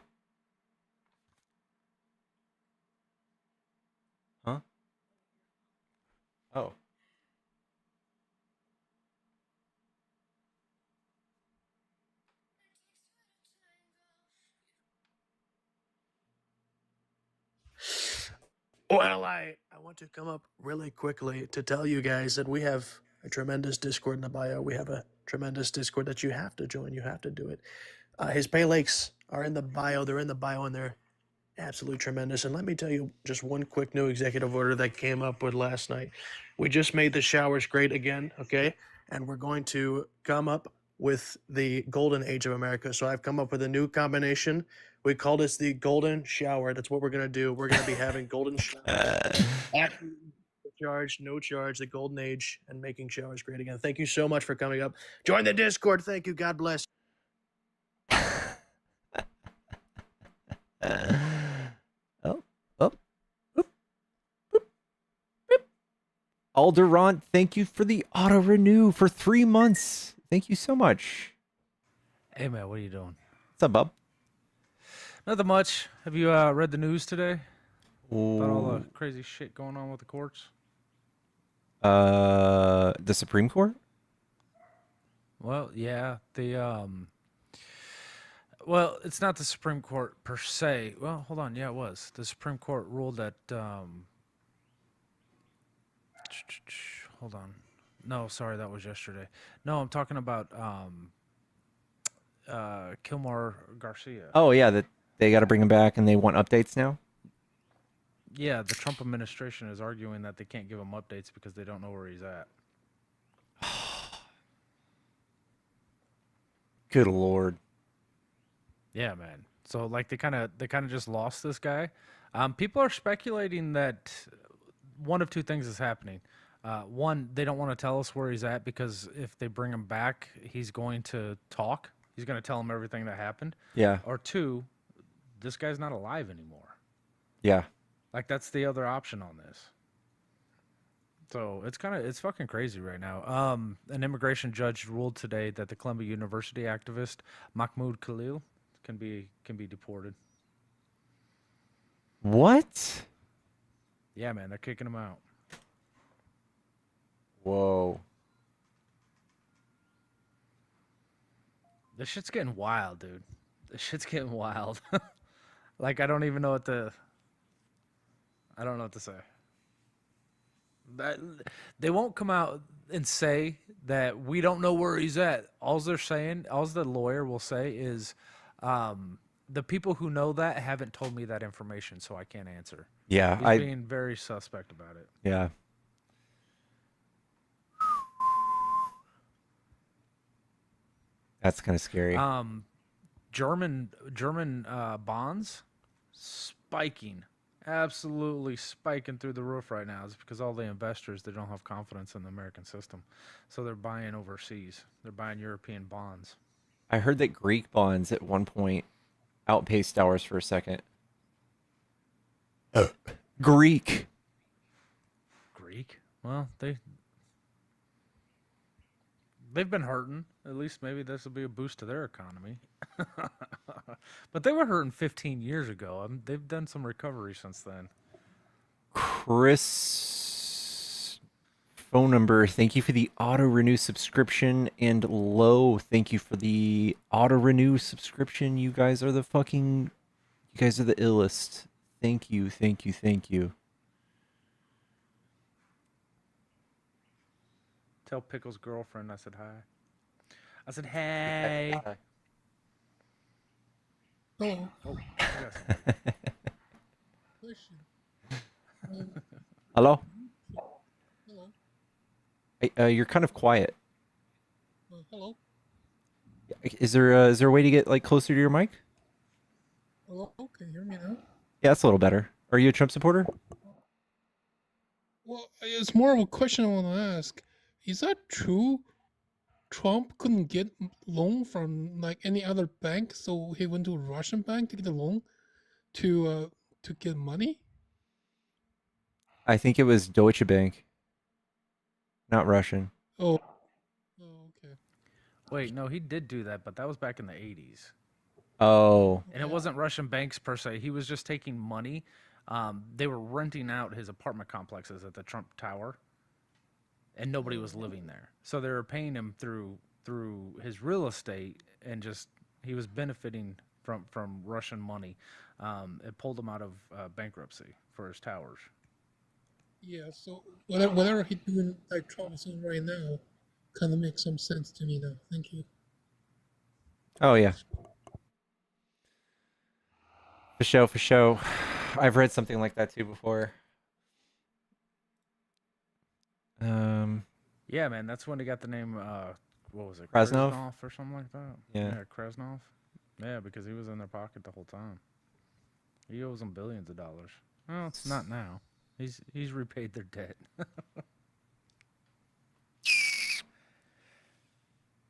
Huh? Oh. Well, I want to come up really quickly to tell you guys that we have a tremendous Discord in the bio. We have a tremendous Discord that you have to join. You have to do it. His pay lakes are in the bio. They're in the bio, and they're absolutely tremendous. And let me tell you just one quick new executive order that came up with last night. We just made the showers great again, okay? And we're going to come up with the golden age of America. So I've come up with a new combination. We call this the golden shower. That's what we're going to do. We're going to be having golden showers. Charge, no charge, the golden age, and making showers great again. Thank you so much for coming up. Join the Discord. Thank you. God bless. Oh, oh, oop, oop, oop. Alderant, thank you for the auto renew for 3 months. Thank you so much. Hey man, what are you doing? What's up, bub? Nothing much. Have you read the news today about all the Ooh. crazy shit going on with the courts? The Supreme Court? Well, yeah, well, it's not the Supreme Court per se. Well, hold on. Yeah, it was. The Supreme Court ruled that hold on. No, sorry, that was yesterday. No, I'm talking about Kilmore Garcia. Oh yeah, that they got to bring him back, and they want updates now. Yeah, the Trump administration is arguing that they can't give him updates because they don't know where he's at. Good lord. Yeah, man. So like they kind of just lost this guy. People are speculating that one of two things is happening. One, they don't want to tell us where he's at because if they bring him back, he's going to talk. He's going to tell them everything that happened. Yeah. Or two, this guy's not alive anymore. Yeah. Like that's the other option on this. So it's fucking crazy right now. An immigration judge ruled today that the Columbia University activist Mahmoud Khalil can be deported. What? Yeah, man, they're kicking him out. Whoa. This shit's getting wild, dude. This shit's getting wild. Like I don't know what to say. They won't come out and say that we don't know where he's at. All they're saying, all the lawyer will say is, the people who know that haven't told me that information, so I can't answer. Yeah, He's being very suspect about it. Yeah. That's kind of scary. German bonds spiking, absolutely spiking through the roof right now. It's because all the investors, they don't have confidence in the American system, so they're buying overseas. They're buying European bonds. I heard that Greek bonds at one point outpaced ours for a second. Greek. Well, they've been hurting. At least maybe this will be a boost to their economy. But they were hurting 15 years ago. They've done some recovery since then. Chris phone number, thank you for the auto renew subscription, and Low, thank you for the auto renew subscription. You guys are the illest. Thank you. Tell Pickle's girlfriend I said hi. I said, hey. Hello. Oh, I got something. Question. Hello? Hello. Hey, you're kind of quiet. Hello. Is there a way to get like closer to your mic? Hello. Can you hear me now? Yeah, that's a little better. Are you a Trump supporter? Well, it's more of a question I want to ask. Is that true? Trump couldn't get loan from like any other bank, so he went to a Russian bank to get a loan to get money. I think it was Deutsche Bank, not Russian. Oh. Wait, no, he did do that, but that was back in the 80s. Oh. And it wasn't Russian banks per se. He was just taking money. They were renting out his apartment complexes at the Trump Tower, and nobody was living there. So they were paying him through his real estate, and just he was benefiting from Russian money. It pulled him out of bankruptcy for his towers. Yeah, so whatever he's doing, like Trump is doing right now, kind of makes some sense to me now. Thank you. Oh yeah. For show. I've read something like that too before. Yeah, man, that's when he got the name. What was it? Krasnov or something like that. Yeah. Krasnov. Yeah, because he was in their pocket the whole time. He owes them billions of dollars. Well, it's not now. He's repaid their debt.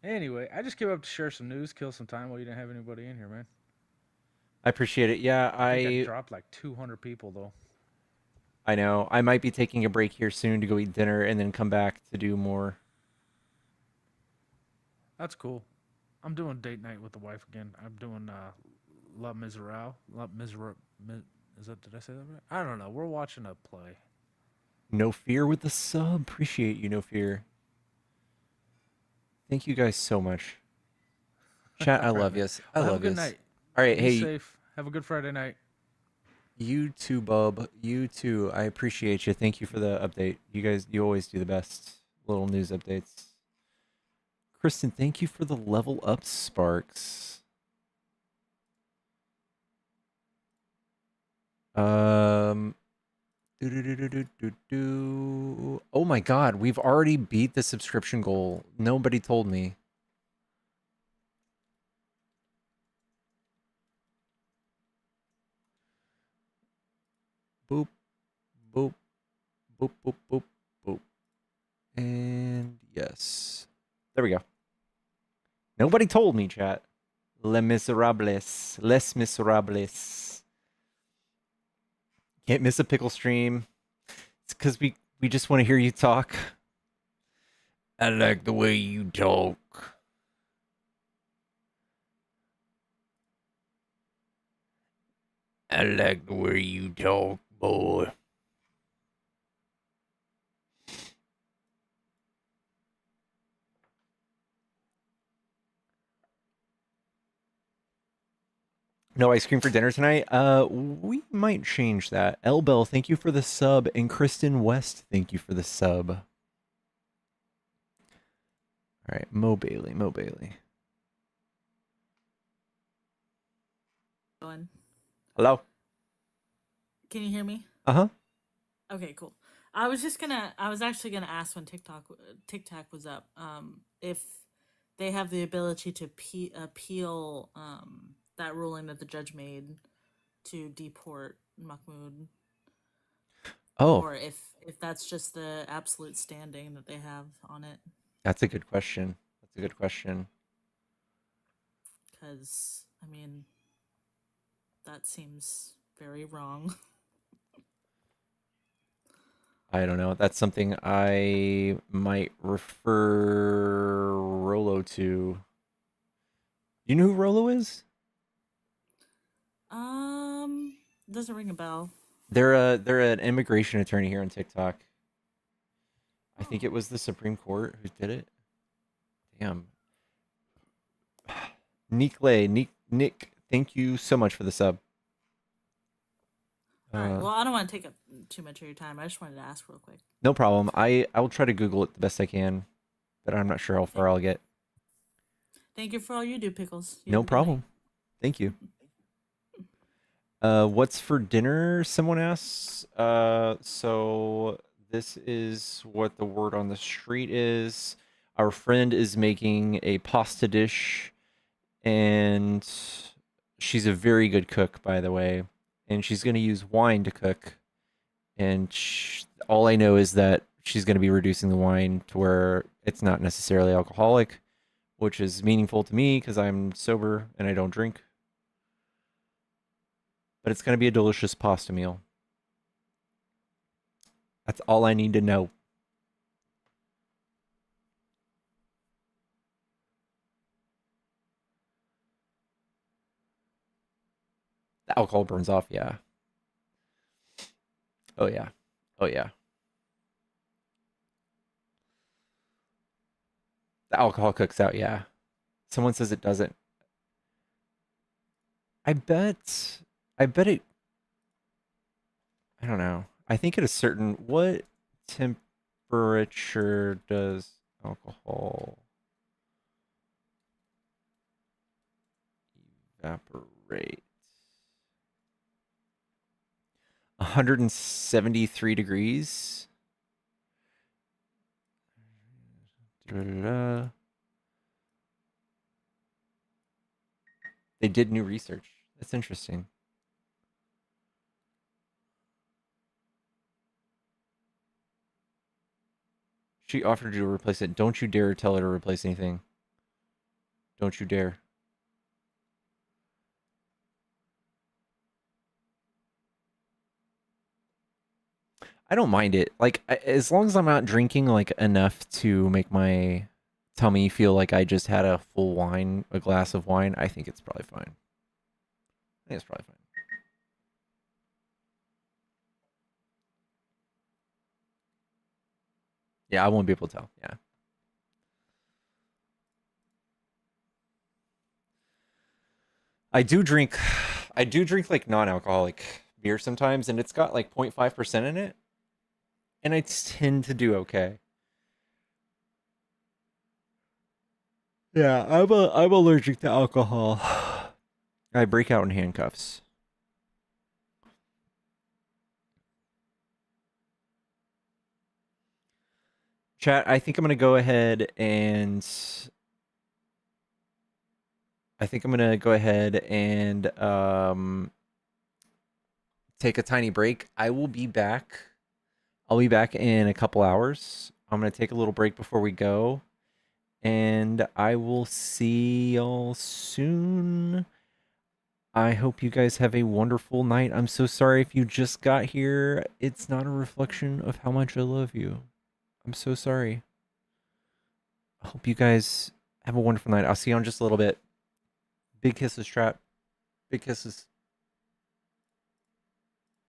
Anyway, I just came up to share some news, kill some time while you didn't have anybody in here, man. I appreciate it. Yeah, I think I dropped like 200 people though. I know. I might be taking a break here soon to go eat dinner and then come back to do more. That's cool. I'm doing date night with the wife again. I'm doing La Miserable. Is that, did I say that right? I don't know. We're watching a play. No Fear with the sub. Appreciate you, No Fear. Thank you guys so much. Chat, I love yous. I love Have a good yous. night. All right, Be hey. safe. Have a good Friday night. You too, bub. You too. I appreciate you. Thank you for the update. You guys, you always do the best little news updates. Kristen, thank you for the level up sparks. Oh my god, we've already beat the subscription goal. Nobody told me. Boop, boop, boop, boop, boop, boop. And yes. There we go. Nobody told me, chat. Les Miserables. Les Miserables. Can't miss a pickle stream. It's because we just want to hear you talk. I like the way you talk. I like the way you talk, boy. No ice cream for dinner tonight? We might change that. L Bell, thank you for the sub. And Kristen West, thank you for the sub. All right, Mo Bailey, Mo Bailey. Going. Hello? Can you hear me? Uh-huh. Okay, cool. I was actually gonna ask when TikTok was up, if they have the ability to appeal that ruling that the judge made to deport Mahmoud. Oh. Or if that's just the absolute standing that they have on it. That's a good question. That's a good question. Because, I mean, that seems very wrong. I don't know. That's something I might refer Rolo to. You know who Rolo is? Doesn't ring a bell. They're an immigration attorney here on TikTok. I think it was the Supreme Court who did it. Damn. Nick, thank you so much for the sub. All right. Well, I don't want to take up too much of your time. I just wanted to ask real quick. No problem. I will try to Google it the best I can, but I'm not sure how far I'll get. Thank you for all you do, Pickles. No problem. Thank you. What's for dinner? Someone asks. So this is what the word on the street is. Our friend is making a pasta dish, and she's a very good cook, by the way. And she's going to use wine to cook. And all I know is that she's going to be reducing the wine to where it's not necessarily alcoholic, which is meaningful to me because I'm sober and I don't drink. But it's going to be a delicious pasta meal. That's all I need to know. The alcohol burns off, yeah. Oh, yeah. Oh, yeah. The alcohol cooks out, yeah. Someone says it doesn't. I bet it... I don't know. I think at a certain... What temperature does alcohol evaporate? 173 degrees. They did new research. That's interesting. She offered you to replace it. Don't you dare tell her to replace anything. Don't you dare. I don't mind it. Like, as long as I'm not drinking, like, enough to make my tummy feel like I just had a a glass of wine, I think it's probably fine. I think it's probably fine. Yeah, I won't be able to tell. Yeah. I do drink like non-alcoholic beer sometimes, and it's got like 0.5% in it. And I tend to do okay. Yeah, I'm allergic to alcohol. I break out in handcuffs. Chat, I think I'm going to go ahead and take a tiny break. I will be back. I'll be back in a couple hours. I'm going to take a little break before we go. And I will see y'all soon. I hope you guys have a wonderful night. I'm so sorry if you just got here. It's not a reflection of how much I love you. I'm so sorry. I hope you guys have a wonderful night. I'll see you in just a little bit. Big kisses, Trap. Big kisses.